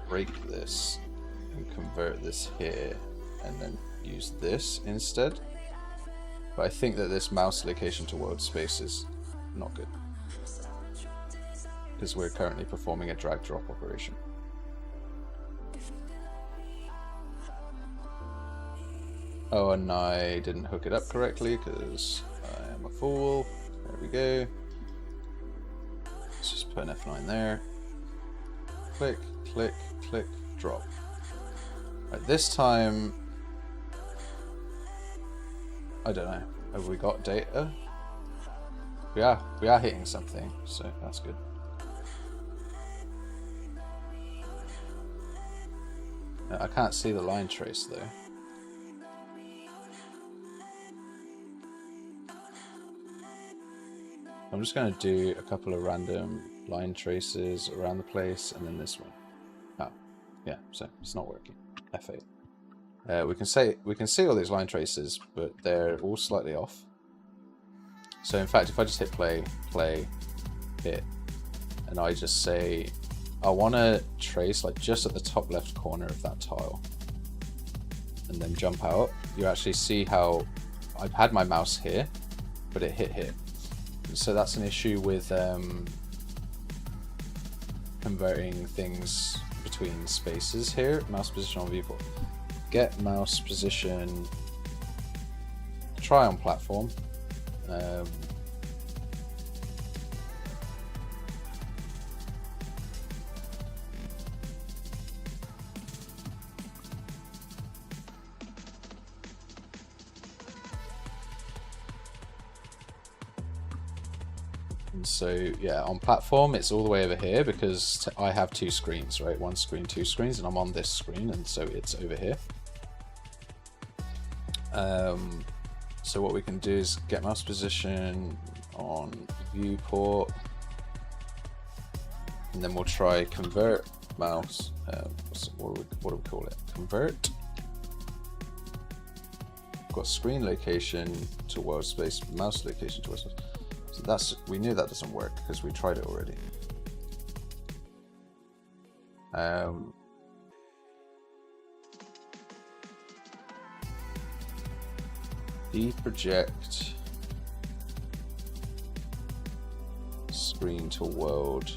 Break this and convert this here, and then use this instead. But I think that this mouse location to world space is not good because we're currently performing a drag drop operation. Oh, and I didn't hook it up correctly because I am a fool. There we go. Let's just put an F9 there. Click, click, click, drop. Right, this time, I don't know. Have we got data? We are hitting something, so that's good. I can't see the line trace though. I'm just going to do a couple of random line traces around the place, and then this one. Oh, yeah. So it's not working. F8. We can see all these line traces, but they're all slightly off. So in fact, if I just hit play, hit, and I just say I want to trace like just at the top left corner of that tile, and then jump out, you actually see how I've had my mouse here, but it hit here. So that's an issue with converting things between spaces here. Mouse position on viewport. Get mouse position. Try on platform. So yeah, on platform it's all the way over here because I have two screens, right? One screen, two screens, and I'm on this screen, and so it's over here. So what we can do is get mouse position on viewport, and then we'll try convert mouse. What do we call it? Convert. Got screen location to world space, mouse location to world space. So we knew that doesn't work because we tried it already. Deproject screen to world.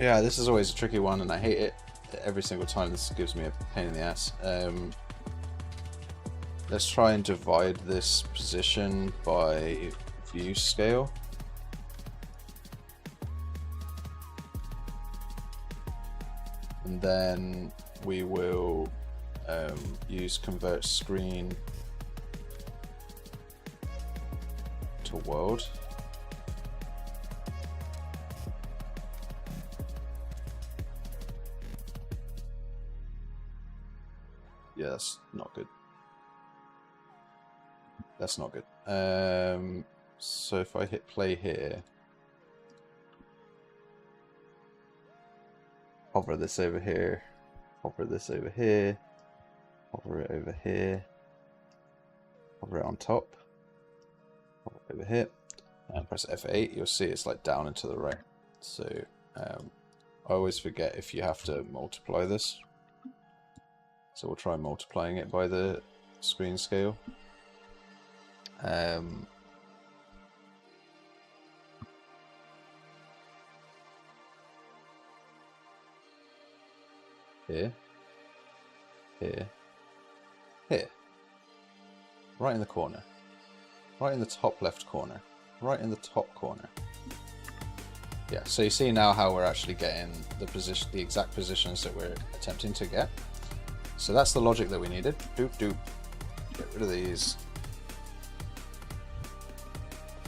Yeah, this is always a tricky one, and I hate it every single time. This gives me a pain in the ass. Let's try and divide this position by view scale. And then we will use convert screen to world. Yeah, that's not good. That's not good. So if I hit play here, hover this over here, hover this over here, hover it over here, hover it on top, hover it over here, and press F8, you'll see it's like down and to the right. So I always forget if you have to multiply this. So we'll try multiplying it by the screen scale. Here. Here. Here. Right in the corner. Right in the top left corner. Right in the top corner. Yeah, so you see now how we're actually getting the exact positions that we're attempting to get. So that's the logic that we needed. Doop doop. Get rid of these.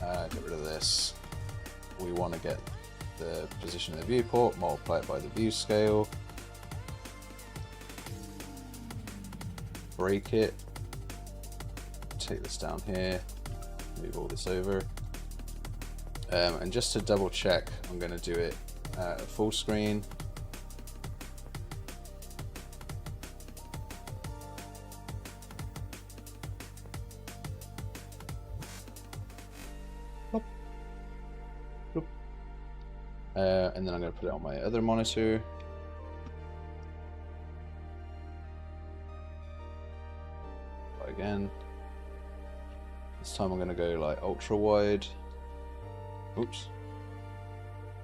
Get rid of this. We want to get the position of the viewport, multiply it by the view scale. Break it. Take this down here. Move all this over. And just to double check, I'm going to do it full screen. And then I'm going to put it on my other monitor. Again. This time I'm going to go like ultra wide. Oops.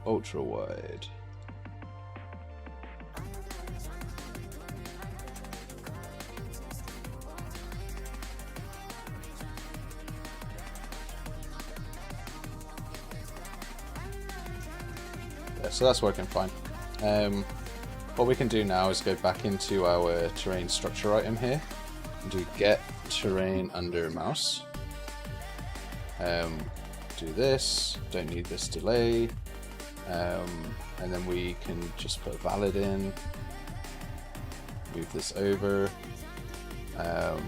Ultra wide. Yeah, so that's working fine. What we can do now is go back into our terrain structure item here and do get terrain under mouse. Do this, don't need this delay, and then we can just put valid in, move this over, add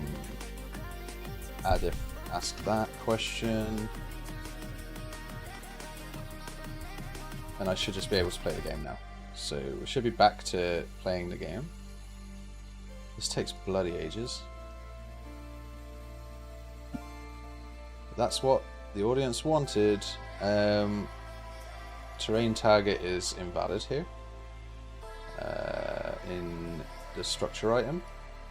if ask that question, and I should just be able to play the game now. So we should be back to playing the game. This takes bloody ages. That's what the audience wanted. Terrain target is invalid here in the structure item,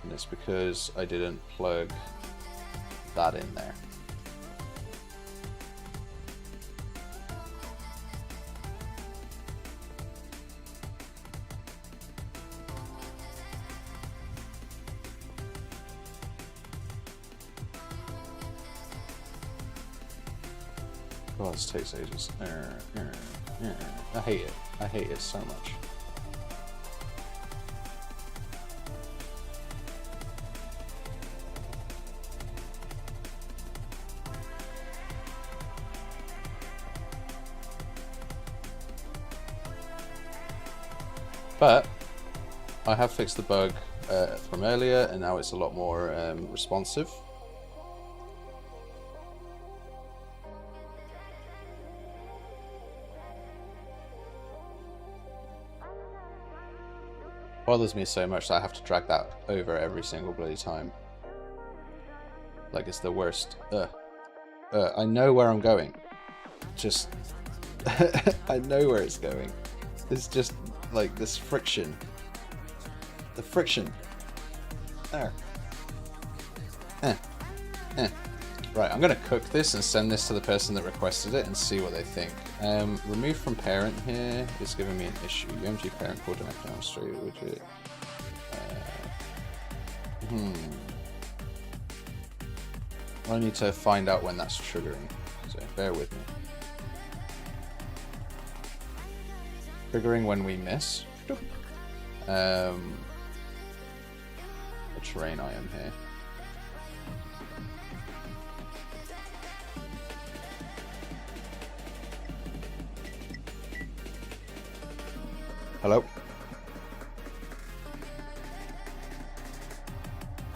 and it's because I didn't plug that in there. Oh, this takes ages. I hate it. I hate it so much. But I have fixed the bug from earlier, and now it's a lot more responsive. Bothers me so much that I have to drag that over every single bloody time. Like, it's the worst. I know where I'm going. Just I know where it's going. It's just like this friction. The friction. There. Right, I'm gonna cook this and send this to the person that requested it and see what they think. Remove from parent here is giving me an issue. UMG parent coordinate demonstrated widget. I need to find out when that's triggering, so bear with me. Triggering when we miss. A terrain item here. Hello?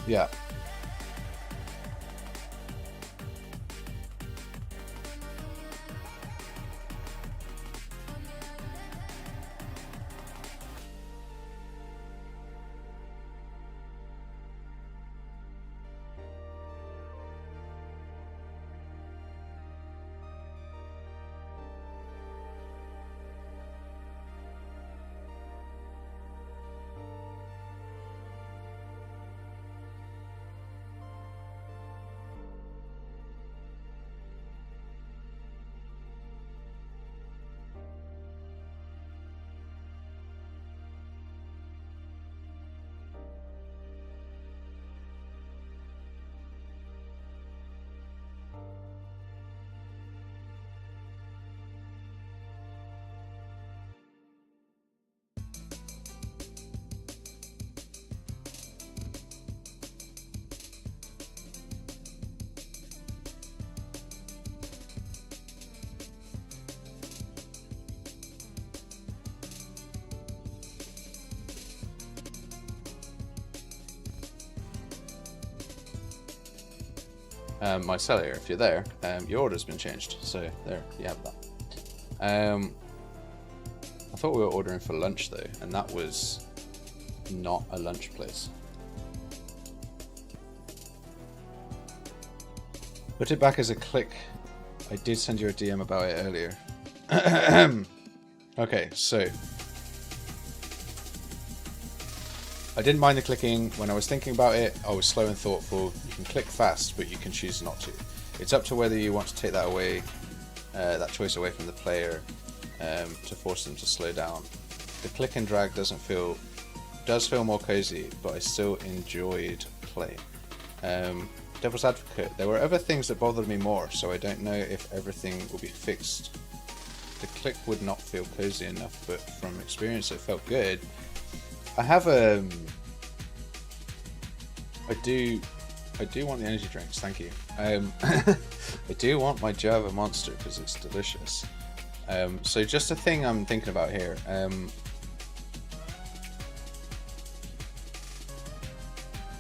Yeah. my cellar, if you're there, your order's been changed. So there, you have that. I thought we were ordering for lunch though, and that was not a lunch place. Put it back as a click. I did send you a DM about it earlier. Okay, so I didn't mind the clicking. When I was thinking about it, I was slow and thoughtful. You can click fast, but you can choose not to. It's up to whether you want to take that away, that choice away from the player, to force them to slow down. The click and drag does feel more cozy, but I still enjoyed play. Devil's advocate, there were other things that bothered me more, so I don't know if everything will be fixed. The click would not feel cozy enough, but from experience it felt good. I have I do want the energy drinks, thank you. I do want my Java Monster because it's delicious. So just a thing I'm thinking about here.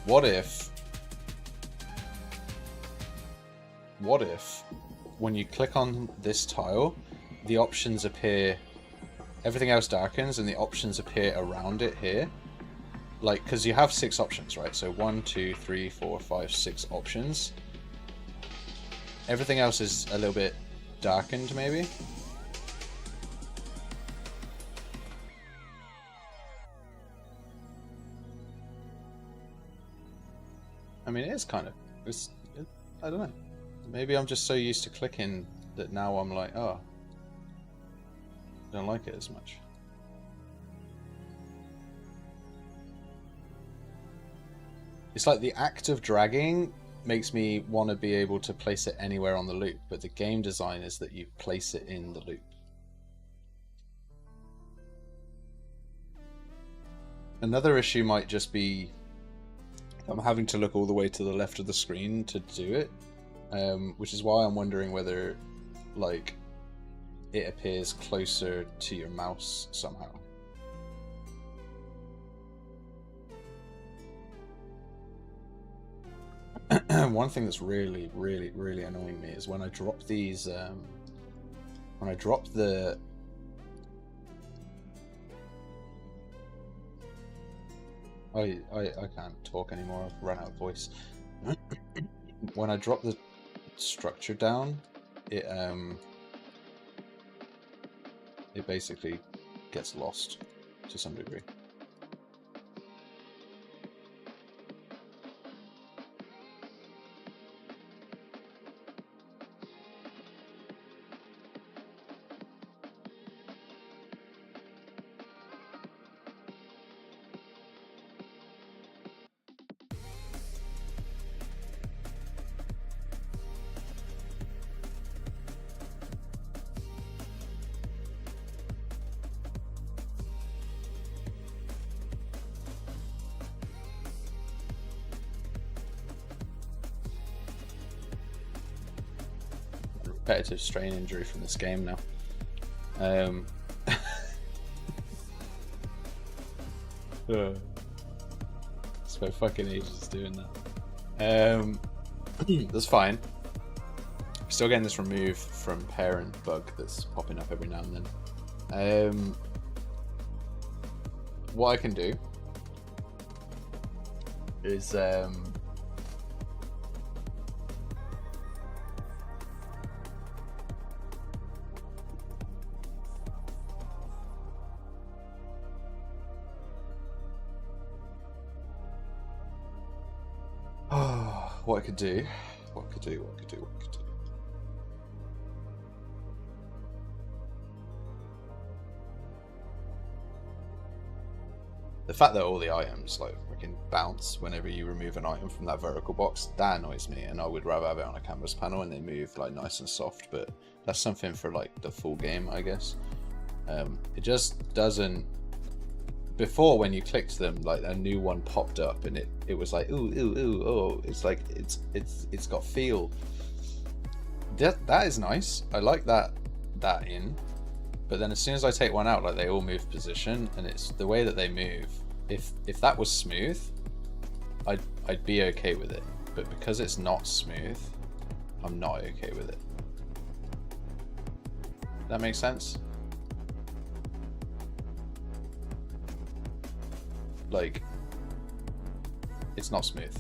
What if when you click on this tile, the options appear, everything else darkens and the options appear around it here? Like, because you have 6 options, right? So 1, 2, 3, 4, 5, 6 options. Everything else is a little bit darkened, maybe? I mean, it is kind of, I don't know. Maybe I'm just so used to clicking that now I'm like, oh, I don't like it as much. It's like the act of dragging makes me want to be able to place it anywhere on the loop, but the game design is that you place it in the loop. Another issue might just be I'm having to look all the way to the left of the screen to do it, which is why I'm wondering whether, like, it appears closer to your mouse somehow. One thing that's really annoying me is when I drop these, when I drop the I can't talk anymore, I've run out of voice. When I drop the structure down, it basically gets lost to some degree. Repetitive strain injury from this game now. Spent fucking ages doing that. That's fine. Still getting this removed from parent bug that's popping up every now and then. What I can do is what I could do. The fact that all the items like freaking bounce whenever you remove an item from that vertical box, that annoys me, and I would rather have it on a canvas panel and they move like nice and soft, but that's something for like the full game, I guess. It just doesn't. Before, when you clicked them, like a new one popped up and it was like ooh, oh, it's like it's got feel. That is nice. I like that in. But then as soon as I take one out, like they all move position, and it's the way that they move. If that was smooth, I'd be okay with it. But because it's not smooth, I'm not okay with it. That makes sense? Like, it's not smooth.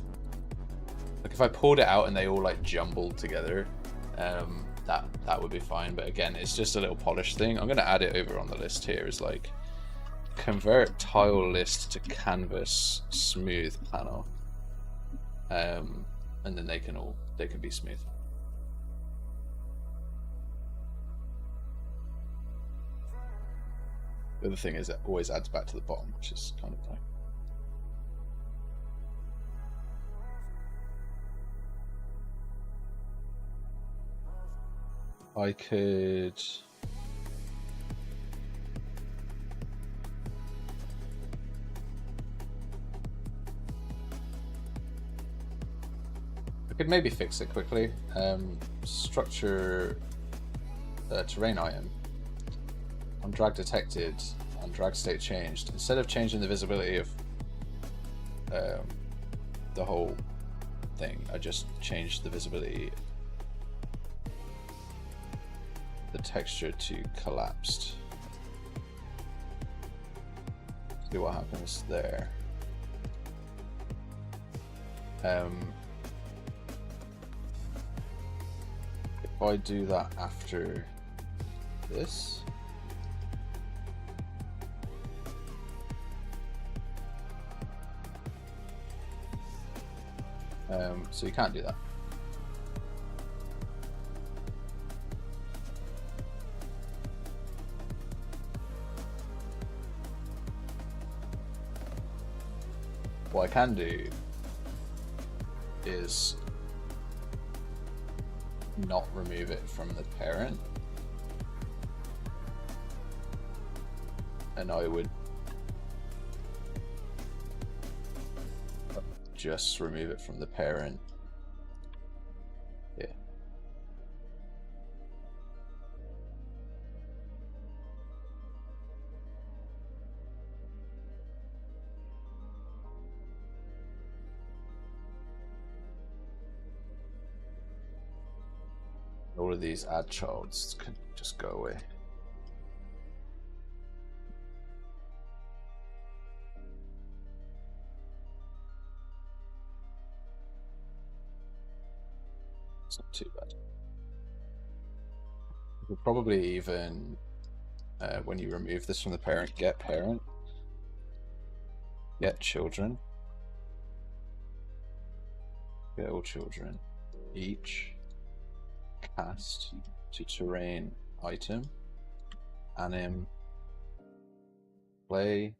Like if I pulled it out and they all like jumbled together, that would be fine. But again, it's just a little polish thing. I'm gonna add it over on the list here. Is like convert tile list to canvas smooth panel, and then they can be smooth. The other thing is it always adds back to the bottom, which is kind of annoying. I could maybe fix it quickly. Structure terrain item on drag detected, on drag state changed. Instead of changing the visibility of the whole thing, I just changed the visibility, the texture to collapsed. See what happens there. If I do that after this, so you can't do that. What I can do is not remove it from the parent, and I would just remove it from the parent. Yeah. All of these add childs can just go away. It's not too bad. You could probably even, when you remove this from the parent, get parent, get children, get all children, each cast to terrain item, anim, play,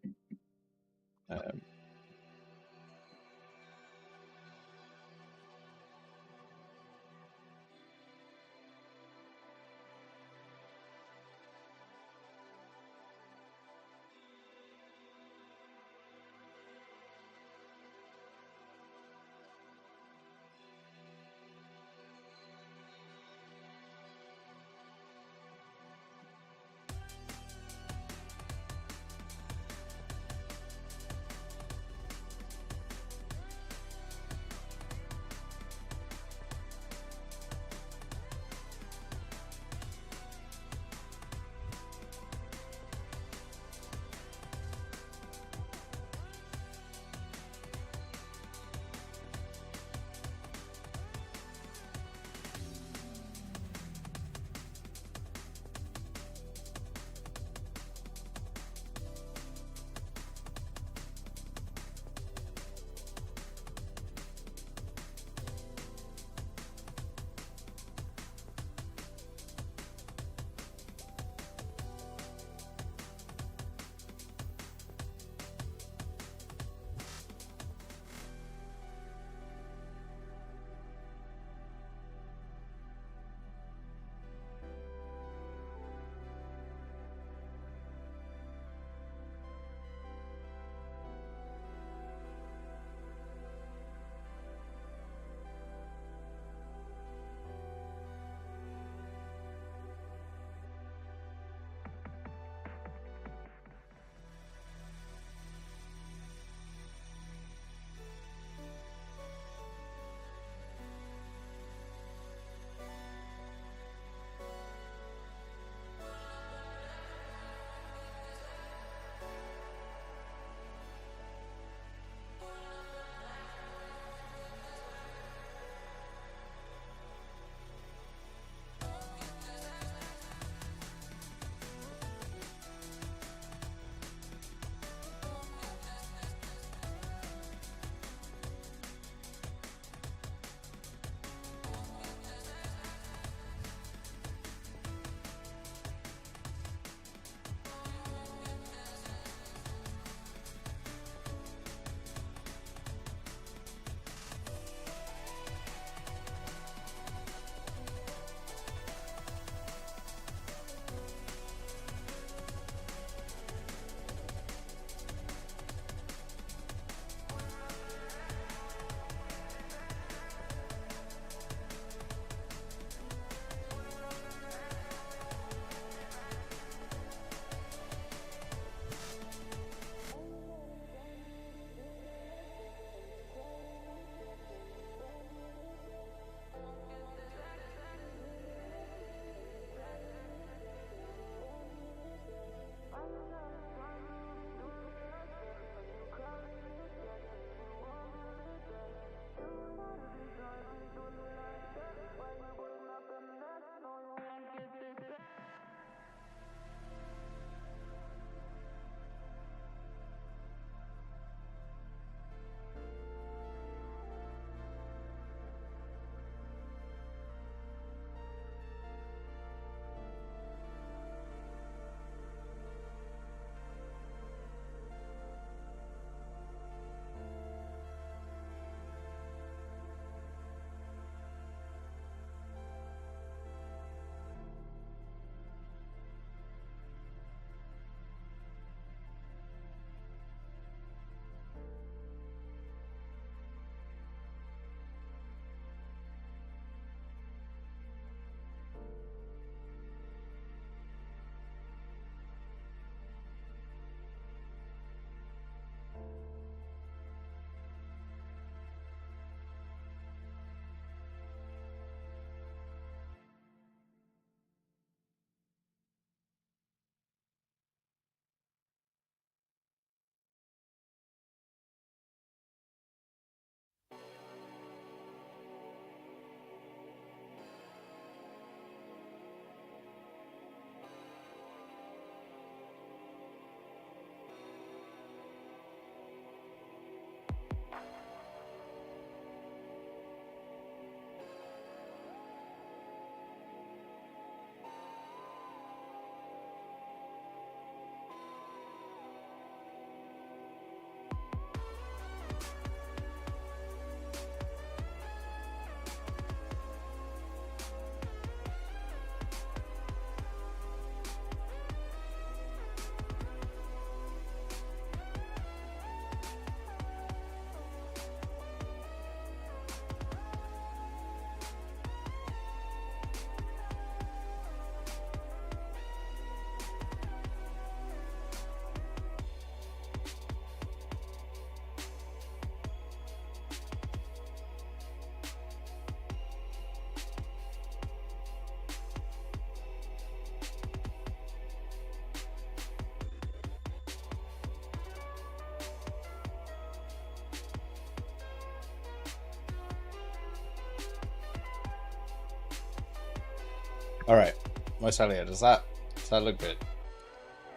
All right, Mosalia, does that look good?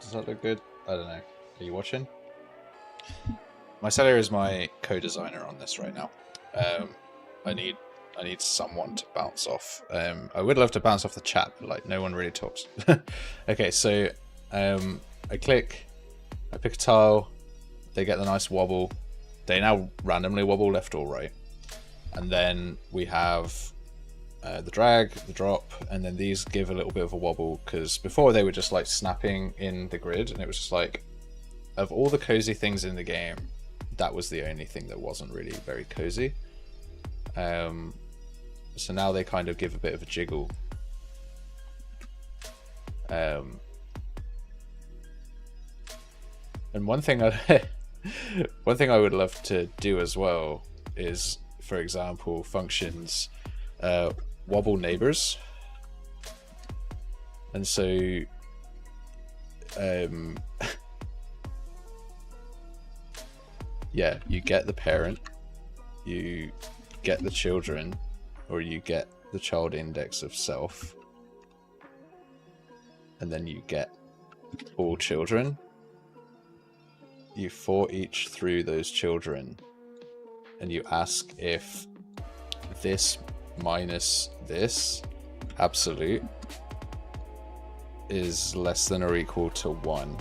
Does that look good? I don't know. Are you watching? Mosalia is my co-designer on this right now. I need someone to bounce off. I would love to bounce off the chat, but like no one really talks. Okay, so I click, I pick a tile, they get the nice wobble. They now randomly wobble left or right, and then we have the drag, the drop, and then these give a little bit of a wobble because before they were just like snapping in the grid, and it was just like, of all the cozy things in the game, that was the only thing that wasn't really very cozy. So now they kind of give a bit of a jiggle. And one thing I would love to do as well is, for example, functions wobble neighbors. And so yeah, you get the parent, you get the children, or you get the child index of self, and then you get all children. You for each through those children, and you ask if this minus this absolute is less than or equal to 1.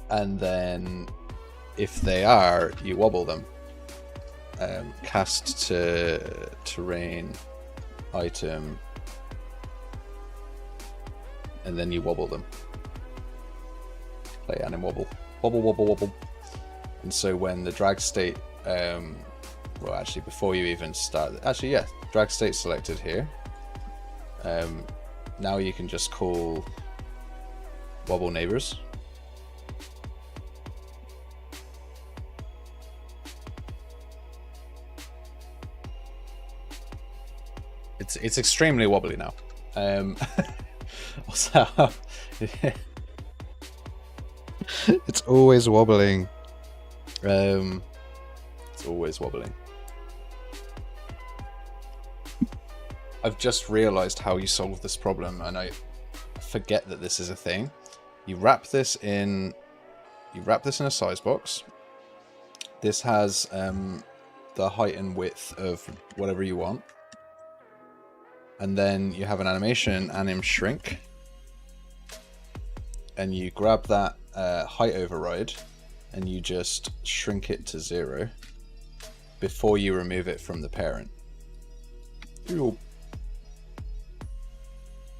And then if they are, you wobble them. Cast to terrain item, and then you wobble them. Play anim wobble. Wobble, wobble, wobble. And so when the drag state, well actually before you even start, actually yeah, drag state selected here. Now you can just call wobble neighbors. It's extremely wobbly now. Also, it's always wobbling. It's always wobbling. I've just realized how you solve this problem, and I forget that this is a thing. You wrap this in a size box. This has the height and width of whatever you want. And then you have an animation, anim shrink, and you grab that height override and you just shrink it to 0 before you remove it from the parent.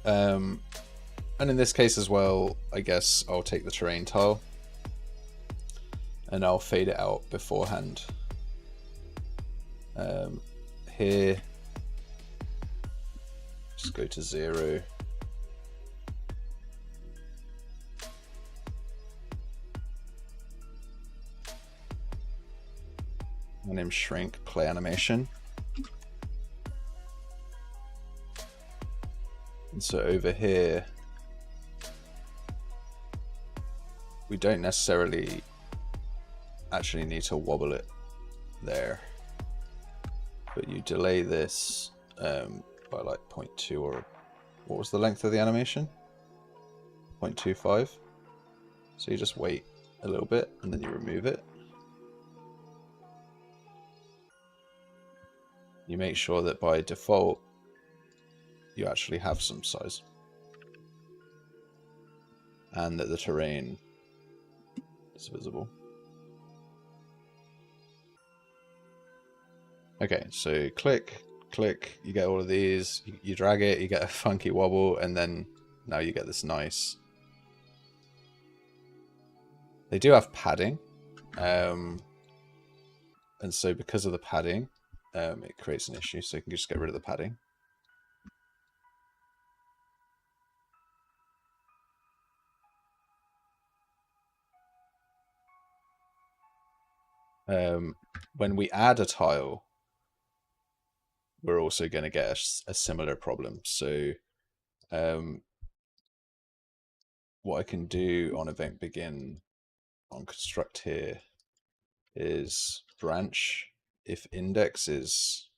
And in this case as well, I guess I'll take the terrain tile and I'll fade it out beforehand. Here, just go to 0. Anim shrink, play animation. And so over here, we don't necessarily actually need to wobble it there, but you delay this by like 0.2, or what was the length of the animation? 0.25. So you just wait a little bit and then you remove it. You make sure that by default you actually have some size and that the terrain is visible. Okay, so click, you get all of these, you drag it, you get a funky wobble, and then now you get this nice. They do have padding, and so because of the padding, it creates an issue, so you can just get rid of the padding. When we add a tile, we're also going to get a similar problem. So what I can do on event begin on construct here is branch if index is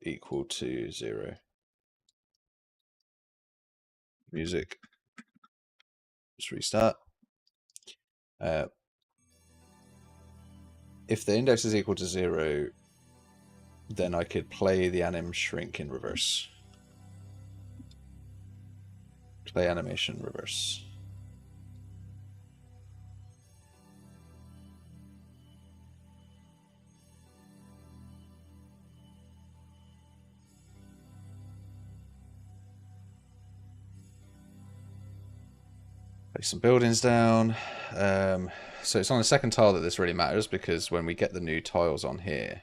equal to 0. Music. Just restart. If the index is equal to 0, then I could play the anim shrink in reverse. Play animation reverse. Place some buildings down. So it's on the second tile that this really matters, because when we get the new tiles on here,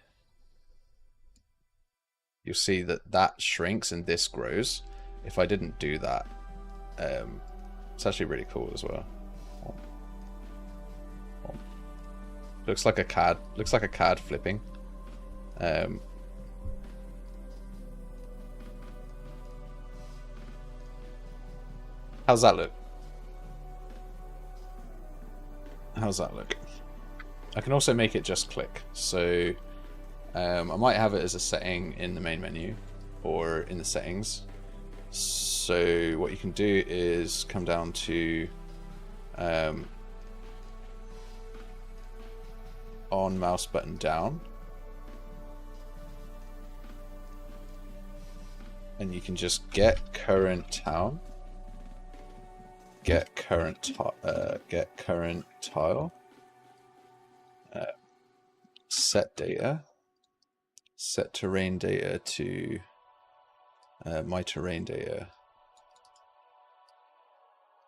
you'll see that that shrinks and this grows. If I didn't do that, it's actually really cool as well. Looks like a CAD. Looks like a CAD flipping. How's that look? How's that look? I can also make it just click. So I might have it as a setting in the main menu or in the settings. So what you can do is come down to on mouse button down, and you can just get current town, get current tile, set data, set terrain data to my terrain data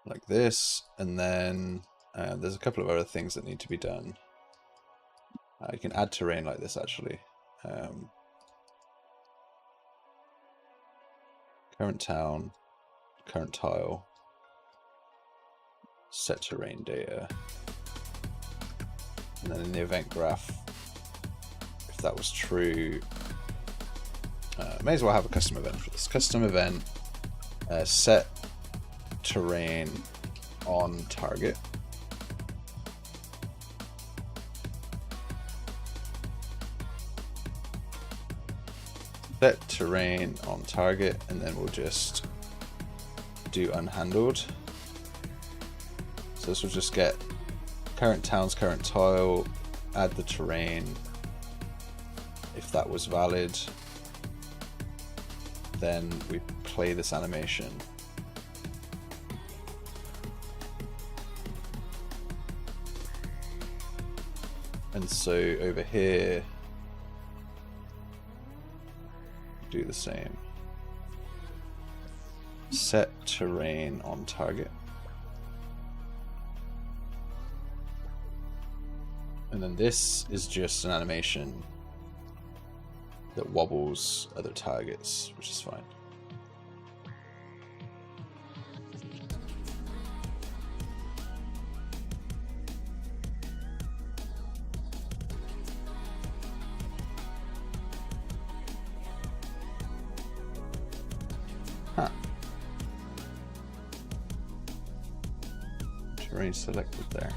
like this, and then there's a couple of other things that need to be done. You can add terrain like this actually. Current town, current tile, set terrain data, and then in the event graph, if that was true, may as well have a custom event for this. Custom event, set terrain on target. Set terrain on target, and then we'll just do unhandled. So this will just get current towns, current tile, add the terrain. If that was valid, then we play this animation. And so over here, do the same. Set terrain on target. And then this is just an animation that wobbles other targets, which is fine. Huh. Terrain selected there.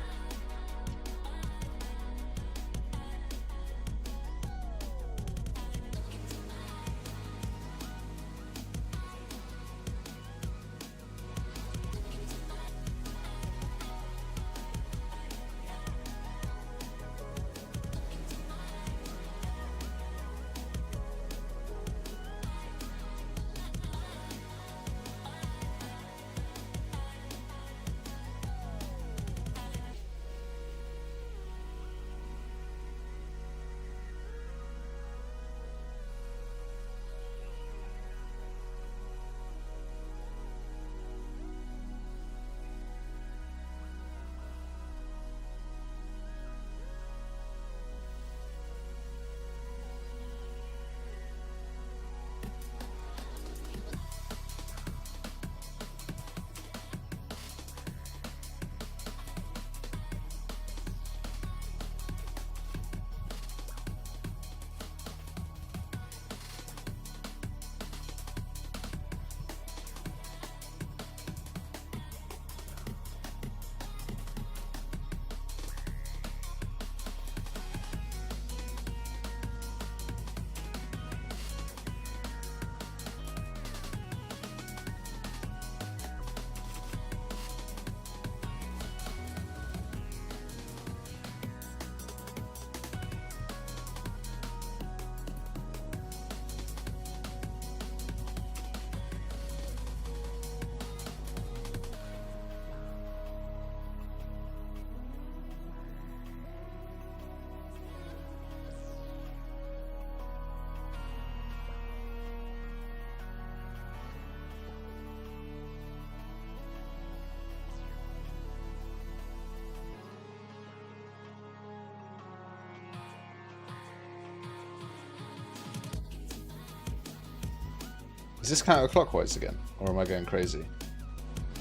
Is this counterclockwise again? Or am I going crazy?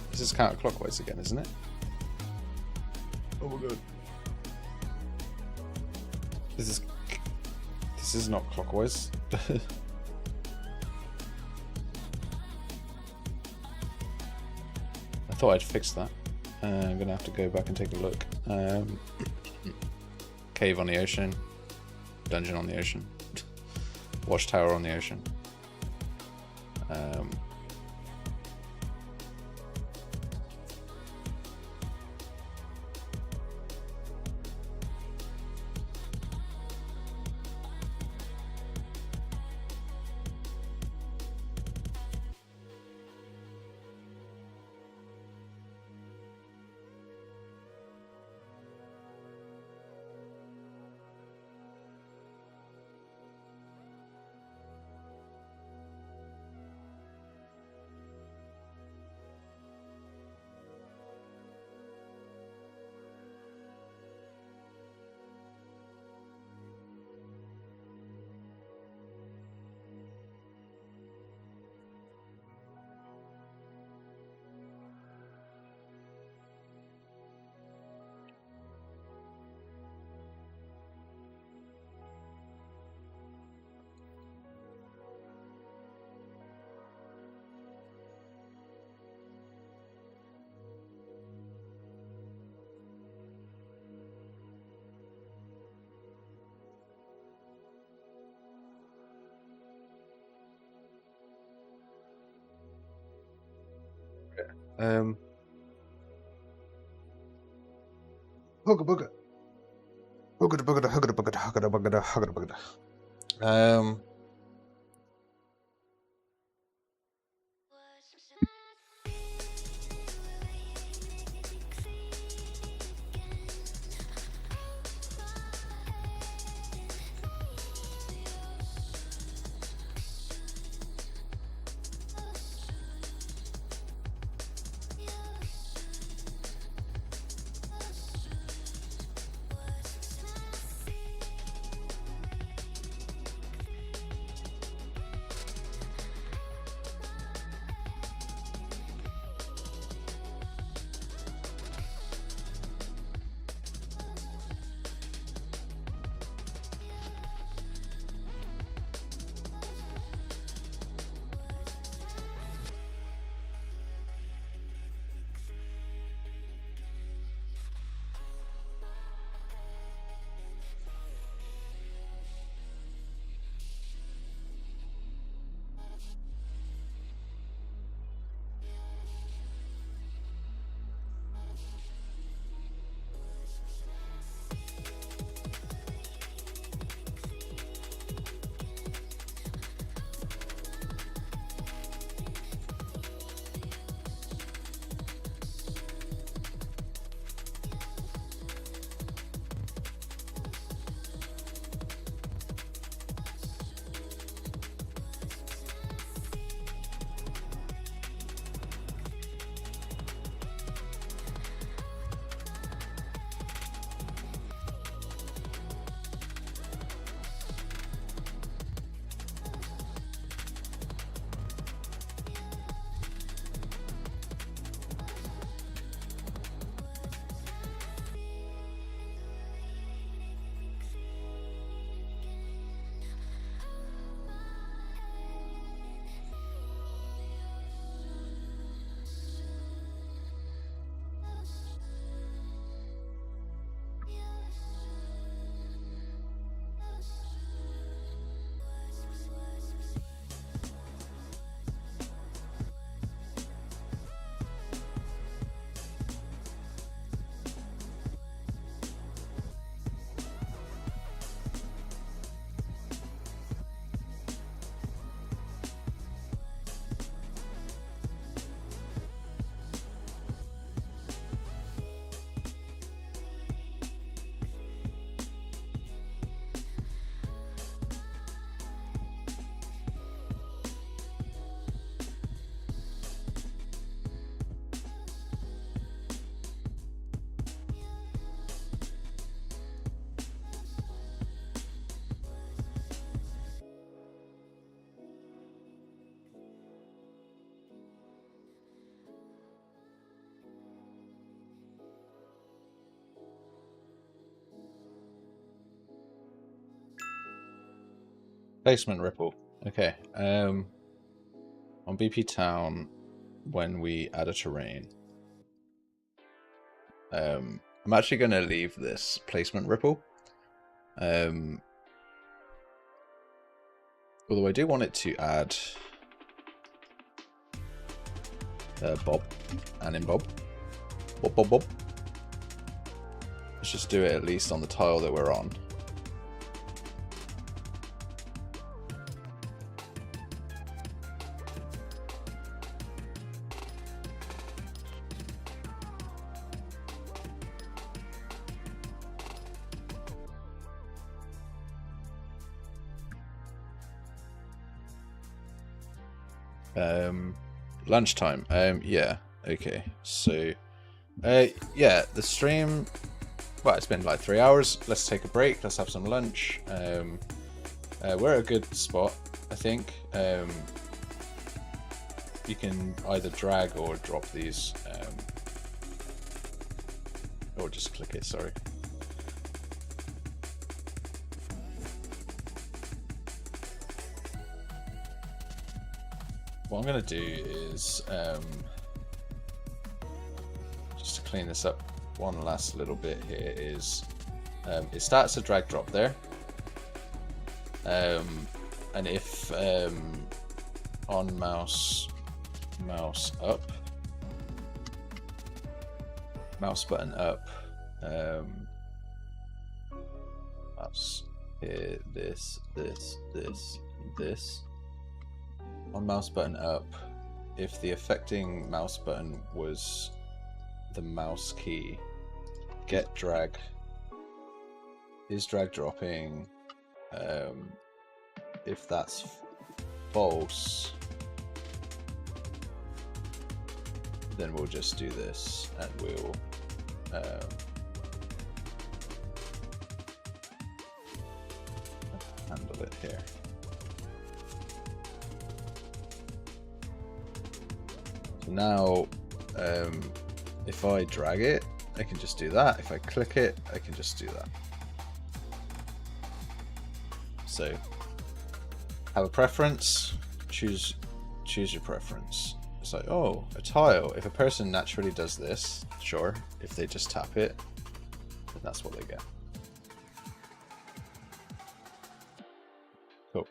This is counterclockwise again, isn't it? Oh my god. This is not clockwise. I thought I'd fixed that. I'm gonna have to go back and take a look. Cave on the ocean. Dungeon on the ocean. Watchtower on the ocean. Hugga bugga. Hugga bugga, hugga bugga, hugga bugga, hugga bugga. Placement ripple. Okay. On BP Town, when we add a terrain, I'm actually going to leave this placement ripple. Although I do want it to add Bob and in Bob. Bob, Bob, Bob. Let's just do it at least on the tile that we're on. Lunchtime. Yeah. Okay. So, yeah, the stream. Well, it's been like 3 hours. Let's take a break. Let's have some lunch. We're at a good spot, I think. You can either drag or drop these, or just click it. Sorry. What I'm going to do is, just to clean this up one last little bit here, is it starts to drag drop there. And if on mouse up, mouse button up, mouse here, this, on mouse button up, if the affecting mouse button was the mouse key, get drag is drag dropping. If that's false, then we'll just do this and we'll handle it here. So now if I drag it, I can just do that. If I click it, I can just do that. So have a preference, choose your preference. It's like, oh, a tile. If a person naturally does this, sure. If they just tap it, then that's what they get. Cool.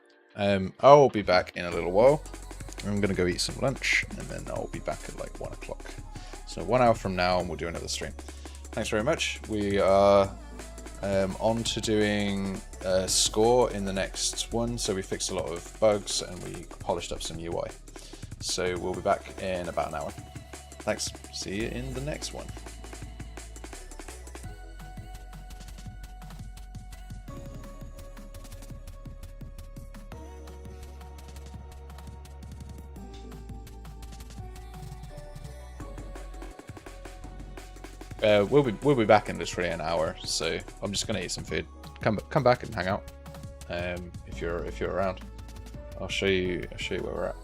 I'll be back in a little while. I'm gonna go eat some lunch and then I'll be back at like 1 o'clock. So 1 hour from now and we'll do another stream. Thanks very much. We are on to doing a score in the next one. So we fixed a lot of bugs and we polished up some UI. So we'll be back in about an hour. Thanks. See you in the next one. We'll be back in literally an hour, so I'm just gonna eat some food. Come back and hang out. If you're around, I'll show you where we're at.